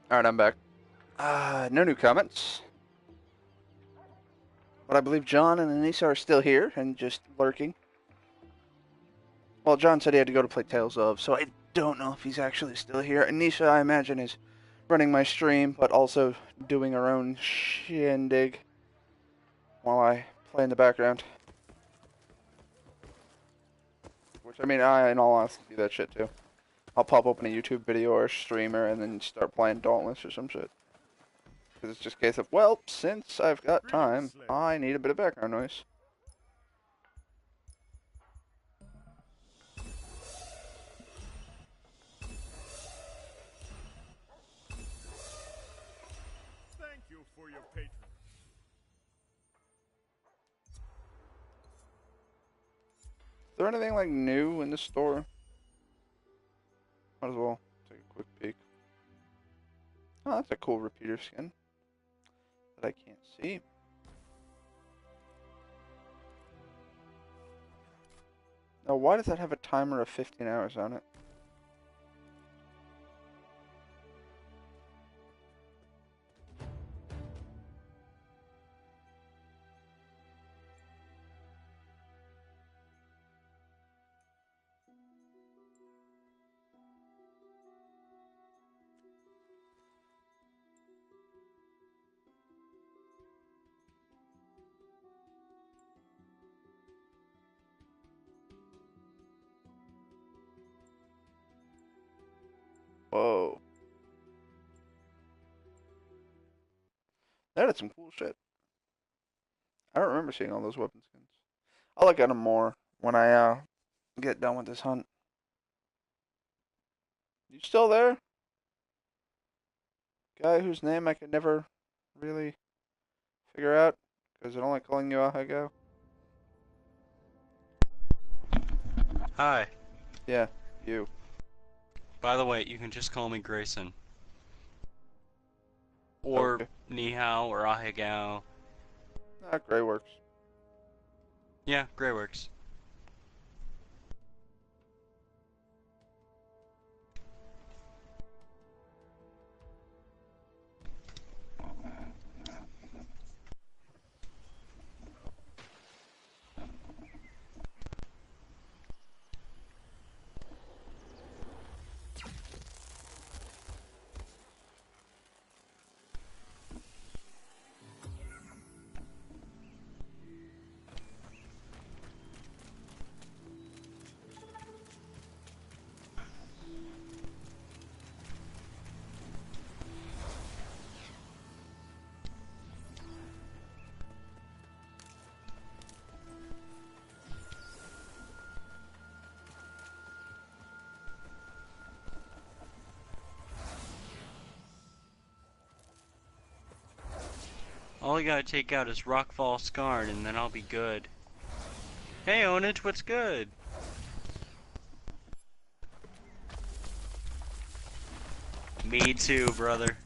Alright, I'm back. No new comments. But I believe John and Anissa are still here and just lurking. Well, John said he had to go to play Tales of, so I don't know if he's actually still here. Anisha, I imagine, is running my stream, but also doing her own shindig while I play in the background. Which, I mean, I, in all honesty, do that shit too. I'll pop open a YouTube video or a streamer and then start playing Dauntless or some shit. Because it's just a case of, well, since I've got time, I need a bit of background noise. there anything like new in the store? Might as well take a quick peek. Oh, that's a cool repeater skin that I can't see. Now, why does that have a timer of 15 hours on it? Whoa. That had some cool shit. I don't remember seeing all those weapon skins. I'll look at them more when I get done with this hunt. You still there? Guy whose name I could never really figure out because they're only calling you Ahago. Hi. Yeah, you. By the way, you can just call me Grayson. Or Okay. Nihao or Ahegao. Ah, Gray works. Yeah, Gray works. All I gotta take out is Rockfall Scarred and then I'll be good. Hey Onage, what's good? Me too, brother.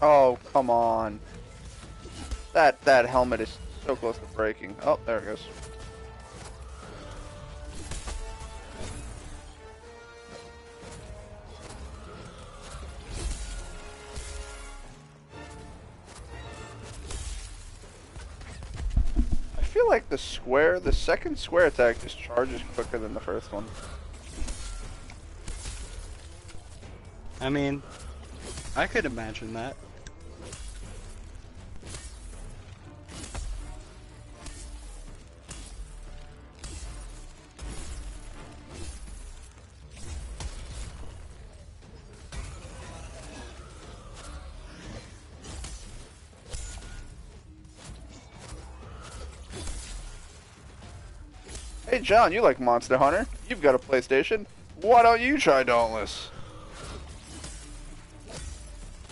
Oh, come on. That helmet is so close to breaking. Oh, there it goes. I feel like the second square attack just charges quicker than the first one. I mean, I could imagine that. Hey John, you like Monster Hunter? You've got a PlayStation. Why don't you try Dauntless?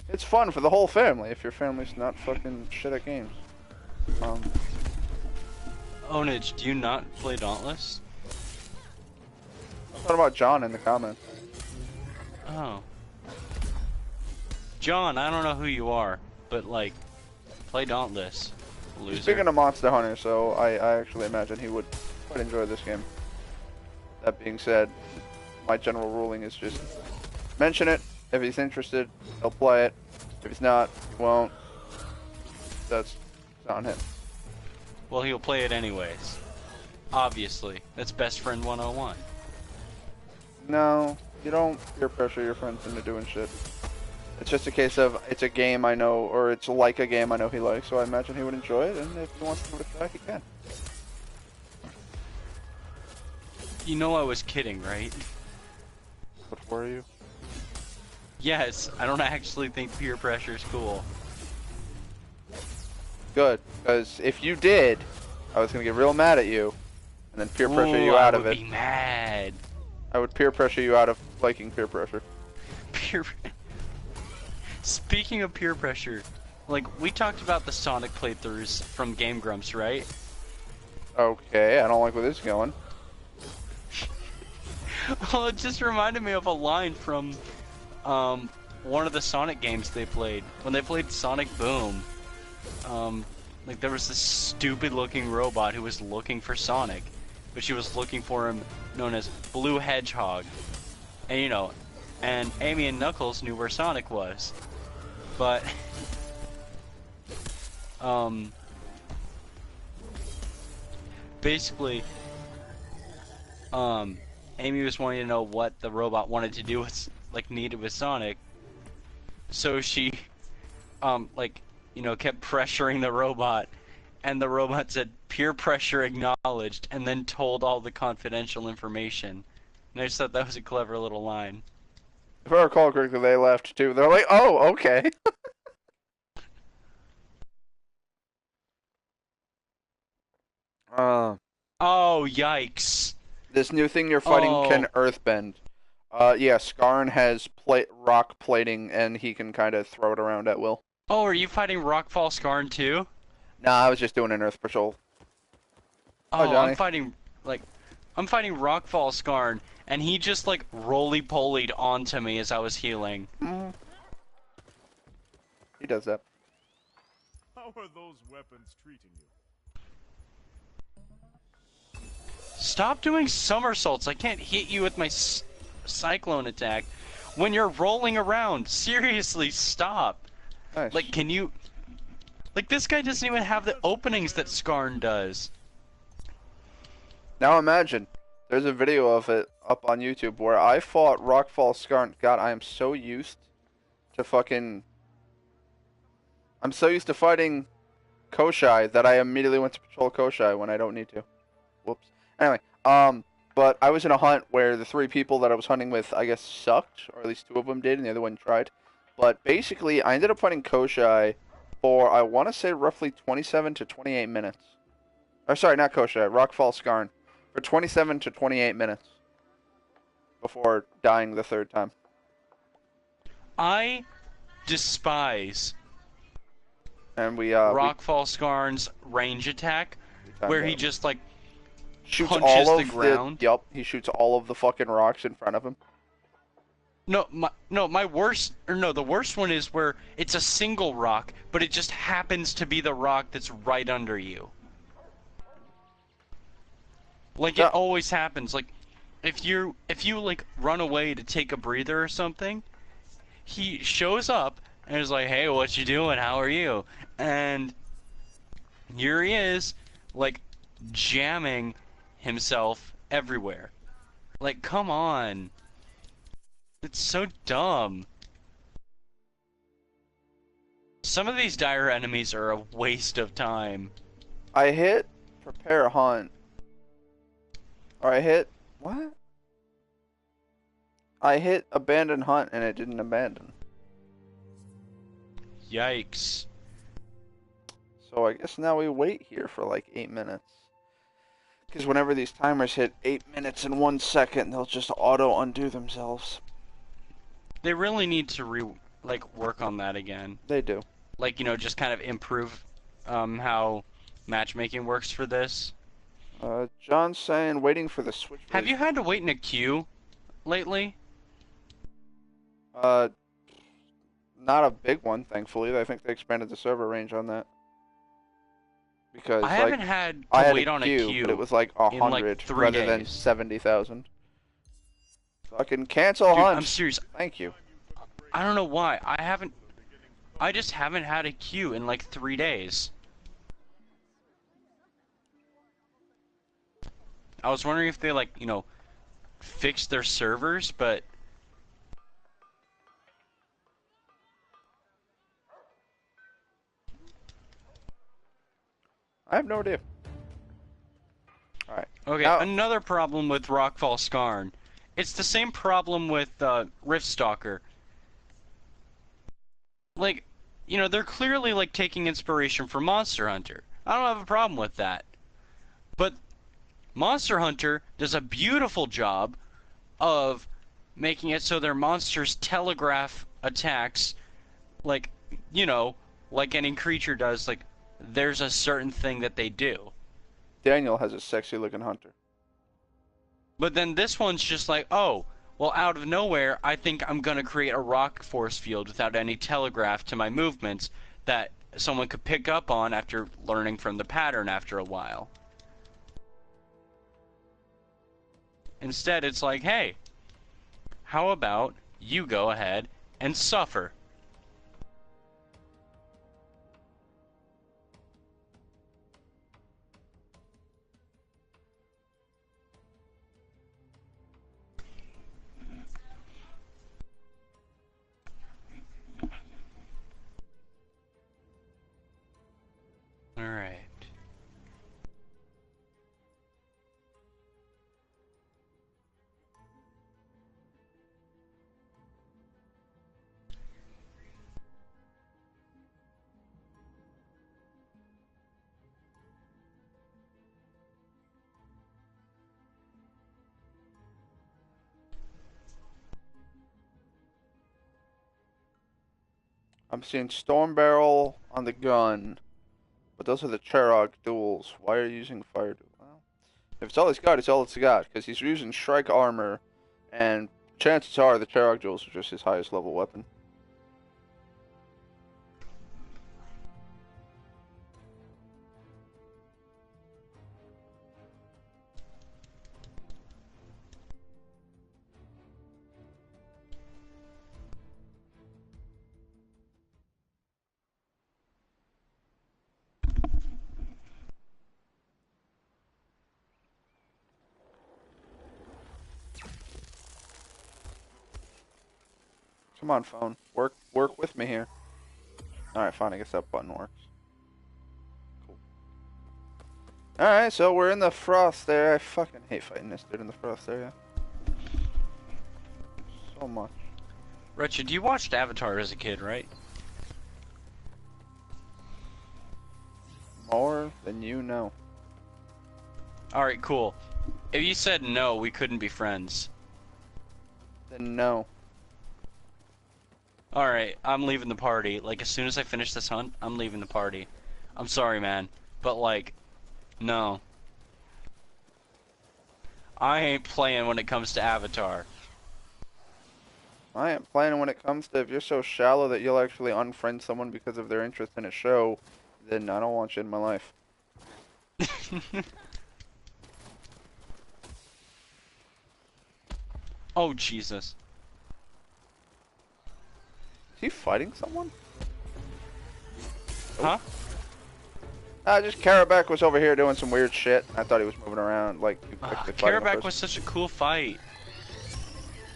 It's fun for the whole family if your family's not fucking shit at games. Onage, do you not play Dauntless? What about John in the comments? Oh. John, I don't know who you are, but like, play Dauntless, loser. Speaking of Monster Hunter, so I actually imagine he would quite enjoy this game. That being said, my general ruling is just mention it. If he's interested, he'll play it. If he's not, he won't. That's on him. Well, he'll play it anyways. Obviously. That's best friend 101. No, you don't peer pressure your friends into doing shit. It's just a case of, it's a game I know, or it's like a game I know he likes, so I imagine he would enjoy it, and if he wants to give it a try, he can. You know I was kidding, right? What were you? Yes, I don't actually think peer pressure is cool. Good, because if you did, I was gonna get real mad at you, and then peer pressure Ooh, you out of I it. would be mad. I would peer pressure you out of liking peer pressure. Peer. Speaking of peer pressure, like we talked about the Sonic playthroughs from Game Grumps, right? Okay, I don't like where this is going. Well, it just reminded me of a line from one of the Sonic games they played. When they played Sonic Boom, like there was this stupid looking robot who was looking for Sonic, but she was looking for him known as Blue Hedgehog. And you know, and Amy and Knuckles knew where Sonic was. But basically Amy was wanting to know what the robot wanted to do with, like, needed with Sonic. So she, like, you know, kept pressuring the robot, and the robot said, peer pressure acknowledged, and then told all the confidential information. And I just thought that was a clever little line. If I recall correctly, they left too. They're like, oh, okay. Oh, yikes. This new thing you're fighting can earthbend. Yeah, Skarn has rock plating, and he can kind of throw it around at will. Oh, are you fighting Rockfall Skarn too? Nah, I was just doing an Earth Patrol. Oh, Johnny. I'm fighting Rockfall Skarn, and he just, like, roly-polied onto me as I was healing. He does that. How are those weapons treating you? Stop doing somersaults. I can't hit you with my cyclone attack when you're rolling around. Seriously, stop. Nice. Like, can you... Like, this guy doesn't even have the openings that Skarn does. Now imagine, there's a video of it up on YouTube where I fought Rockfall Skarn. God, I am so used to fucking... I'm so used to fighting Koshai that I immediately went to patrol Koshai when I don't need to. Whoops. Anyway, but I was in a hunt where the 3 people that I was hunting with, I guess, sucked, or at least 2 of them did, and the other one tried. But basically, I ended up fighting Koshai for, I want to say, roughly 27 to 28 minutes. Or sorry, not Koshai, Rockfall Skarn. For 27 to 28 minutes. Before dying the 3rd time. I despise And we, Rockfall Skarn's range attack, where he just, like, shoots punches all the of ground. Yup, he shoots all of the fucking rocks in front of him. The worst one is where it's a single rock, but it just happens to be the rock that's right under you. Like, it always happens. Like, if you like run away to take a breather or something, he shows up and is like, "Hey, what you doing? How are you?" And here he is, like, jamming himself everywhere. Like, come on. It's so dumb. Some of these dire enemies are a waste of time. I hit prepare hunt. Or I hit what? I hit abandon hunt and it didn't abandon. Yikes. So I guess now we wait here for like 8 minutes. Because whenever these timers hit 8 minutes and 1 second, they'll just auto undo themselves. They really need to work on that again. They do. Like, you know, just kind of improve how matchmaking works for this. John's saying waiting for the switch. Have you had to wait in a queue lately? Uh, not a big one, thankfully. I think they expanded the server range on that. Because I haven't had I to had wait a on a queue, but it queue was like in like 100 3 rather than days. 70,000. Fucking cancel Dude, hunt. I'm serious. Thank you. I don't know why. I just haven't had a queue in like 3 days. I was wondering if they like, you know, fixed their servers, but I have no idea. Alright. okay, Now, another problem with Rockfall Skarn. It's the same problem with Riftstalker. Like, you know, they're clearly like taking inspiration from Monster Hunter. I don't have a problem with that. But Monster Hunter does a beautiful job of making it so their monsters telegraph attacks like, you know, like any creature does, like there's a certain thing that they do. Daniel has a sexy looking hunter. But then this one's just like, oh, well, out of nowhere, I think I'm gonna create a rock force field without any telegraph to my movements that someone could pick up on after learning from the pattern after a while. Instead, it's like, hey, how about you go ahead and suffer? Alright. I'm seeing Storm Barrel on the gun. But those are the Cherog duels. Why are you using Fire Duel? Well, if it's all he's got, it's all it's got. Because he's using Strike Armor. And chances are the Cherog duels are just his highest level weapon. Come on, phone. Work with me here. Alright, fine. I guess that button works. Cool. Alright, so we're in the frost area. I fucking hate fighting this dude in the frost area. So much. Wretched, you watched Avatar as a kid, right? More than you know. Alright, cool. If you said no, we couldn't be friends. Then no. Alright, I'm leaving the party. Like, as soon as I finish this hunt, I'm leaving the party. I'm sorry, man. But, like, no. I ain't playing when it comes to Avatar. I ain't playing when it comes to if you're so shallow that you'll actually unfriend someone because of their interest in a show, then I don't want you in my life. Oh, Jesus. Is he fighting someone? Huh? Just Karabak was over here doing some weird shit. I thought he was moving around like you quickly fighting a Karabak person. was such a cool fight.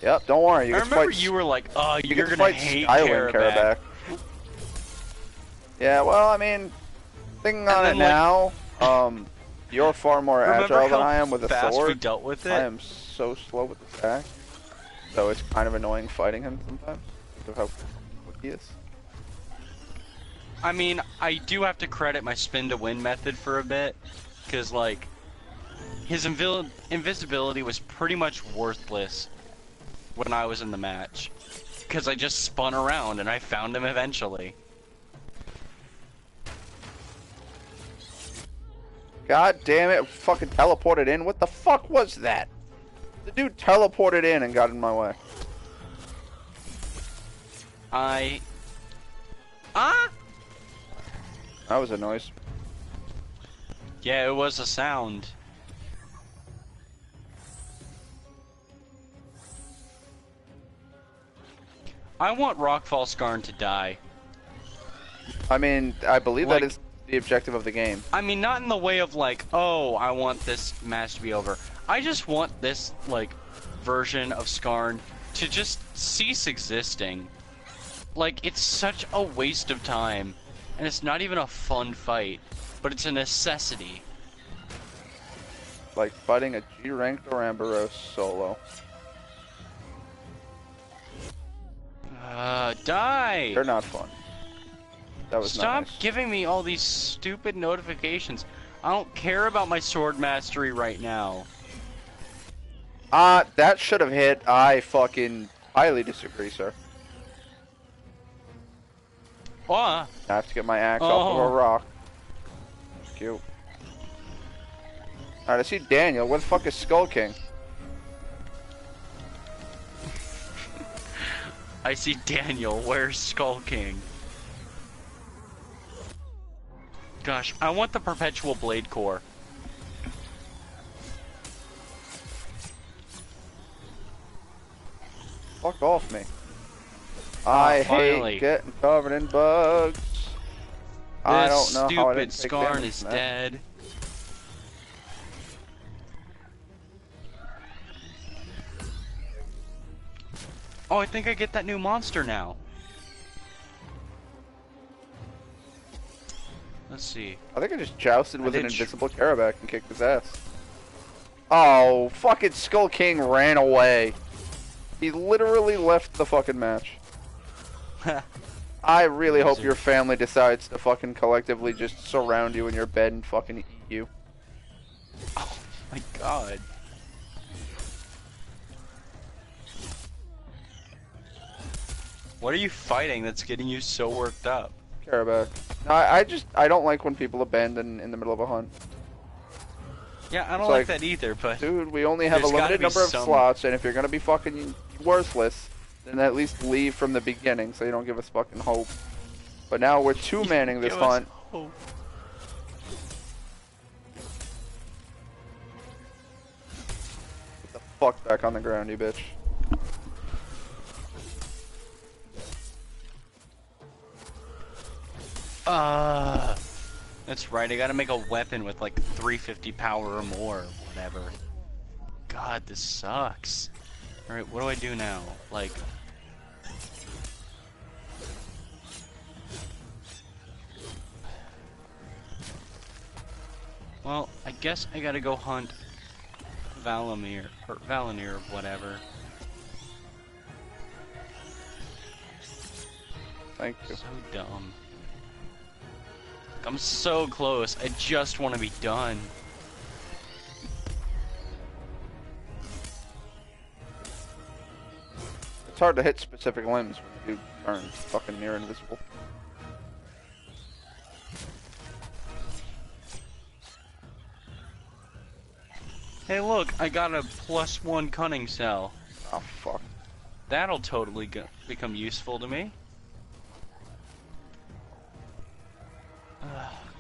Yep, don't worry. You I get to remember fight, you were like, oh, you you're get to gonna fight hate Skywing Karabak. Yeah, well, I mean, thinking on it then, like, now, you're far more Remember agile than how I am with a fast we sword. dealt with it? I am so slow with the attack, so it's kind of annoying fighting him sometimes because of how quick he is. I mean, I do have to credit my spin to win method for a bit, because, like, his invisibility was pretty much worthless when I was in the match. Because I just spun around and I found him eventually. God damn it! Fucking teleported in. What the fuck was that? The dude teleported in and got in my way. Ah! That was a noise. Yeah, it was a sound. I want Rockfall Skarn to die. I mean, I believe Like, that is the objective of the game. I mean, not in the way of like, oh, I want this match to be over. I just want this, like, version of Skarn to just cease existing. Like, it's such a waste of time. And it's not even a fun fight. But it's a necessity. Like fighting a G-ranked Oramboros solo. Die! They're not fun. That was Stop nice. giving me all these stupid notifications. I don't care about my sword mastery right now. That should have hit. I fucking highly disagree, sir. Ah! I have to get my axe off of a rock. Cute. Alright, I see Daniel. Where the fuck is Skull King? I see Daniel. Where's Skull King? Gosh, I want the Perpetual Blade Core. Fuck off me. I finally. hate getting covered in bugs. I don't know how I This didn't stupid take Skarn damage is from that. dead. Oh, I think I get that new monster now. Let's see. I think I just jousted with an did invisible Karabac and kicked his ass. Oh, fucking Skull King ran away. He literally left the fucking match. I really hope your family decides to fucking collectively just surround you in your bed and fucking eat you. Oh my god. What are you fighting that's getting you so worked up? Karabac. No, I don't like when people abandon in the middle of a hunt. Yeah, I don't It's like like, that either, but Dude, we only have a there's gotta limited be number of some- slots, and if you're gonna be fucking worthless, then at least leave from the beginning so you don't give us fucking hope. But now we're two-manning this Give us hunt. hope. Get the fuck back on the ground, you bitch. That's right, I gotta make a weapon with like 350 power or more, or whatever. God, this sucks. Alright, what do I do now? Like... Well, I guess I gotta go hunt Valamir, or Valinir, or whatever. Thank you. So dumb. I'm so close. I just want to be done. It's hard to hit specific limbs when you turn fucking near invisible. Hey look, I got a +1 cunning cell. Oh fuck. That'll totally become useful to me.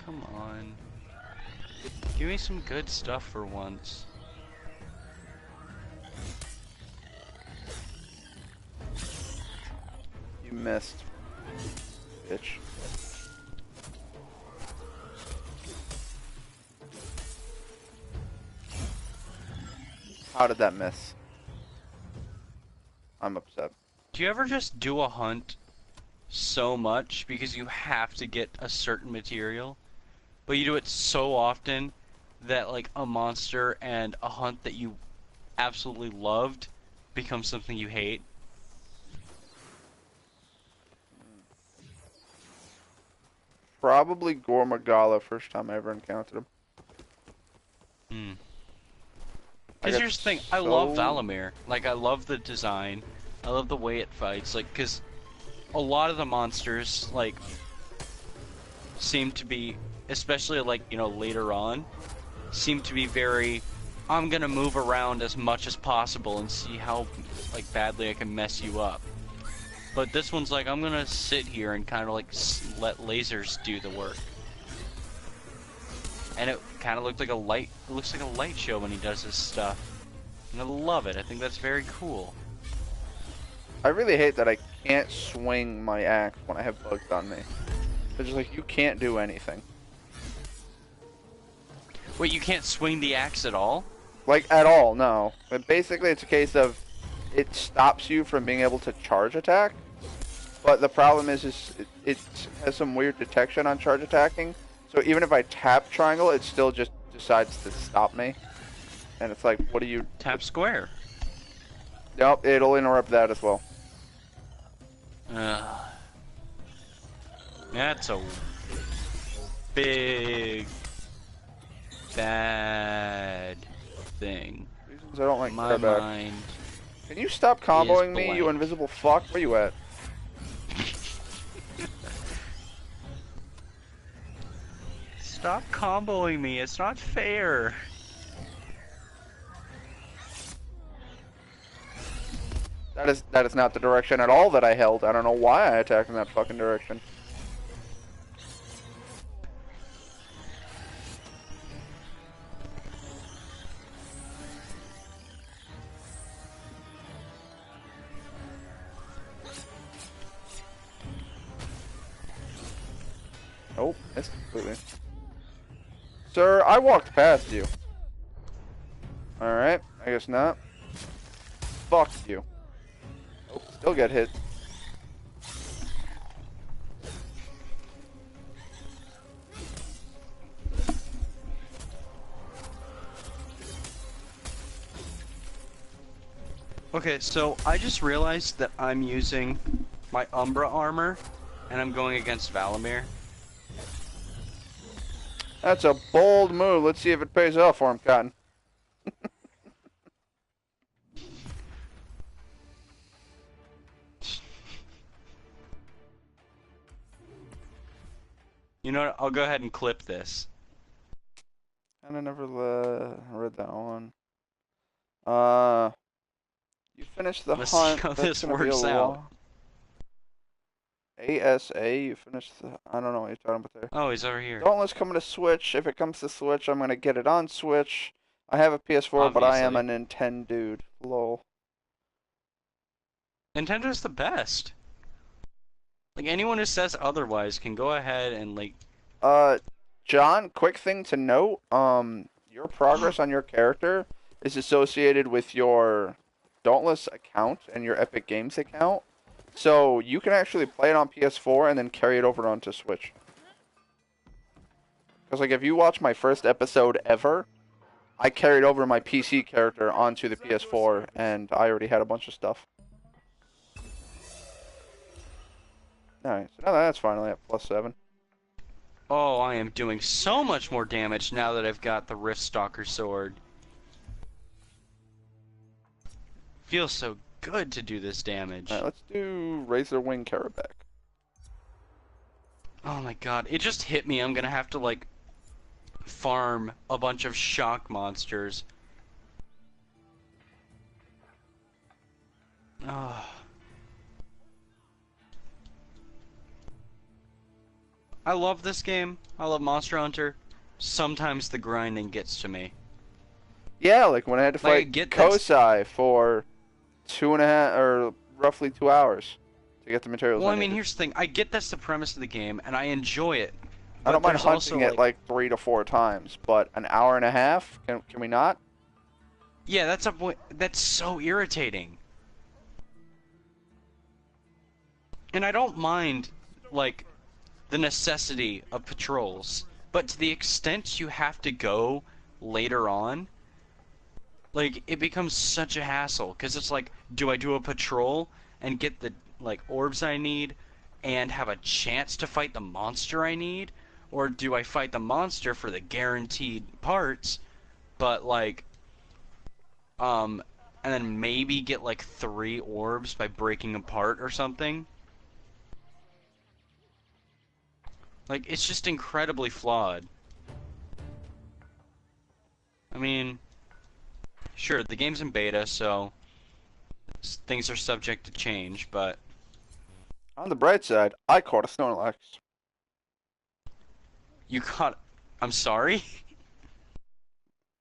Come on. Give me some good stuff for once. You missed. Bitch. How did that miss? I'm upset. Do you ever just do a hunt so much because you have to get a certain material, but you do it so often that like a monster and a hunt that you absolutely loved becomes something you hate? Probably Gormagala, first time I ever encountered him. Hmm. I Because got here's the thing, I love so- Valamir. Like, I love the design. I love the way it fights. Like, because a lot of the monsters, like, seem to be, especially, like, you know, later on, seem to be very, I'm gonna move around as much as possible and see how, like, badly I can mess you up. But this one's like, I'm gonna sit here and kind of like let lasers do the work. And it kind of looked like it looks like a light show when he does this stuff. And I love it. I think that's very cool. I really hate that I can't swing my axe when I have bugs on me. It's just like, you can't do anything. Wait, you can't swing the axe at all? Like, at all, no. But basically, it's a case of, it stops you from being able to charge attack. But the problem is it has some weird detection on charge attacking. So even if I tap triangle, it still just decides to stop me. And it's like, what do you... Tap square. Nope, it'll interrupt that as well. That's a big bad thing. Reasons I don't like My back. mind. Can you stop comboing me, you invisible fuck? Where you at? Stop comboing me, it's not fair. That is not the direction at all that I held. I don't know why I attacked in that fucking direction. Nope, missed completely. Sir, I walked past you. Alright, I guess not. Fuck you. Oh, still get hit. Okay, so I just realized that I'm using my Umbra armor, and I'm going against Valamir. That's a bold move. Let's see if it pays off for him, Cotton. You know what? I'll go ahead and clip this. And I never read that one. You finished the Let's hunt. see how That's this gonna be works a out. lot. ASA, you finished the... I don't know what you're talking about there. Oh, he's over here. Dauntless coming to Switch. If it comes to Switch, I'm gonna get it on Switch. I have a PS4, but I am a Nintendo dude. Lol. Nintendo's the best. Like, anyone who says otherwise can go ahead and, like... John, quick thing to note. Your progress on your character is associated with your Dauntless account and your Epic Games account. So you can actually play it on PS4 and then carry it over onto Switch. Because, like, if you watch my first episode ever, I carried over my PC character onto the PS4, and I already had a bunch of stuff. Alright, so now that's finally at +7. Oh, I am doing so much more damage now that I've got the Riftstalker sword. Feels so good to do this damage. Alright, let's do Razor Wing Karabac. Oh my god, it just hit me. I'm gonna have to, like, farm a bunch of shock monsters. Oh. I love this game. I love Monster Hunter. Sometimes the grinding gets to me. Yeah, like when I had to fight Kosai for 2.5 or roughly 2 hours to get the materials. Well, I mean, here's the thing. I get that's the premise of the game, and I enjoy it. I don't mind hunting it like 3 to 4 times, but an hour and a half? Can we not? Yeah, that's so irritating. And I don't mind, like, the necessity of patrols, but to the extent you have to go later on, like, it becomes such a hassle, because it's like, do I do a patrol and get the, like, orbs I need and have a chance to fight the monster I need, or do I fight the monster for the guaranteed parts, but, like, and then maybe get, like, 3 orbs by breaking apart or something? Like, it's just incredibly flawed. mean, sure, the game's in beta, so things are subject to change, but On the bright side, I caught a Snorlax. you caught. I'm sorry?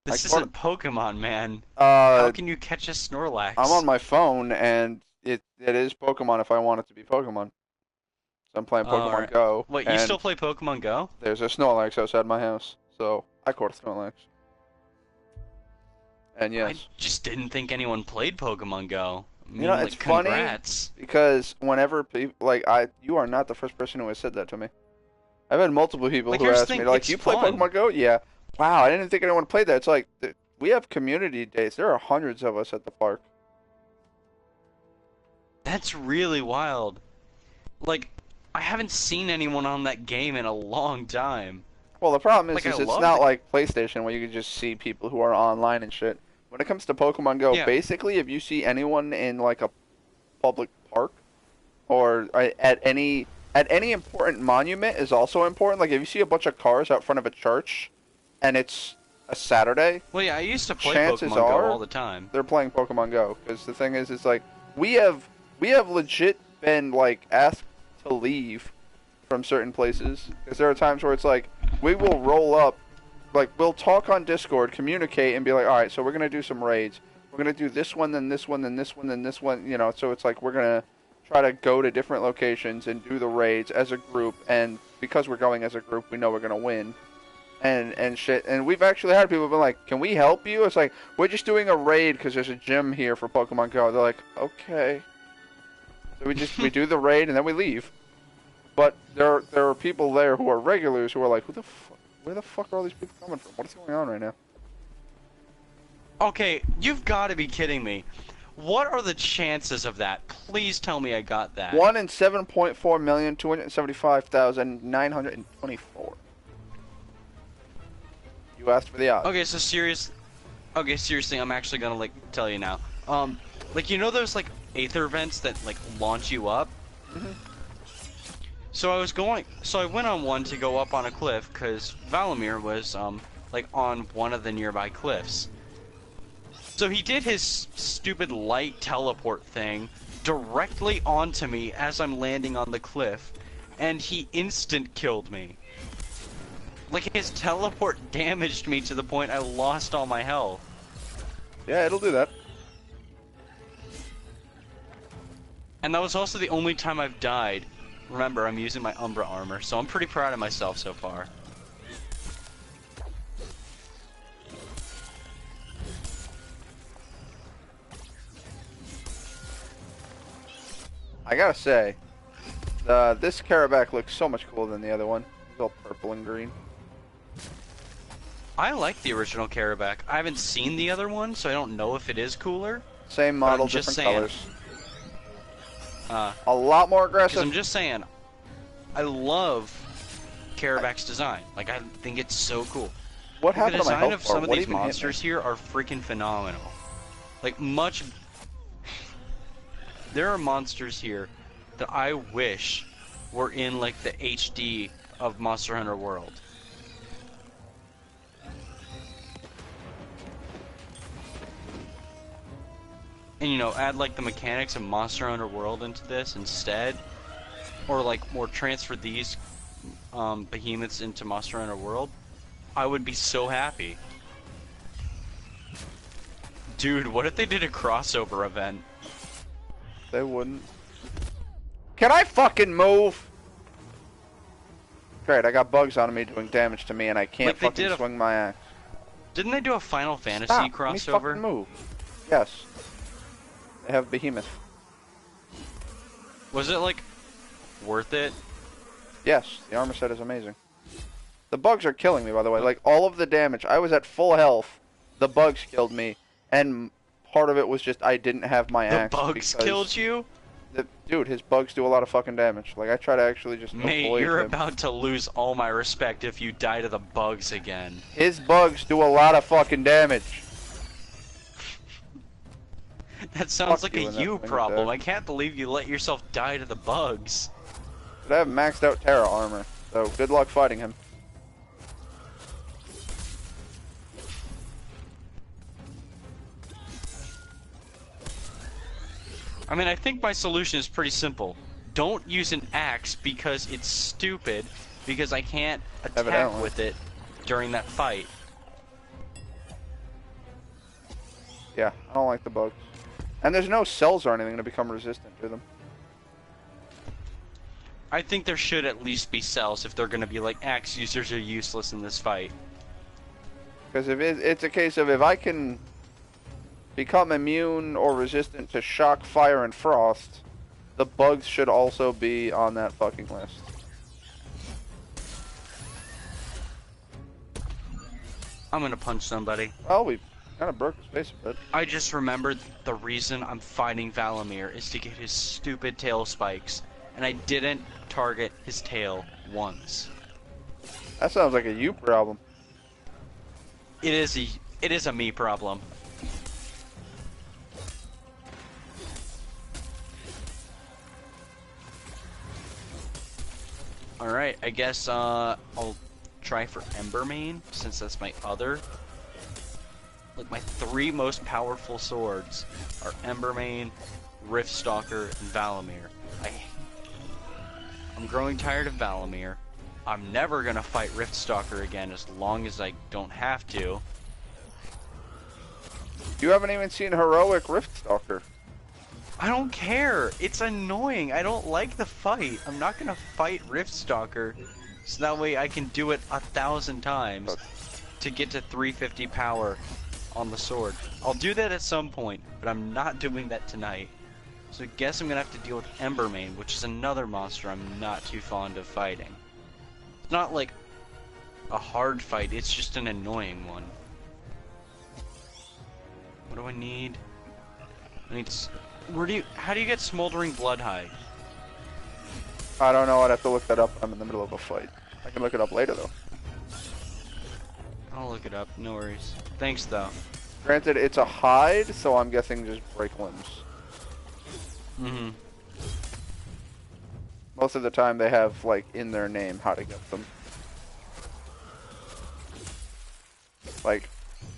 I This caught isn't Pokemon, man. How Uh, can you catch a I'm on Snorlax? my phone, and it is Pokemon if I want it to be Pokemon. So I'm playing Pokemon Alright. Go, Wait, you still and play Pokemon Go? there's a Snorlax outside my house. So I caught a Snorlax. And I yes, just didn't think anyone played Pokemon Go. I you know, mean, it's like, funny congrats. because whenever people you are not the first person who has said that to me. I've had multiple people Like, who here's the asked me, thing, like, it's "You play fun. Pokemon Go?" Yeah. Wow, I didn't think anyone played that. It's like we have community days. There are hundreds of us at the park. That's really wild. Like, I haven't seen anyone on that game in a long time. Well, the problem Like, I is it's love not the. like PlayStation where you can just see people who are online and shit. When it comes to Pokemon Go, Yeah. basically, if you see anyone in like a public park or at any important monument is also important. Like if you see a bunch of cars out front of a church, and it's a Saturday, Well, yeah, I used to play chances Pokemon Go are all the time. they're playing Pokemon Go. Because the thing is, it's like we have legit been like asked to leave from certain places because there are times where it's like we will roll up, like we'll talk on Discord, communicate, and be like, all right, so we're gonna do some raids. We're gonna do this one, then this one, then this one, then this one. You know, so it's like we're gonna try to go to different locations and do the raids as a group. And because we're going as a group, we know we're gonna win. And shit. And we've actually had people be like, "Can we help you?" It's like we're just doing a raid because there's a gym here for Pokemon Go. They're like, "Okay." So we do the raid and then we leave. But there are people there who are regulars who are like, where the fuck are all these people coming from? What is going on right now? Okay, you've got to be kidding me. What are the chances of that? Please tell me I got that. 1 in 7.4,275,924. You asked for the odds. Okay, so Okay, seriously, I'm actually gonna like tell you now. Like you know those like Aether vents that like launch you up? Mhm. So I went on one to go up on a cliff because Valamir was like on one of the nearby cliffs. So he did his stupid light teleport thing directly onto me as I'm landing on the cliff, and he instant killed me. Like his teleport damaged me to the point I lost all my health. Yeah, it'll do that. And that was also the only time I've died. Remember, I'm using my Umbra armor, so I'm pretty proud of myself so far. I gotta say, this Carabac looks so much cooler than the other one. It's all purple and green. I like the original Carabac. I haven't seen the other one, so I don't know if it is cooler. Same But I'm model, just different saying. colors. A lot more Because aggressive. I'm just saying, I love Carabac's design. Like, I think it's so cool. What The happened to my design health of bar? some of What these even hit me? monsters here are freaking phenomenal. Like, much... There are monsters here that I wish were in, like, the HD of Monster Hunter World. And, you know, add, like, the mechanics of Monster Hunter World into this instead. Or, like, or transfer these behemoths into Monster Hunter World. I would be so happy. Dude, what if they did a crossover event? They wouldn't. Can I fucking move? Great, I got bugs on me doing damage to me, and I can't Like they fucking did a- swing my axe. Didn't they do a Final Fantasy Stop, let me crossover? fucking move. Yes. They have Behemoth. Was it like worth it? Yes, the armor set is amazing. The bugs are killing me, by the way. Like, all of the damage. I was at full health. The bugs killed me. And part of it was just I didn't have my The axe. bugs killed you? Dude, his bugs do a lot of fucking damage. Like, I try to actually just Mate, avoid you're him. about to lose all my respect if you die to the bugs again. His bugs do a lot of fucking damage. That sounds Fuck like you a in that you thing problem. there. I can't believe you let yourself die to the bugs. But I have maxed out Terra armor, so good luck fighting him. I mean, I think my solution is pretty simple. Don't use an axe because it's stupid, because I can't attack Evidently. with it during that fight. Yeah, I don't like the bugs. And there's no cells or anything to become resistant to them. I think there should at least be cells if they're going to be like, axe users are useless in this fight. Because if it's a case of if I can become immune or resistant to shock, fire, and frost, the bugs should also be on that fucking list. I'm going to punch somebody. Well, we kind of broke his face a bit. I just remembered the reason I'm fighting Valamir is to get his stupid tail spikes, and I didn't target his tail once. That sounds like a you problem. It is a me problem. Alright, I guess I'll try for Embermane, since that's my other. Like, my three most powerful swords are Embermane, Riftstalker, and Valamir. I'm growing tired of Valamir. I'm never gonna fight Riftstalker again as long as I don't have to. You haven't even seen Heroic Riftstalker. I don't care. It's annoying. I don't like the fight. I'm not gonna fight Riftstalker, so that way I can do it 1,000 times to get to 350 power on the sword. I'll do that at some point, but I'm not doing that tonight. So I guess I'm gonna have to deal with Embermane, which is another monster I'm not too fond of fighting. It's not like a hard fight, it's just an annoying one. What do I need? I need how do you get Smoldering Bloodhide? I don't know, I'd have to look that up. I'm in the middle of a fight. I can look it up later, though. I'll look it up, no worries. Thanks, though. Granted, it's a hide, so I'm guessing just break limbs. Mm-hmm. Most of the time they have, like, in their name how to get them. Like,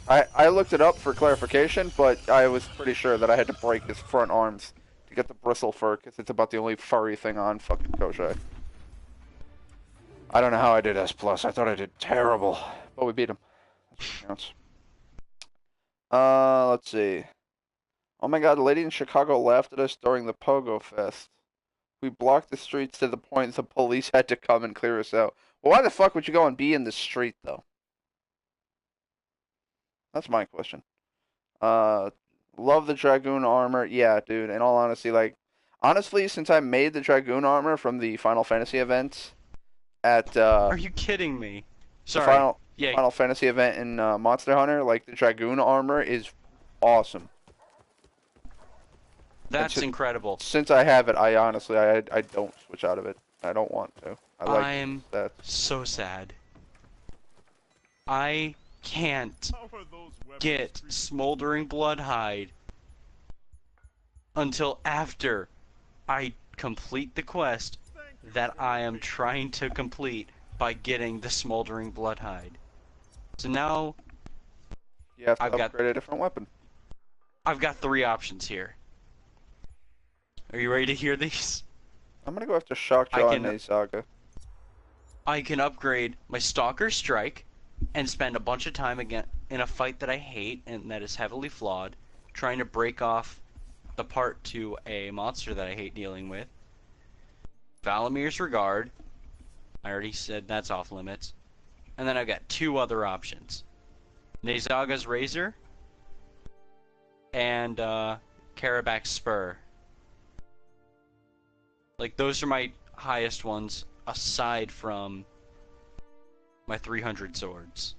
I looked it up for clarification, but I was pretty sure that I had to break his front arms to get the bristle fur, because it's about the only furry thing on fucking Koshai. I don't know how I did S+. I thought I did terrible. But we beat him. That's what counts. Let's see. Oh my god, a lady in Chicago laughed at us during the Pogo Fest. We blocked the streets to the point the police had to come and clear us out. Well, why the fuck would you go and be in the street, though? That's my question. Love the Dragoon armor. Yeah, dude, in all honesty, like, honestly, since I made the Dragoon armor from the Final Fantasy event at, Are you kidding me? Sorry. The Final Fantasy event in Monster Hunter, like, the Dragoon armor is awesome. That's incredible. Since I have it, I honestly, I don't switch out of it. I don't want to. I'm so sad. I can't get Smoldering Bloodhide until after I complete the quest that I am trying to complete by getting the Smoldering Bloodhide. So now you have to upgrade a different weapon. I've got three options here. Are you ready to hear these? I'm gonna go after Shockjaw and Nezaga. I can upgrade my Stalker Strike and spend a bunch of time again in a fight that I hate and that is heavily flawed, trying to break off the part to a monster that I hate dealing with. Valamir's Regard. I already said that's off limits. And then I've got two other options. Nezaga's Razor and Karabak's Spur. Like, those are my highest ones, aside from my 300 swords.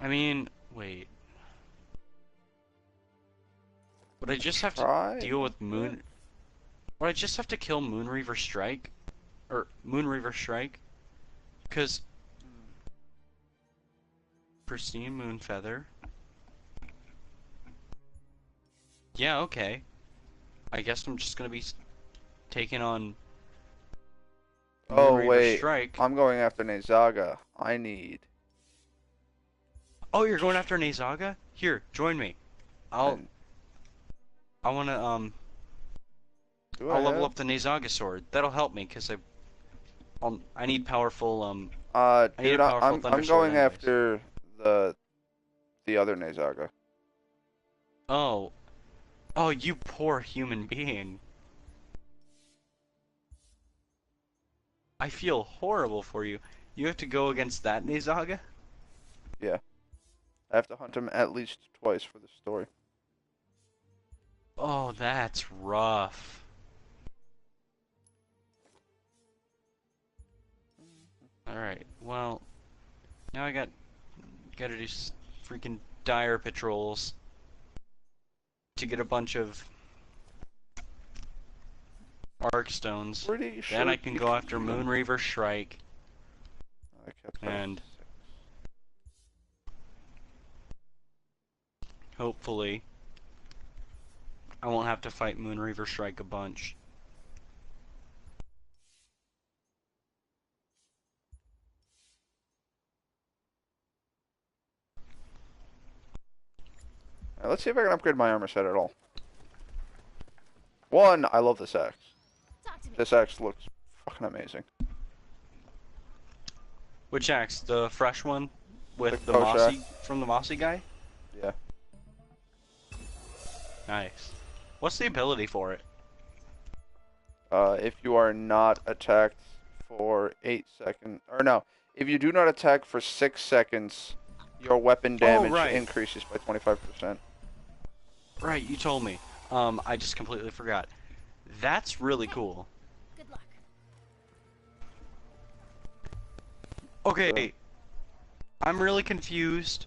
I mean, wait. Would I just have to deal with Moon... Would I just have to kill Moonreaver Strike? Or Moonreaver Strike? Because... Pristine Moonfeather. Yeah, okay. I guess I'm just gonna be taking on... Oh, wait. Strike. I'm going after Nezaga. I need... Oh, you're going after Nezaga? Here, join me. I'll I wanna Do I I'll level have? up the Nezaga sword. That'll help me because I need powerful I need a Dude, powerful I'm thunder sword going anyways. after the other Nezaga. Oh. Oh, you poor human being. I feel horrible for you. You have to go against that Nezaga? Yeah, I have to hunt him at least twice for the story. Oh, that's rough. Alright, well, now I gotta do freaking dire patrols to get a bunch of arc stones. Pretty Then sure I can you go can after do it. Moonreaver Shrike, I kept that at and 6. hopefully I won't have to fight Moonreaver Shrike a bunch. Alright, let's see if I can upgrade my armor set at all. One, I love this axe. Talk to me. This axe looks fucking amazing. Which axe? The fresh one with the Koshak. mossy from the mossy guy? Yeah. Nice. What's the ability for it? If you are not attacked for 8 seconds, or no, if you do not attack for 6 seconds, your weapon damage right. increases by 25%. Right, you told me. I just completely forgot. That's really cool. Good luck. Okay, I'm really confused.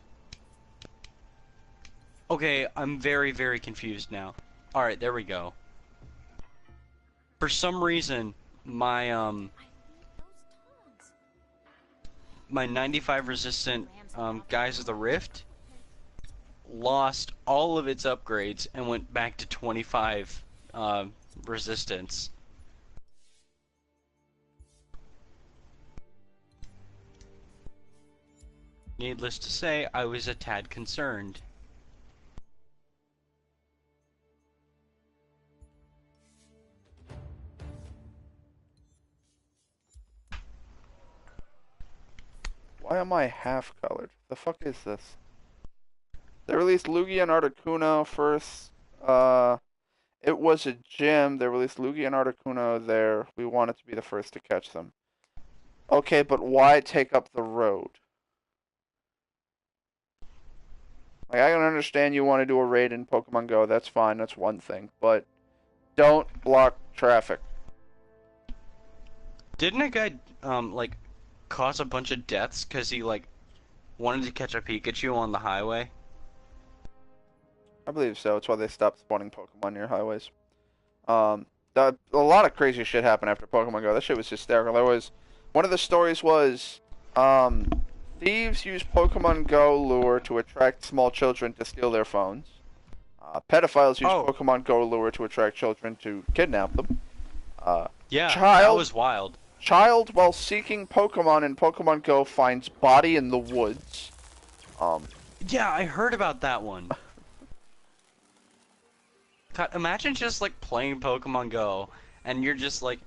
Okay, I'm very, very confused now. Alright, there we go. For some reason, my, I need those tongs. my 95 resistant, Guys of the Rift lost all of its upgrades and went back to 25, resistance. Needless to say, I was a tad concerned. Why am I half colored? The fuck is this? They released Lugia and Articuno first. It was a gym. They released Lugia and Articuno there. We wanted to be the first to catch them. Okay, but why take up the road? Like, I can understand you want to do a raid in Pokemon Go. That's fine. That's one thing. But don't block traffic. Didn't a guy, like, cause a bunch of deaths because he, like, wanted to catch a Pikachu on the highway? I believe so. That's why they stopped spawning Pokemon near highways. A lot of crazy shit happened after Pokemon Go. That shit was hysterical. One of the stories was, thieves use Pokemon Go lure to attract small children to steal their phones. Pedophiles use Pokemon Go lure to attract children to kidnap them. Yeah, that Child was wild. Child, while seeking Pokemon in Pokemon Go, finds body in the woods. Yeah, I heard about that one. God, imagine just like playing Pokemon Go and you're just like,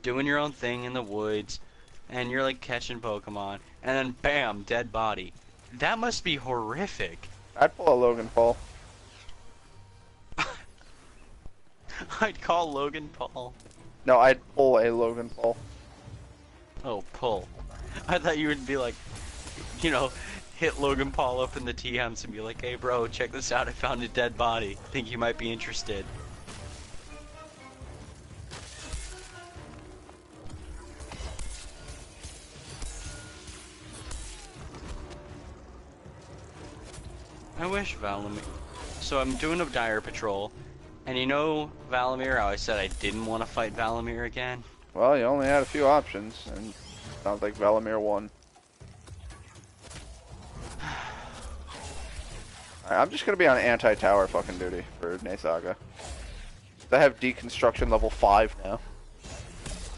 doing your own thing in the woods and you're like catching Pokemon and then bam, dead body. That must be horrific. I'd pull a Logan Paul. I'd call Logan Paul. No, I'd pull a Logan Paul. Oh, pull. I thought you would be like, hit Logan Paul up in the TMs and be like, hey bro, check this out, I found a dead body. Think you might be interested. I wish Valamir... So I'm doing a dire patrol, and Valamir, how I said I didn't want to fight Valamir again? Well, you only had a few options, and sounds like Valamir won. I'm just gonna be on anti-tower fucking duty for Nezaga. They have deconstruction level 5 now.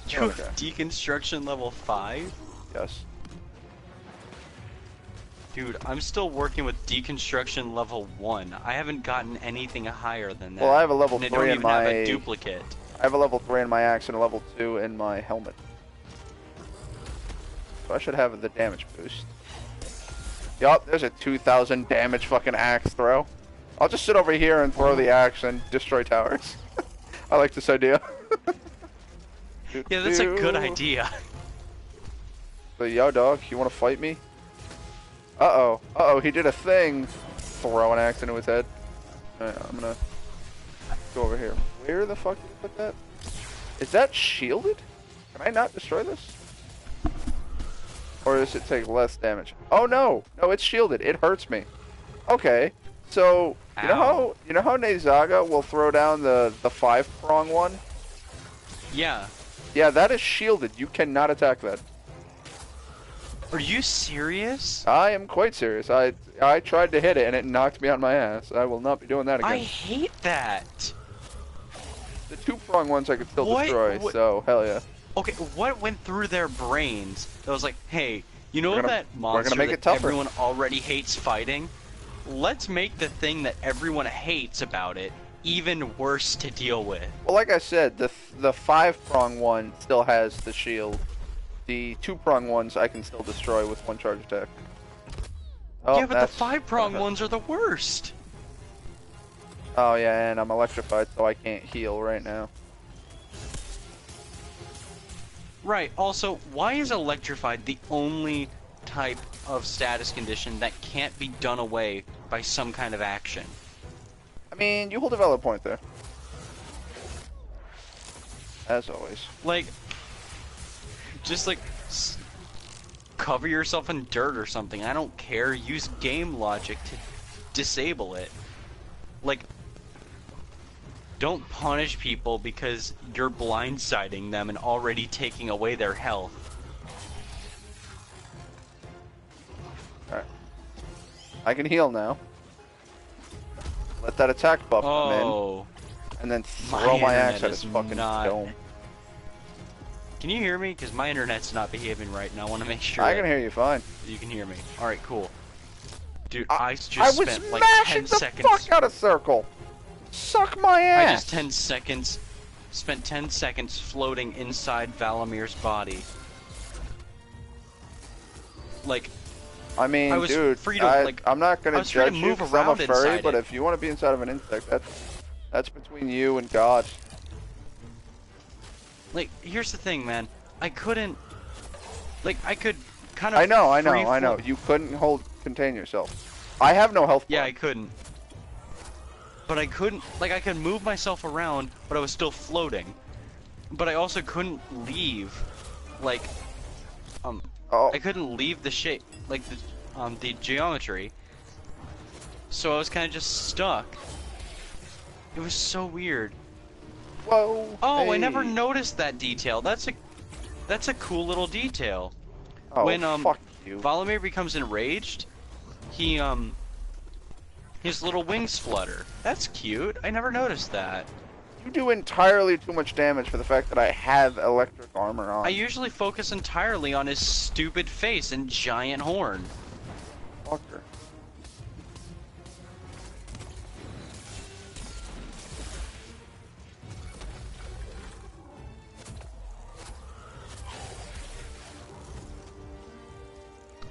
You have deconstruction level 5? Yes. Dude, I'm still working with deconstruction level 1. I haven't gotten anything higher than that. Well, I have a level and I 3 don't in even have my... a duplicate. I have a level 3 in my axe and a level 2 in my helmet. So I should have the damage boost. Yup, there's a 2,000 damage fucking axe throw. I'll just sit over here and throw the axe and destroy towers. I like this idea. Yeah, that's a good idea. So, yo, dog, you want to fight me? Uh-oh. Uh-oh, he did a thing. Throw an axe into his head. Alright, I'm gonna go over here. Where the fuck did you put that? Is that shielded? Can I not destroy this? Or does it take less damage? Oh no! No, it's shielded. It hurts me. Okay. So, you Ow. know how Nezaga will throw down the 5-prong one? Yeah. Yeah, that is shielded. You cannot attack that. Are you serious? I am quite serious. I tried to hit it and it knocked me on my ass. I will not be doing that again. I hate that. The 2-prong ones I could still What? destroy, so hell yeah. Okay, what went through their brains that was like, hey, you know We're gonna- that we're monster gonna make that it tougher. everyone already hates fighting? Let's make the thing that everyone hates about it even worse to deal with. Well, like I said, the 5-prong one still has the shield. The 2-prong ones I can still destroy with 1 charge attack. Oh, Yeah, but the that's- 5-prong ones are the worst. Oh yeah, and I'm electrified, so I can't heal right now. Right, also, why is electrified the only type of status condition that can't be done away by some kind of action? I mean, you hold a valid point there. As always. Like, just like, cover yourself in dirt or something. I don't care. Use game logic to disable it. Like, don't punish people because you're blindsiding them and already taking away their health. Alright. I can heal now. Let that attack buff come in, Oh. and then throw my axe internet at his is fucking not- dome. Can you hear me? Because my internet's not behaving right, and I want to make sure I can hear you fine. you can hear me. Alright, cool. Dude, I I just was spent like smashing 10 the seconds. fuck out of circle. Suck my I ass. just spent 10 seconds floating inside Valamir's body. Like, I mean, I was dude, free to, like, I'm not I gonna was free to judge you move because I'm a around furry, inside but it. if you want to be inside of an insect, that's between you and God. like, here's the thing, man. I couldn't, like, I could kind of. I know. free-float- You couldn't contain yourself. I have no health. Yeah, bar. I couldn't. But I couldn't, like, I could move myself around, but I was still floating. But I also couldn't leave, like, Oh, I couldn't leave the shape, like, the geometry. So I was kind of just stuck. It was so weird. whoa. Oh, I hey. never noticed that detail. That's a cool little detail. Oh, when fuck you. Valamir becomes enraged, his little wings flutter. That's cute. I never noticed that. You do entirely too much damage for the fact that I have electric armor on. I usually focus entirely on his stupid face and giant horn. Fucker.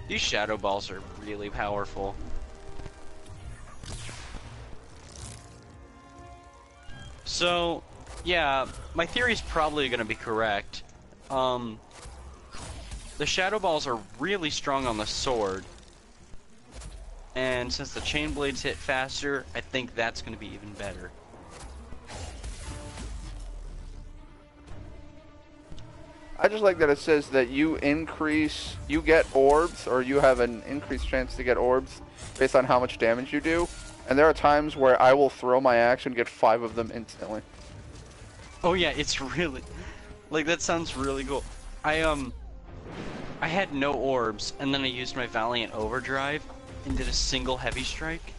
These shadow balls are really powerful. So, yeah, my theory is probably going to be correct. The shadow balls are really strong on the sword. And since the chain blades hit faster, I think that's going to be even better. I just like that it says that you get orbs, or you have an increased chance to get orbs based on how much damage you do. And there are times where I will throw my axe and get 5 of them instantly. Oh yeah, it's really, like, that sounds really cool. I had no orbs, and then I used my Valiant Overdrive and did a single heavy strike.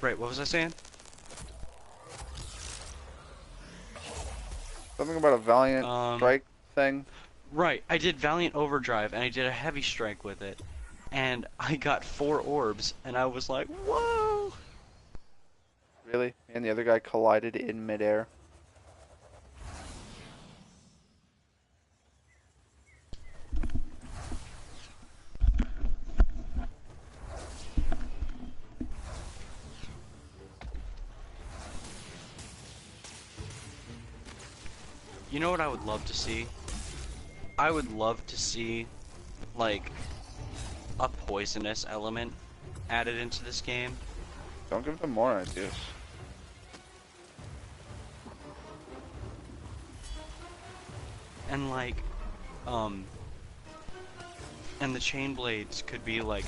Right, what was I saying? Something about a Valiant strike thing. Right, I did Valiant Overdrive, and I did a heavy strike with it. And I got 4 orbs, and I was like, whoa! Really? And the other guy collided in midair. You know what I would love to see? I would love to see, like, a poisonous element added into this game. Don't give them more ideas. And like, and the chain blades could be like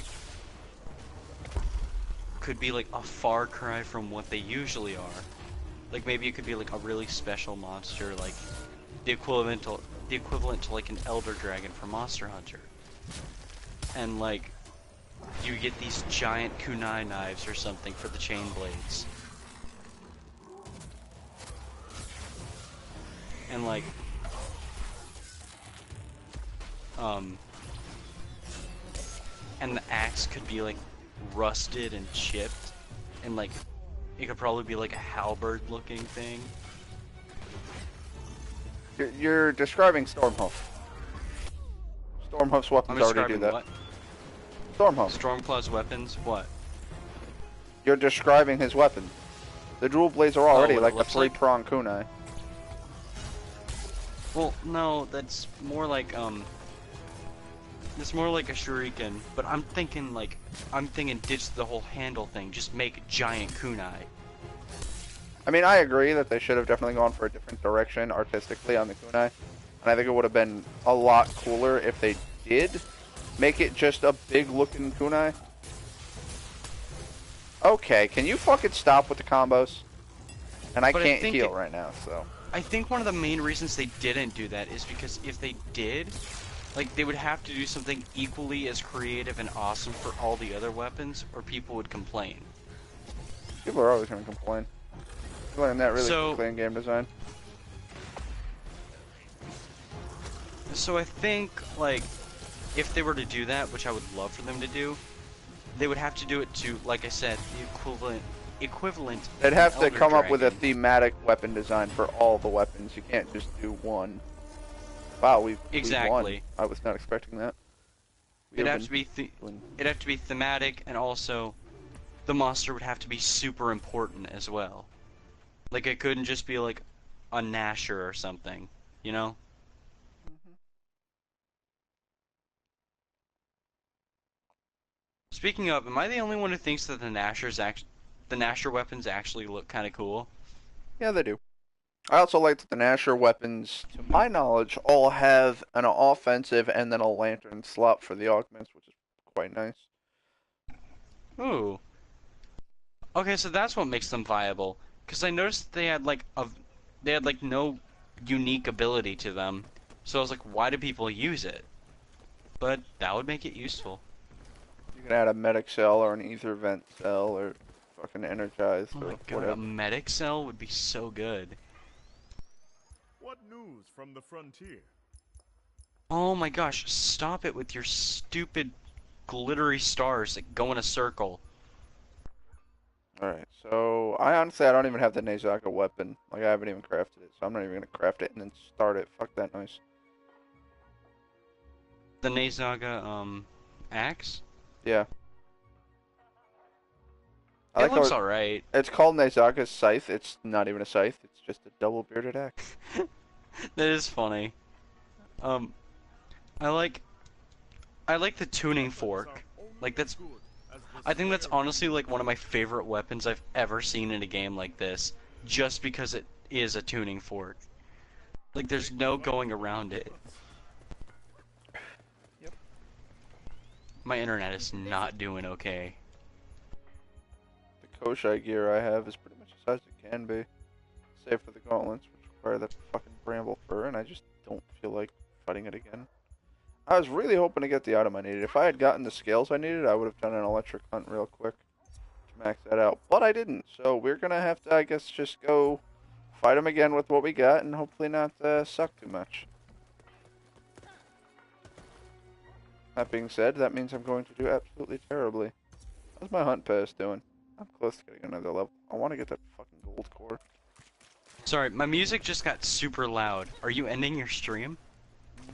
a far cry from what they usually are. Like maybe it could be like a really special monster, like the equivalent to like an elder dragon for Monster Hunter. And like you get these giant kunai knives or something for the chain blades. And like and the axe could be like rusted and chipped, and like it could probably be like a halberd looking thing. You're describing Stormhoof. Stormhoof's weapons I'm already do describing that. what? Stormhoof. Stormclaw's weapons? What? You're describing his weapon. The dual blades are already what it like a looks like? three-prong kunai. Well, no, that's more like it's more like a shuriken, but I'm thinking ditch the whole handle thing, just make giant kunai. I mean, I agree that they should have definitely gone for a different direction artistically on the kunai. And I think it would have been a lot cooler if they did make it just a big-looking kunai. Okay, can you fucking stop with the combos? And I can't heal right now, so... I think one of the main reasons they didn't do that is because if they did, like, they would have to do something equally as creative and awesome for all the other weapons, or people would complain. People are always going to complain. You learn that really So- quickly in game design. So I think, like, if they were to do that, which I would love for them to do, they would have to do it to, like I said, the equivalent. They'd have to Elder come up with a Dragon. thematic weapon design for all the weapons. You can't just do one. Wow, we Exactly. won. I was not expecting that. It'd have to be thematic, and also the monster would have to be super important as well. Like it couldn't just be like a Nasher or something, you know? Speaking of, am I the only one who thinks that the Nasher weapons actually look kind of cool? Yeah, they do. I also like that the Nasher weapons, to my knowledge, all have an offensive and then a lantern slot for the augments, which is quite nice. Ooh. Okay, so that's what makes them viable. Because I noticed they had like no unique ability to them. So I was like, why do people use it? But that would make it useful. You can add a medic cell or an ether vent cell or fucking energized Oh or my god, whatever. a medic cell would be so good. What news from the frontier? Oh my gosh, stop it with your stupid glittery stars that go in a circle. Alright, so I don't even have the Nezaga weapon. Like, I haven't even crafted it, so I'm not even gonna craft it and then start it. Fuck that noise. The Nezaga, axe? Yeah. I It like looks how alright. it's called Nezaga's scythe. It's not even a scythe, it's just a double bearded axe. That is funny. I like the tuning fork. Like that's I think that's honestly like one of my favorite weapons I've ever seen in a game like this, just because it is a tuning fork. Like there's no going around it. Yep. My internet is not doing okay. The Koshai gear I have is pretty much the size it can be. Save for the gauntlets, which require that fucking bramble fur, and I just don't feel like fighting it again. I was really hoping to get the item I needed. If I had gotten the scales I needed, I would have done an electric hunt real quick. max that out. But I didn't, so we're gonna have to, I guess, just go fight him again with what we got and hopefully not suck too much. That being said, that means I'm going to do absolutely terribly. How's my hunt pass doing? I'm close to getting another level. I want to get that fucking gold core. Sorry, my music just got super loud. Are you ending your stream?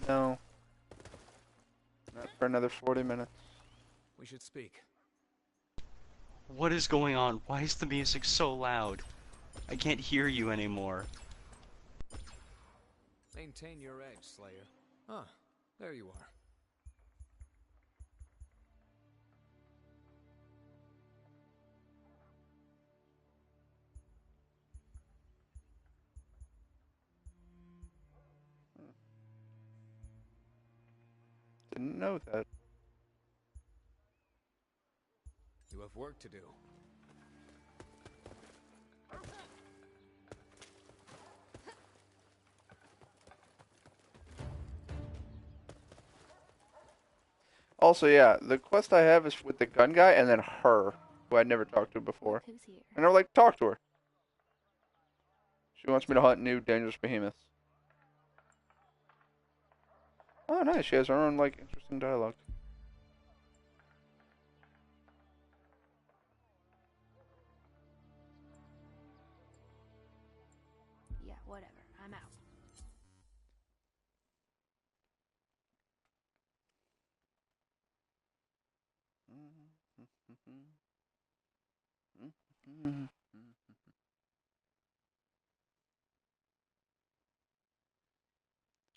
No. Not for another 40 minutes. We should speak. What is going on? Why is the music so loud? I can't hear you anymore. Maintain your edge, Slayer. Ah, there you are. Didn't know that. You have work to do. Also, yeah, the quest I have is with the gun guy and then her, who I'd never talked to before. Who's here? And I was like, talk to her. She wants me to hunt new dangerous behemoths. Oh, nice. She has her own, like, interesting dialogue. Yeah, whatever. I'm out.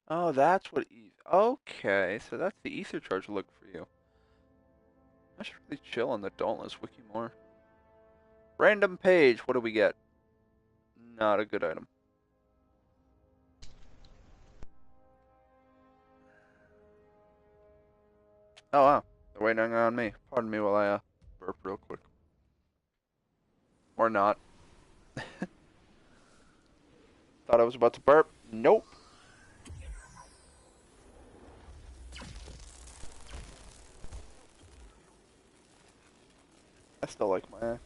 Oh, that's what. Okay, so that's the ether charge look for you. I should really chill on the Dauntless wiki more. Random page. What do we get? Not a good item. Oh wow, they're waiting on me. Pardon me while I burp real quick. Or not. Thought I was about to burp. Nope. I still like my axe.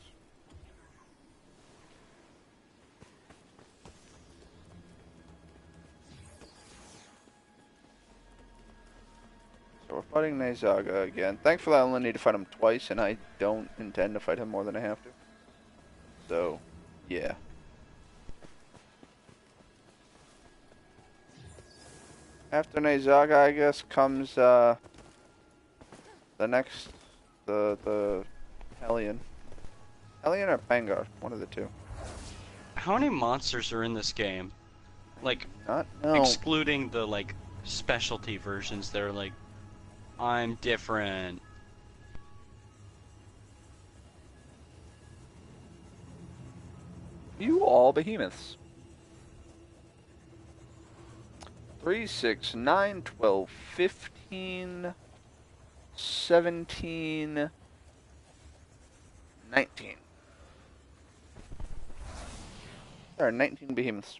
So we're fighting Nezaga again. Thankfully, I only need to fight him twice, and I don't intend to fight him more than I have to. So, yeah. After Nezaga, I guess, comes the next, the Hellion. Hellion or Bangar, one of the two. How many monsters are in this game? Like, Not no. excluding the, like, specialty versions that are like, I'm different. You all behemoths. 3, 6, 9, 12, 15, 17, 19. There are 19 behemoths.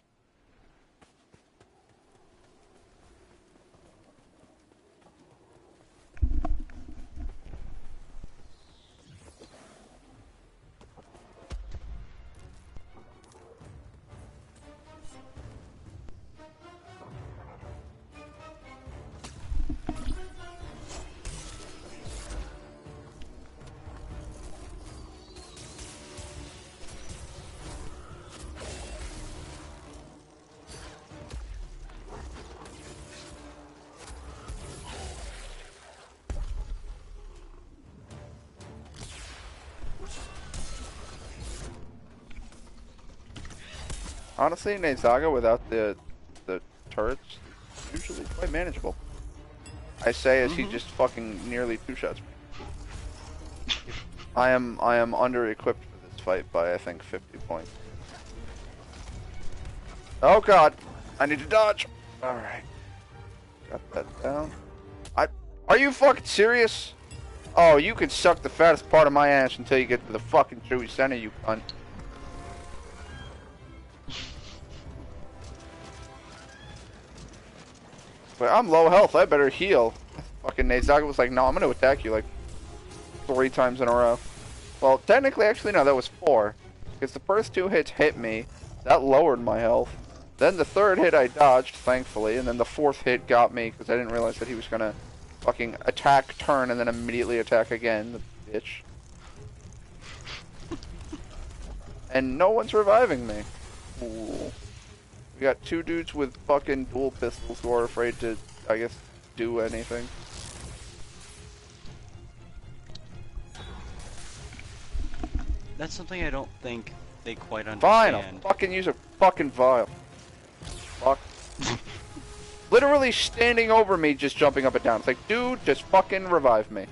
Honestly, Nezaga without the turrets is usually quite manageable. I say as he just fucking nearly two-shots me. I am under-equipped for this fight by I think 50 points. Oh god, I need to dodge. All right, got that down. Are you fucking serious? Oh, you can suck the fattest part of my ass until you get to the fucking chewy center, you cunt. But I'm low health, I better heal. Fucking Nezaga was like, no, I'm gonna attack you like 3 times in a row. Well, technically, actually, no, that was 4. Because the first 2 hits hit me. That lowered my health. Then the third hit I dodged, thankfully. And then the fourth hit got me because I didn't realize that he was going to fucking attack, turn, and then immediately attack again. The bitch. And no one's reviving me. Ooh. We got 2 dudes with fucking dual pistols who are afraid to, I guess, do anything. That's something I don't think they quite Fine, understand. I'll fucking use a fucking vial. Fuck. Literally standing over me, just jumping up and down. It's like, dude, just fucking revive me.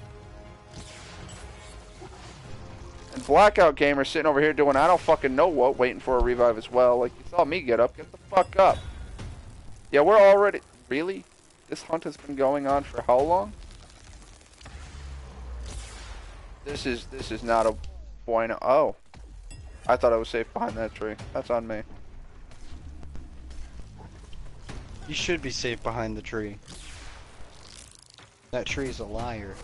And Blackout Gamer sitting over here doing I don't fucking know what, waiting for a revive as well. Like, you saw me get up. Get the fuck up. Yeah, we're already... Really? This hunt has been going on for how long? This is not a bueno. Oh. I thought I was safe behind that tree. That's on me. You should be safe behind the tree. That tree is a liar.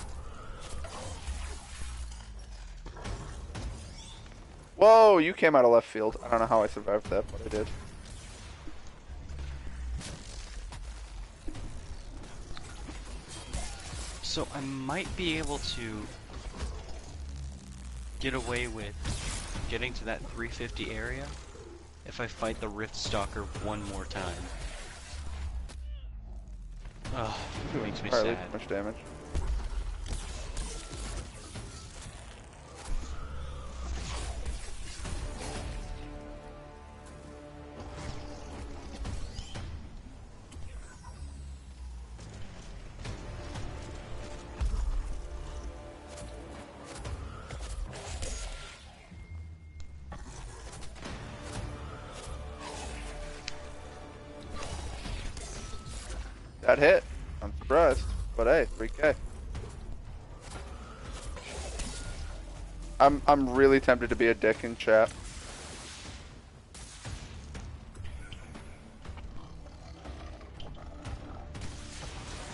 Whoa, you came out of left field. I don't know how I survived that, but I did. So I might be able to get away with getting to that 350 area if I fight the Rift Stalker one more time. Ugh, it makes me Alright, sad. too much damage. That hit. I'm surprised. But hey, 3K. I'm really tempted to be a dick in chat.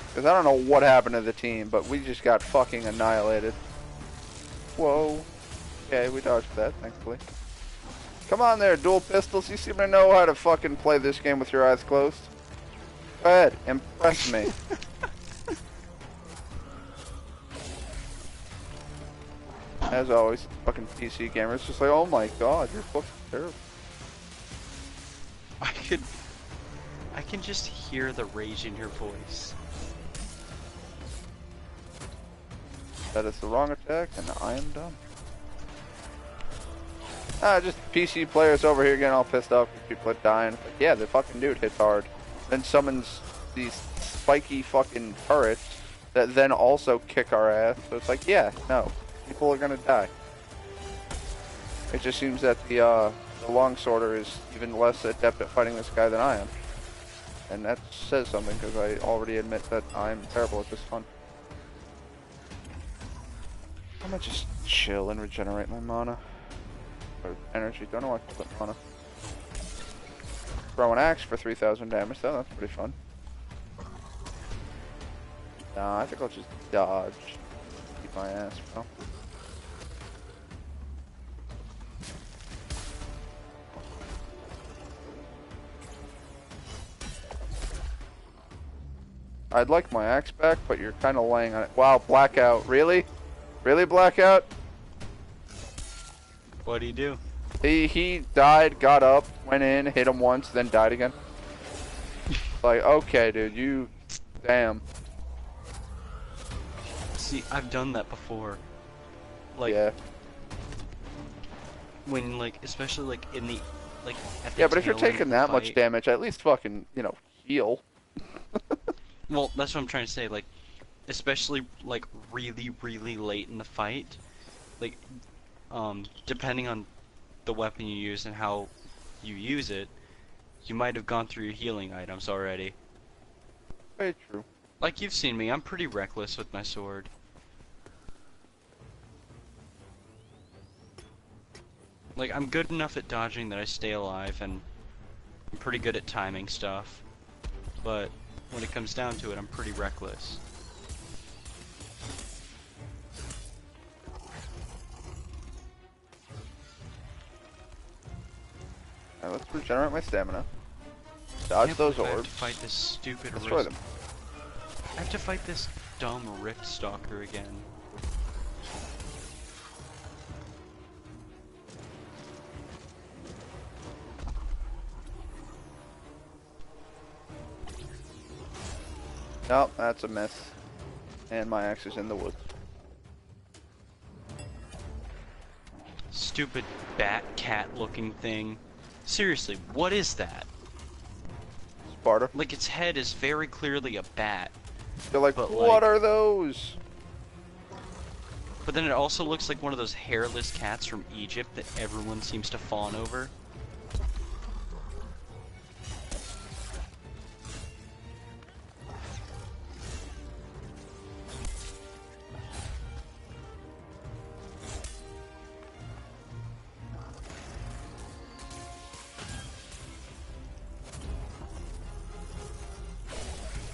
Because I don't know what happened to the team, but we just got fucking annihilated. Whoa. Okay, we dodged that, thankfully. Come on there, dual pistols. You seem to know how to fucking play this game with your eyes closed. Go ahead, impress me. As always, fucking PC gamers just like, oh my god, you're fucking terrible. I can just hear the rage in your voice. That is the wrong attack, and I am done. Just PC players over here getting all pissed off because people are dying. It's like, yeah, the fucking dude hits hard. Then summons these spiky fucking turrets that then also kick our ass. So it's like, yeah, no. People are gonna die. It just seems that the longsworder is even less adept at fighting this guy than I am. And that says something, because I already admit that I'm terrible at this hunt. I'm gonna just chill and regenerate my mana. Or energy, don't know why I call it mana. Throw an axe for 3,000 damage though, that's pretty fun. Nah, I think I'll just dodge. Keep my ass, bro. I'd like my axe back, but you're kind of laying on it. Wow, Blackout, really? Really, Blackout? What do you do? He died, got up, went in, hit him once, then died again. Like, okay, dude, you... Damn. See, I've done that before. Like, yeah. when, like, especially, like, in the, like, at the Yeah, but if you're tail end taking of the that much fight- damage, at least fucking, you know, heal. Well, that's what I'm trying to say, like, especially, like, really, really late in the fight, like, depending on the weapon you use and how you use it, you might have gone through your healing items already. Very true. Like, you've seen me, I'm pretty reckless with my sword. Like, I'm good enough at dodging that I stay alive, and I'm pretty good at timing stuff. But when it comes down to it, I'm pretty reckless. Alright, let's regenerate my stamina. I Dodge can't those believe I have orbs. to fight this stupid Destroy rift. them. I have to fight this dumb Rift Stalker again. Nope, that's a miss. And my axe is in the woods. Stupid bat cat looking thing. Seriously, what is that? Sparta. Like, its head is very clearly a bat. They're like, But, what like- are those? But then it also looks like one of those hairless cats from Egypt that everyone seems to fawn over.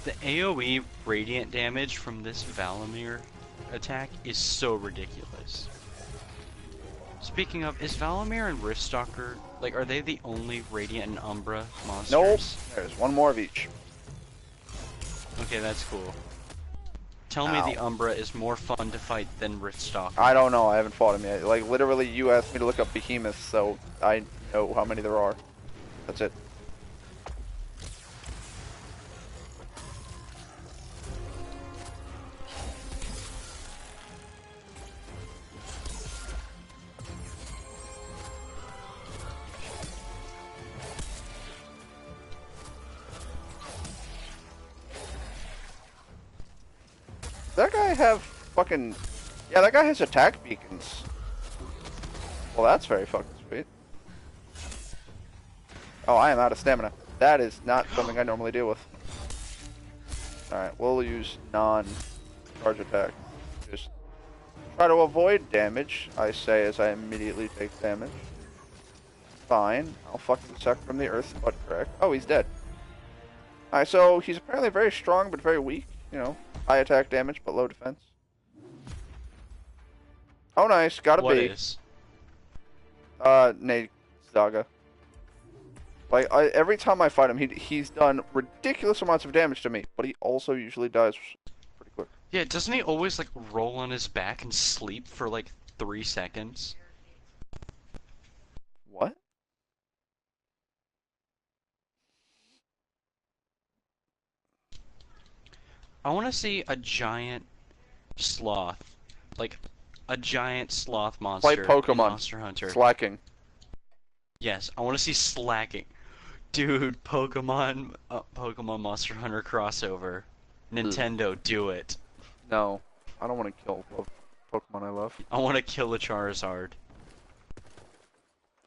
The AoE radiant damage from this Valamir attack is so ridiculous. Speaking of, is Valamir and Riftstalker, like, are they the only Radiant and Umbra monsters? Nope. There's one more of each. Okay, that's cool. Tell Ow. me the Umbra is more fun to fight than Riftstalker. I don't know. I haven't fought him yet. Like, literally, you asked me to look up behemoths, so I know how many there are. That's it. That guy have fucking... Yeah, that guy has attack beacons. Well, that's very fucking sweet. Oh, I am out of stamina. That is not something I normally deal with. Alright, we'll use non-charge attack. Just try to avoid damage, I say as I immediately take damage. Fine. I'll fucking suck from the earth's butt crack. Oh, he's dead. Alright, so he's apparently very strong but very weak. You know, high attack damage but low defense. Oh, nice. Got a What B. is? Nate Zaga. Like, every time I fight him, he's done ridiculous amounts of damage to me, but he also usually dies pretty quick. Yeah, doesn't he always, like, roll on his back and sleep for, like, 3 seconds? What? I want to see a giant sloth. Like, a giant sloth monster Play in Pokemon. Monster Hunter. Slacking. Yes, I want to see slacking. Dude, Pokemon Monster Hunter crossover. Nintendo, do it. No. I don't want to kill Pokemon I love. I want to kill a Charizard.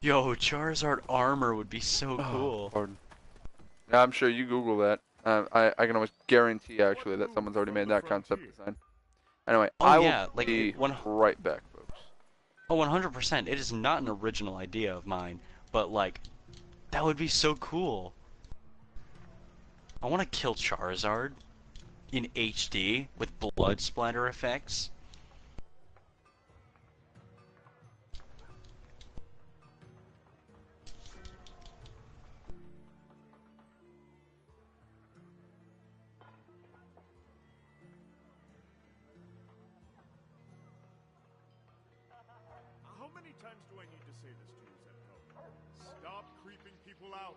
Yo, Charizard armor would be so cool. Pardon. Yeah, I'm sure you Google that. I can almost guarantee, actually, that someone's already made that concept design. Anyway, Oh, I yeah, will like, be right back, folks. Oh, 100%. It is not an original idea of mine, but, like, that would be so cool. I want to kill Charizard in HD with blood splatter effects. How many times do I need to say this to you, Zepko? Stop creeping people out.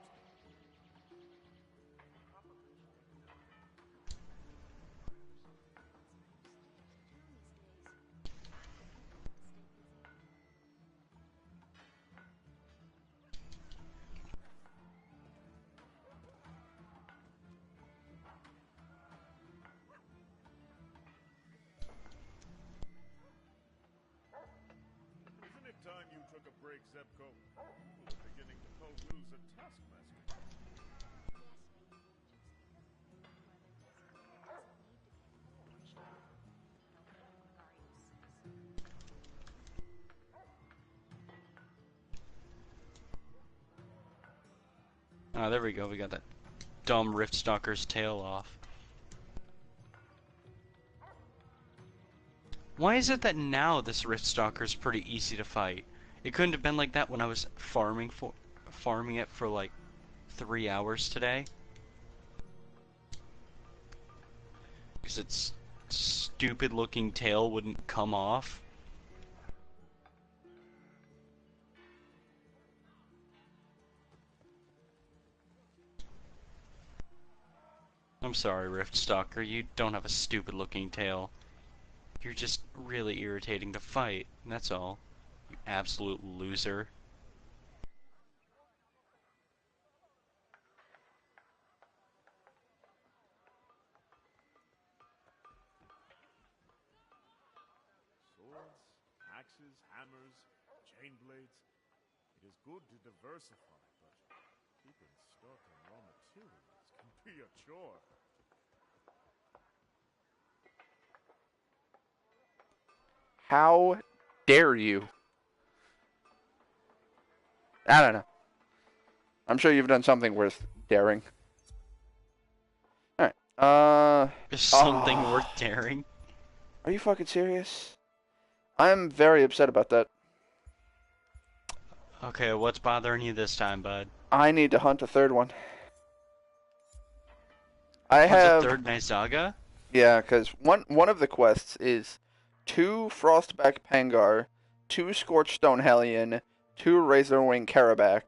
Isn't it time you took a break, Zepko? You were beginning to pose a taskmaster. Ah, there we go. We got that dumb Riftstalker's tail off. Why is it that now this Riftstalker is pretty easy to fight? It couldn't have been like that when I was farming for farming it for like 3 hours today. Because its stupid looking tail wouldn't come off. I'm sorry, Riftstalker, you don't have a stupid looking tail. You're just really irritating to fight, that's all. You absolute loser. Swords, axes, hammers, chain blades. It is good to diversify, but keeping stock and raw materials can be a chore. How dare you? I don't know. I'm sure you've done something worth daring. Alright. There's something ah. worth daring. Are you fucking serious? I'm very upset about that. Okay, what's bothering you this time, bud? I need to hunt a third one. I What's have... a third Nizaga? Yeah, because one of the quests is 2 Frostback Pangar, 2 Scorchstone Hellion, 2 Razorwing Karabac.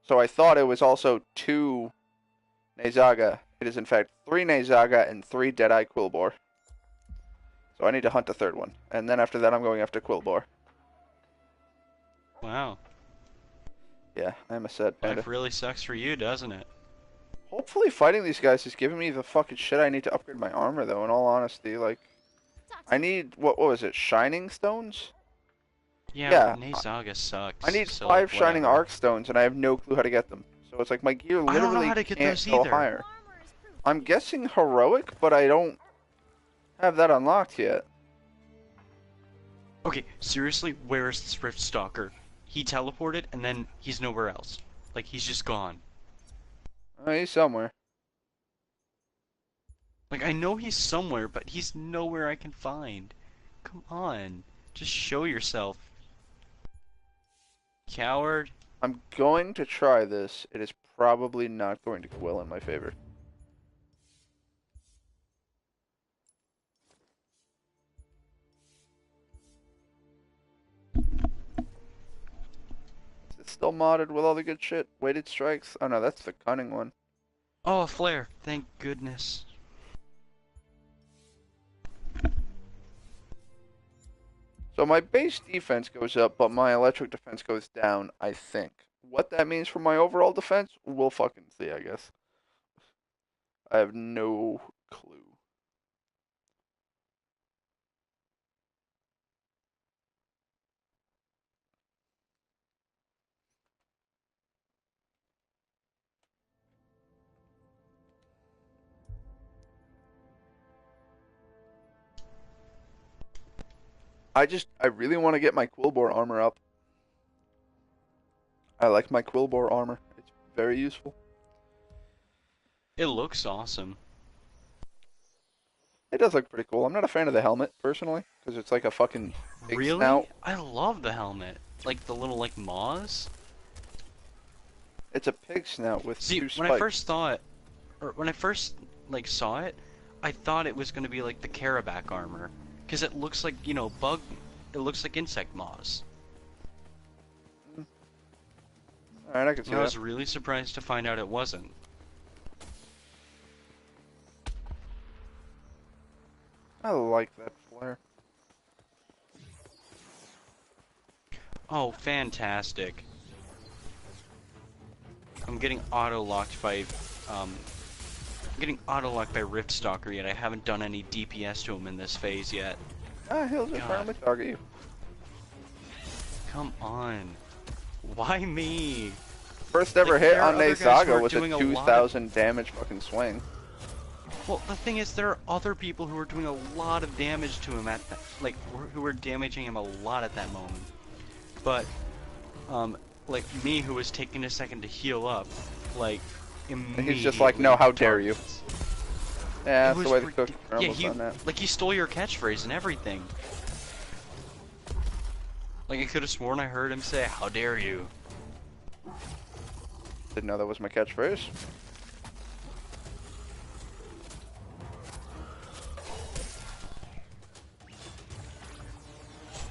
So I thought it was also 2 Nizaga. It is in fact 3 Nizaga and 3 Deadeye Quillboar. So I need to hunt a third one. And then after that I'm going after Quillboar. Wow. Yeah, I'm a sad panda. Life really sucks for you, doesn't it? Hopefully fighting these guys is giving me the fucking shit I need to upgrade my armor though, in all honesty. Like, I need, what was it, Shining Stones? Yeah. Nizaga sucks. I need so 5 like, Shining whatever. Arc Stones and I have no clue how to get them. So it's like my gear I don't know literally how to get can't those go either. higher. I'm guessing Heroic, but I don't have that unlocked yet. Okay, seriously, where is this Riftstalker? He teleported and then he's nowhere else. Like, he's just gone. Oh, he's somewhere. Like, I know he's somewhere, but he's nowhere I can find. Come on, just show yourself. Coward. I'm going to try this. It is probably not going to go well in my favor. Is it still modded with all the good shit? Weighted strikes? Oh no, that's the cunning one. Oh, a flare. Thank goodness. So my base defense goes up, but my electric defense goes down, I think. What that means for my overall defense, we'll fucking see, I guess. I have no clue. I really want to get my Quillboar armor up. I like my Quillboar armor. It's very useful. It looks awesome. It does look pretty cool. I'm not a fan of the helmet, personally, because it's like a fucking big Really? snout. I love the helmet. Like the little, like, maws. It's a pig snout with See, 2 spikes. when I first saw it, or when I first, like, saw it, I thought it was gonna be like the Karabac armor. Because it looks like, you know, it looks like insect maws. Alright, I can see I that. was really surprised to find out it wasn't. I like that flare. Oh, fantastic. I'm getting auto-locked by, Riftstalker, yet I haven't done any DPS to him in this phase yet. Ah, he'll just God. randomly target you. Come on. Why me? First ever Like, hit there are on other guys who Nizaga are was a doing a lot of- 2,000 damage fucking swing. Well, the thing is, there are other people who are doing a lot of damage to him at that, like, who are damaging him a lot at that moment. But, like me, who was taking a second to heal up, like, immediately. He's just like, no, how dare you. targets. Yeah, It that's the was way the rid- cookie Yeah, crumbles on that. like, he stole your catchphrase and everything. Like, I could have sworn I heard him say, "How dare you?" Didn't know that was my catchphrase.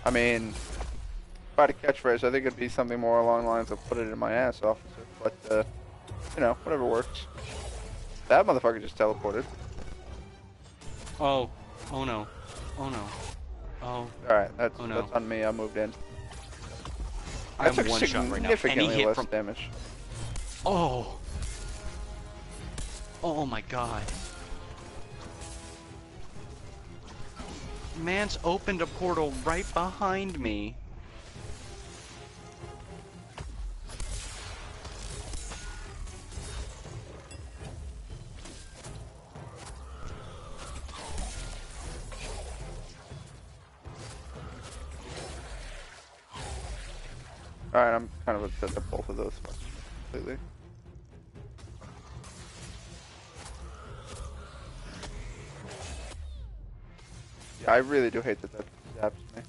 I mean, if I had a catchphrase, I think it'd be something more along the lines of "put it in my ass, officer." But you know, whatever works. That motherfucker just teleported. Oh. Oh no. Oh no. Oh. All right, that's Oh no. that's on me. I moved in. I I'm took one shot right now. And he significantly hit less from. damage. Oh. Oh my god. Man's opened a portal right behind me. Alright, I'm kind of upset that both of those completely. Yeah, I really do hate that that zaps me.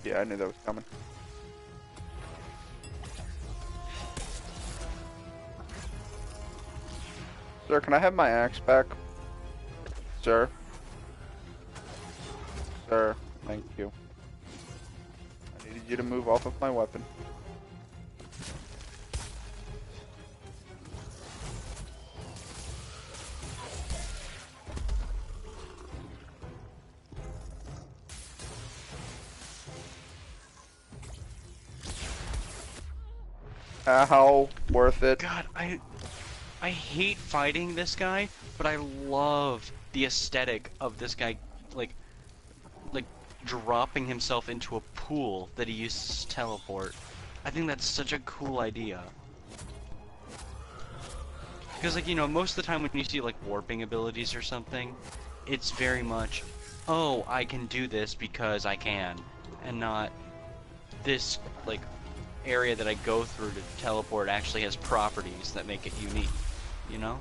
Yeah, I knew that was coming. Sir, can I have my axe back? Sir? Sir, thank you. I needed you to move off of my weapon. Ow, worth it. God, I hate fighting this guy, but I love the aesthetic of this guy, like dropping himself into a pool that he uses to teleport. I think that's such a cool idea. Because, like, you know, most of the time when you see, like, warping abilities or something, it's very much, oh, I can do this because I can, and not this, like, area that I go through to teleport actually has properties that make it unique, you know?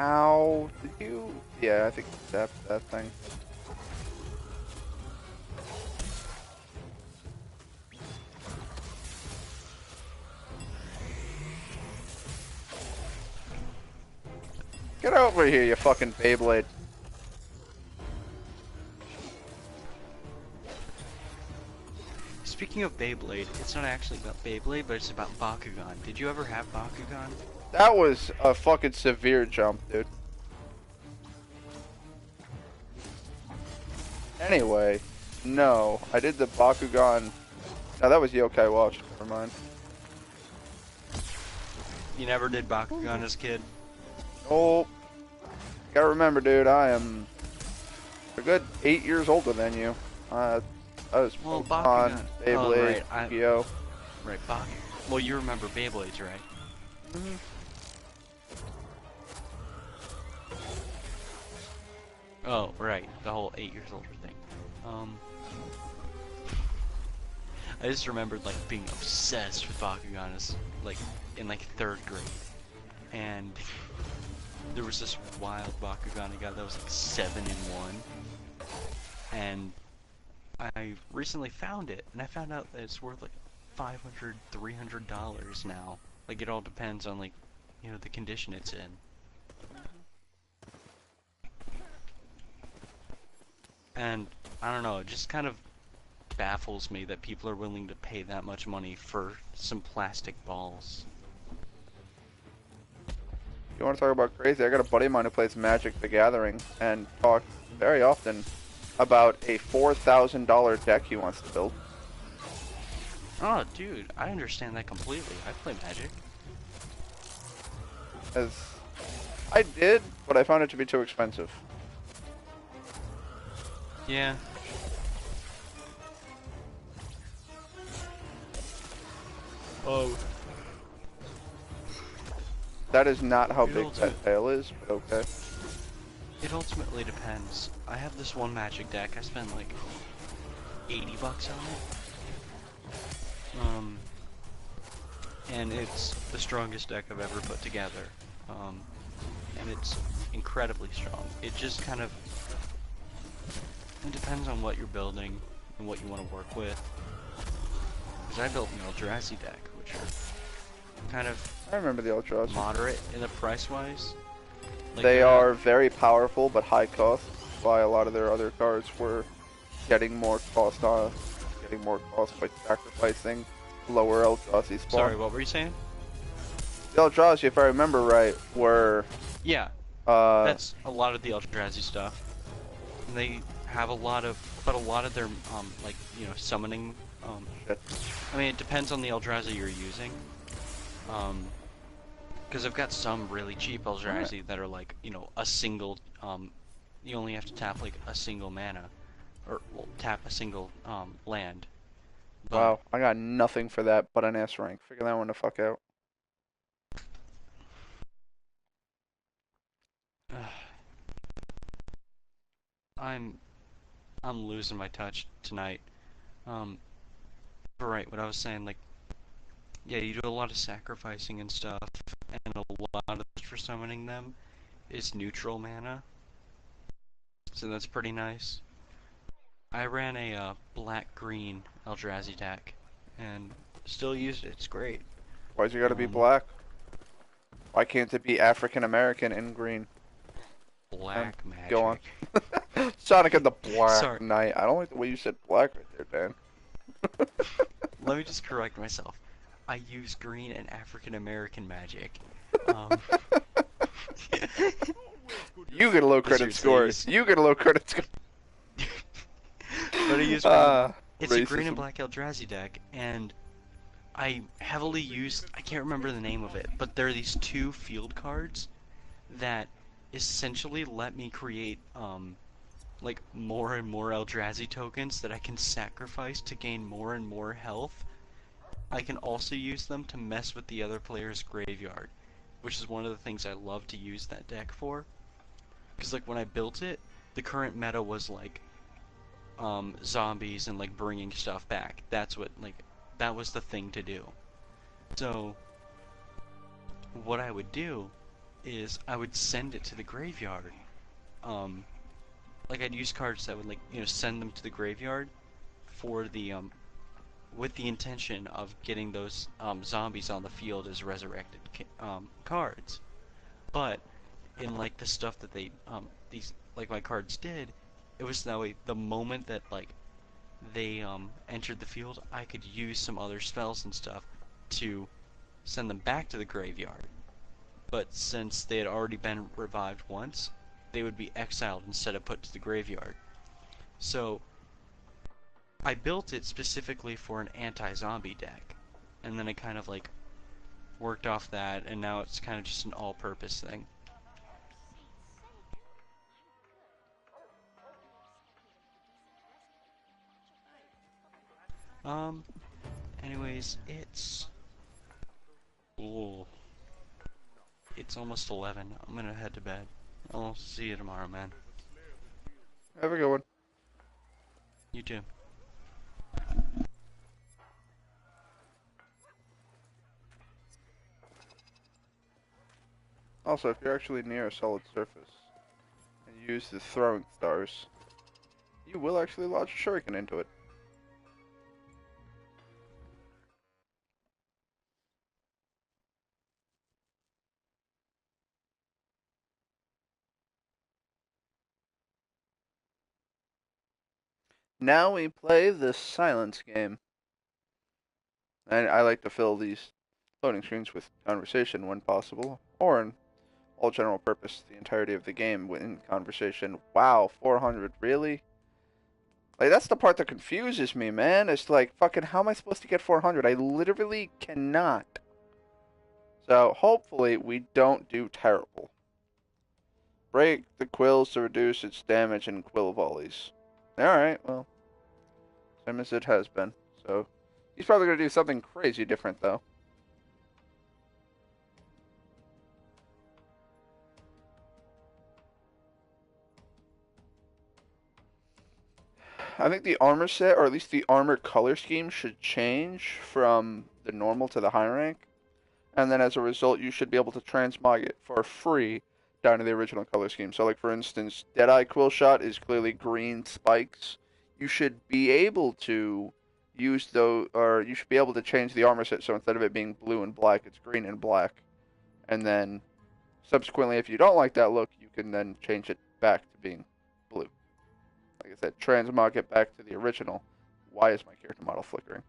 Ow, did you? Yeah, I think you zapped that thing. Get over here, you fucking Beyblade. Speaking of Beyblade, it's not actually about Beyblade, but it's about Bakugan. Did you ever have Bakugan? That was a fucking severe jump, dude. Anyway, no, I did the Bakugan. No, that was Yokai Watch. Never mind. You never did Bakugan as a kid? Oh, gotta remember, dude, I am a good 8 years older than you. I was Well, Pokemon, Bakugan. Beyblade, Oh, right. Yu-Gi-Oh. Right, Bakugan. Well, you remember Beyblades, right? Mm-hmm. Oh, right. The whole 8 years older thing. I just remembered, like, being obsessed with Bakugan as, like, in, like, 3rd grade. And there was this wild Bakugan I got that was, like, 7 in 1. And I recently found it, and I found out that it's worth, like, $500, $300 now. Like, it all depends on, like, you know, the condition it's in. And, I don't know, it just kind of baffles me that people are willing to pay that much money for some plastic balls. You want to talk about crazy? I got a buddy of mine who plays Magic: The Gathering and talks very often about a $4,000 deck he wants to build. Oh, dude, I understand that completely. I play Magic. As I did, but I found it to be too expensive. Yeah. Oh. That is not how It big also- that tail is, but okay. It ultimately depends. I have this one Magic deck. I spent like $80 on it. And it's the strongest deck I've ever put together. and it's incredibly strong. It just kind of it depends on what you're building and what you want to work with. Because I built an Eldrazi deck, which are kind of I remember the Ultras. moderate in the price-wise. Like They they're not- are very powerful but high cost. That's why a lot of their other cards were getting more cost by sacrificing lower Eldrazi spawn. Sorry, what were you saying? The Eldrazi, if I remember right, were Yeah, that's a lot of the Eldrazi stuff. And they have a lot of their like summoning. shit. I mean, it depends on the Eldrazi you're using. Because I've got some really cheap Eldrazi that are like a single. You only have to tap like a single mana, or well, tap a single land. But, Wow, I got nothing for that but an S rank. Figure that one the fuck out. I'm losing my touch tonight. But right, what I was saying, like, yeah, you do a lot of sacrificing and stuff, and a lot of for summoning them is neutral mana, so that's pretty nice. I ran a black-green Eldrazi deck, and still used it. It's great. Why's it gotta be black? Why can't it be African American in green? Black magic. Go on. Sonic and the Black Sorry. Knight. I don't like the way you said black right there, Dan. Let me just correct myself. I use green and African American magic. You get a low credit score. You get a low credit score. But I use green. It's a green racism. and black Eldrazi deck, and I heavily use, I can't remember the name of it, but there are these two field cards that essentially let me create, like, more and more Eldrazi tokens that I can sacrifice to gain more and more health. I can also use them to mess with the other player's graveyard, which is one of the things I love to use that deck for. Because, like, when I built it, the current meta was, like, zombies and, like, bringing stuff back. That's what, like, that was the thing to do. So, what I would do is I would send it to the graveyard. Like, I'd use cards that would, like, send them to the graveyard for the, with the intention of getting those, zombies on the field as resurrected, cards. But, in, like, the stuff that they, these, like, my cards did, it was that way, the moment that, like, they, entered the field, I could use some other spells and stuff to send them back to the graveyard. But since they had already been revived once, they would be exiled instead of put to the graveyard. So, I built it specifically for an anti-zombie deck, and then I kind of, like, worked off that, and now it's kind of just an all-purpose thing. Anyways, ooh, it's almost 11. I'm gonna head to bed. I'll see you tomorrow, man. Have a good one. You too. Also, if you're actually near a solid surface and you use the throwing stars, you will actually launch a shuriken into it. Now we play the silence game. And I like to fill these loading screens with conversation when possible, or in all general purpose, the entirety of the game in conversation. Wow, 400, really? Like, that's the part that confuses me, man. It's like, fucking, how am I supposed to get 400? I literally cannot. So, hopefully, we don't do terrible. Break the quills to reduce its damage and quill volleys. Alright, well, same as it has been. So, he's probably going to do something crazy different, though. I think the armor set, or at least the armor color scheme, should change from the normal to the high rank. and then as a result, you should be able to transmog it for free down to the original color scheme. So, like for instance, Deadeye Quill Shot is clearly green spikes. You should be able to use those, or you should be able to change the armor set so instead of it being blue and black, it's green and black. And then subsequently, if you don't like that look, you can then change it back to being blue. Like I said, transmog it back to the original. Why is my character model flickering?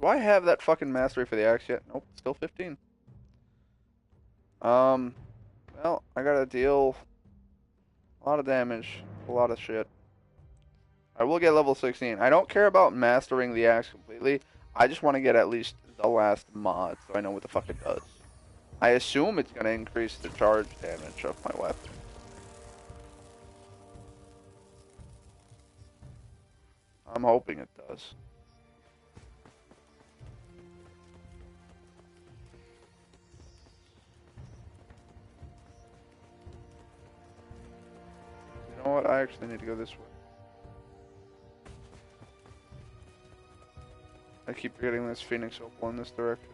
Do I have that fucking mastery for the axe yet? Nope, still 15. Well, I gotta deal a lot of damage, a lot of shit. I will get level 16. I don't care about mastering the axe completely. I just want to get at least the last mod so I know what the fuck it does. I assume it's gonna increase the charge damage of my weapon. I'm hoping it does. You know what? I actually need to go this way. I keep forgetting this Phoenix Opal in this direction.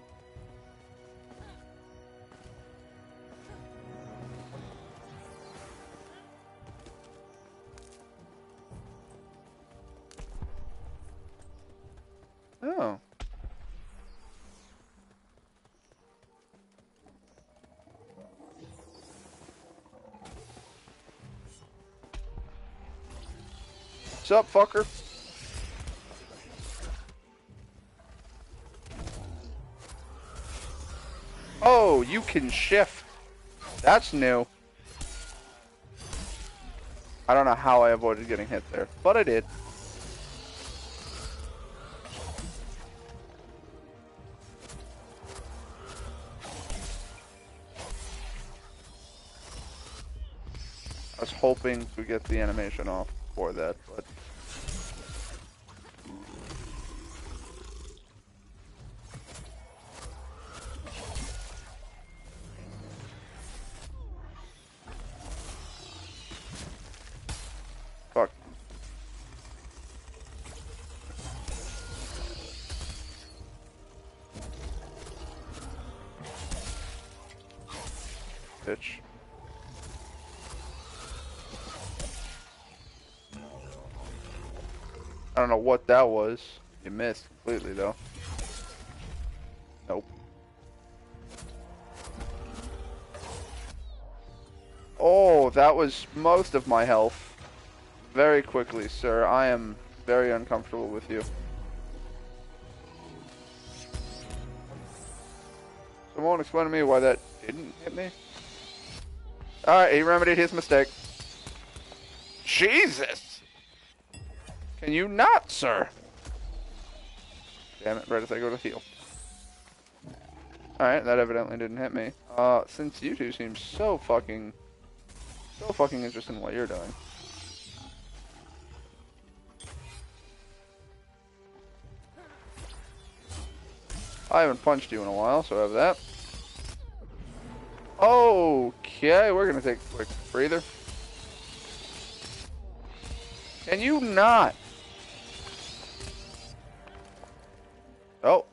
Oh. What's up, fucker? Oh, you can shift. That's new. I don't know how I avoided getting hit there, but I did. I was hoping to get the animation off for that, but... Fuck. Bitch. I don't know what that was. You missed completely, though. Nope. Oh, that was most of my health. Very quickly, sir. I am very uncomfortable with you. Someone explain to me why that didn't hit me? Alright, he remedied his mistake. Jesus! Can you not, sir? Damn it, right as I go to heal. Alright, that evidently didn't hit me. Since you two seem so fucking interested in what you're doing. I haven't punched you in a while, so I have that. Okay, we're gonna take a quick breather. Can you not? Oh,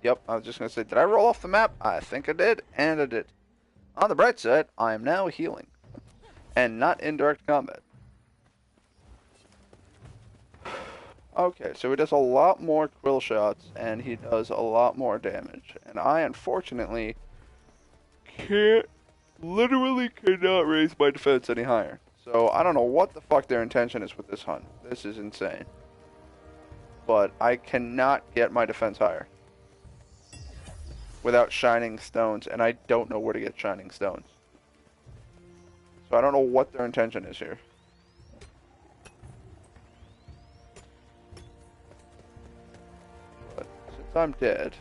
yep, I was just gonna say, did I roll off the map? I think I did, and I did. On the bright side, I am now healing. And not in direct combat. Okay, so he does a lot more quill shots, and he does a lot more damage. And I, unfortunately, literally cannot raise my defense any higher. So, I don't know what the fuck their intention is with this hunt. This is insane. But I cannot get my defense higher without shining stones, and I don't know where to get shining stones. So I don't know what their intention is here. But since I'm dead,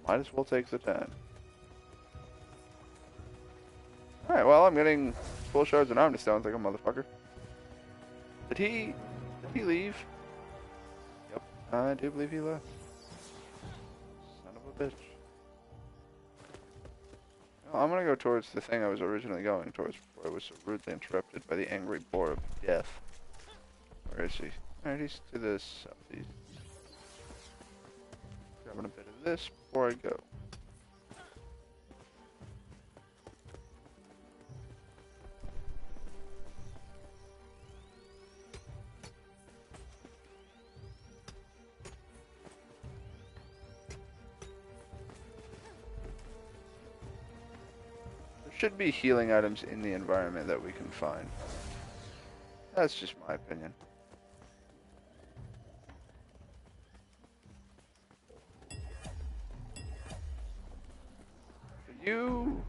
might as well take the time. Alright, well, I'm getting full shards and omni stones like a motherfucker. Did he leave? Yep, I do believe he left. Son of a bitch. Well, I'm gonna go towards the thing I was originally going towards before I was so rudely interrupted by the angry boar of death. Where is he? Alright, he's to the southeast. Grabbing a bit of this before I go. There should be healing items in the environment that we can find. That's just my opinion. You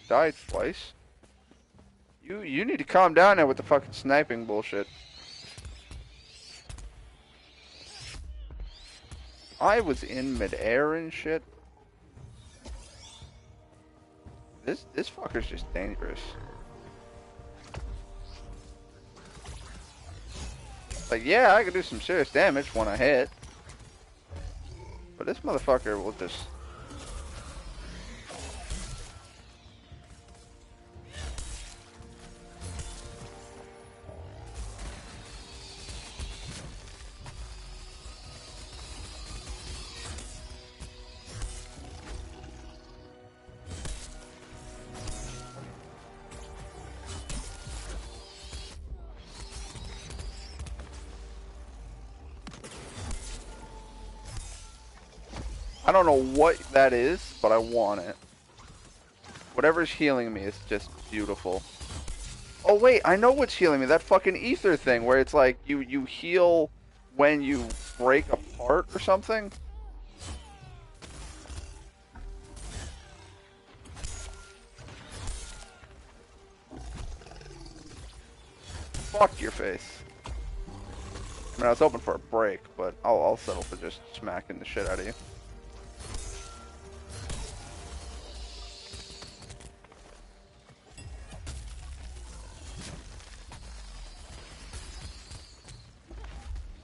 died twice. You need to calm down now with the fucking sniping bullshit. I was in midair and shit. This fucker's just dangerous. Like, yeah, I can do some serious damage when I hit. But this motherfucker will just... I don't know what that is, but I want it. Whatever's healing me is just beautiful. Oh wait, I know what's healing me. That fucking ether thing where it's like you heal when you break apart or something. Fuck your face. I mean, I was hoping for a break, but I'll settle for just smacking the shit out of you.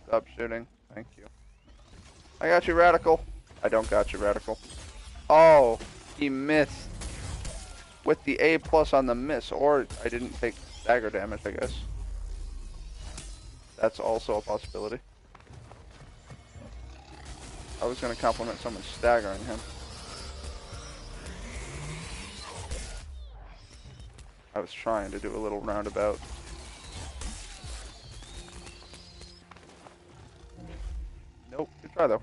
Stop shooting. Thank you. I got you, Radical. I don't got you, Radical. Oh, he missed. With the A plus on the miss. Or I didn't take dagger damage, I guess. That's also a possibility. I was going to compliment someone staggering him. I was trying to do a little roundabout. Nope, good try though.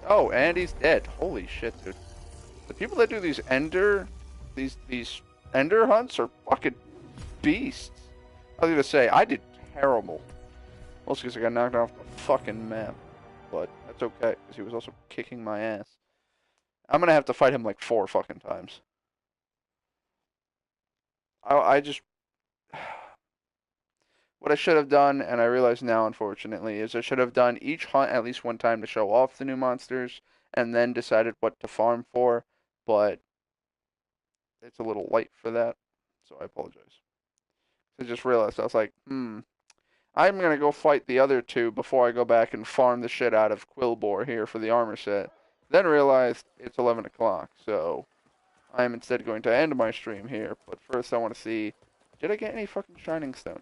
Oh, and he's dead. Holy shit, dude. The people that do these ender hunts are fucking beasts. I was gonna say, I did terrible. Mostly because I got knocked off the fucking map. But that's okay, because he was also kicking my ass. I'm gonna have to fight him like 4 fucking times. I just... What I should have done, and I realize now, unfortunately, is I should have done each hunt at least one time to show off the new monsters, and then decided what to farm for, but it's a little late for that, so I apologize. I just realized, I was like, I'm gonna go fight the other 2 before I go back and farm the shit out of Quillbore here for the armor set. Then realized it's 11 o'clock, so I am instead going to end my stream here, but first I want to see, did I get any fucking shining stones?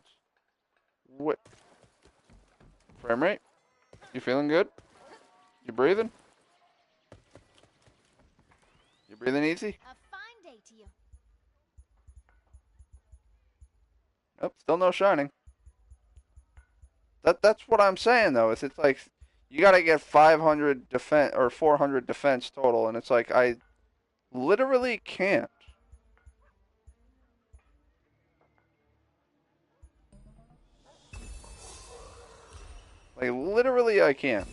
What? Frame rate? You feeling good? You breathing? You breathing easy? A fine day to you. Nope, still no shining. That's what I'm saying though. It's like you gotta get 500 defense or 400 defense total, and it's like I literally can't. Like literally I can't.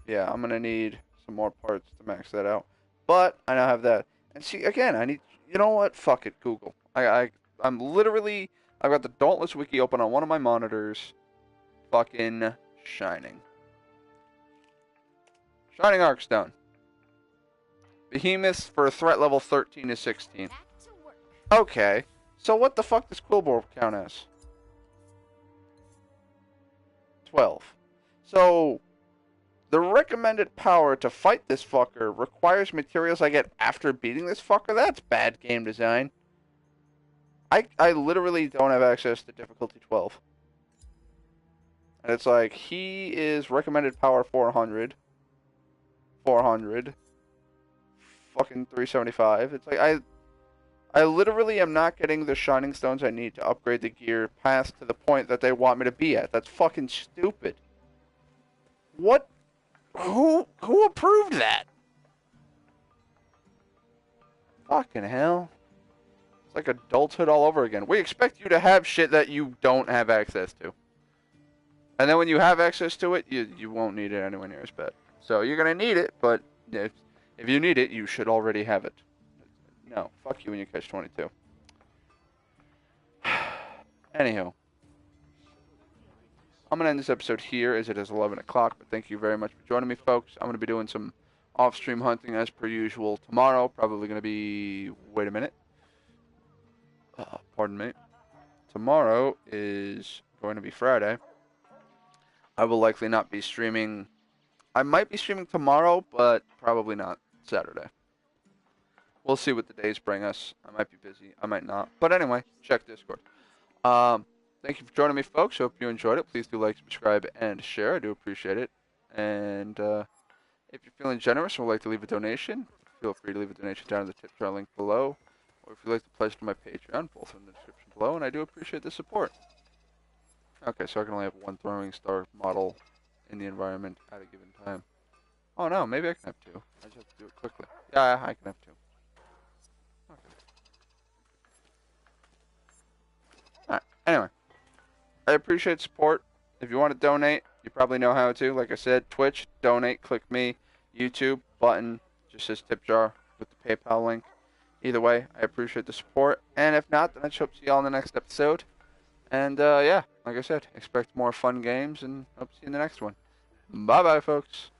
Yeah, I'm gonna need some more parts to max that out. But I now have that. And see again, I need. You know what? Fuck it, Google. I'm literally. I've got the Dauntless wiki open on one of my monitors. Fucking shining. Shining Arcstone. Behemoths for a threat level 13 to 16. Back to work. Okay. So what the fuck does Quillbore count as? 12. So the recommended power to fight this fucker requires materials I get after beating this fucker? That's bad game design. I literally don't have access to difficulty 12. And it's like, he is recommended power 400. 400. Fucking 375. It's like, I literally am not getting the shining stones I need to upgrade the gear past to the point that they want me to be at. That's fucking stupid. What? Who approved that? Fucking hell. It's like adulthood all over again. We expect you to have shit that you don't have access to. And then when you have access to it, you won't need it anywhere near as bad. So you're going to need it, but if you need it, you should already have it. No, fuck you when you catch 22. Anywho. I'm going to end this episode here as it is 11 o'clock, but thank you very much for joining me, folks. I'm going to be doing some off-stream hunting as per usual tomorrow. Probably going to be... Wait a minute. Pardon me. Tomorrow is going to be Friday. I will likely not be streaming. I might be streaming tomorrow, but probably not Saturday. We'll see what the days bring us. I might be busy. I might not. But anyway, check Discord. Thank you for joining me, folks. Hope you enjoyed it. Please do like, subscribe, and share. I do appreciate it. And if you're feeling generous and would like to leave a donation, feel free to leave a donation down in the tip jar link below. Or if you'd like to pledge to my Patreon, both in the description below. And I do appreciate the support. Okay, so I can only have one throwing star model in the environment at a given time. Oh no, maybe I can have two. I just have to do it quickly. Yeah, I can have two. Okay. Alright, anyway. I appreciate support. If you want to donate, you probably know how to. Like I said, Twitch, donate, click me. YouTube, button, just says tip jar with the PayPal link. Either way, I appreciate the support. And if not, then I just hope to see you all in the next episode. And yeah, like I said, expect more fun games and hope to see you in the next one. Bye-bye, folks.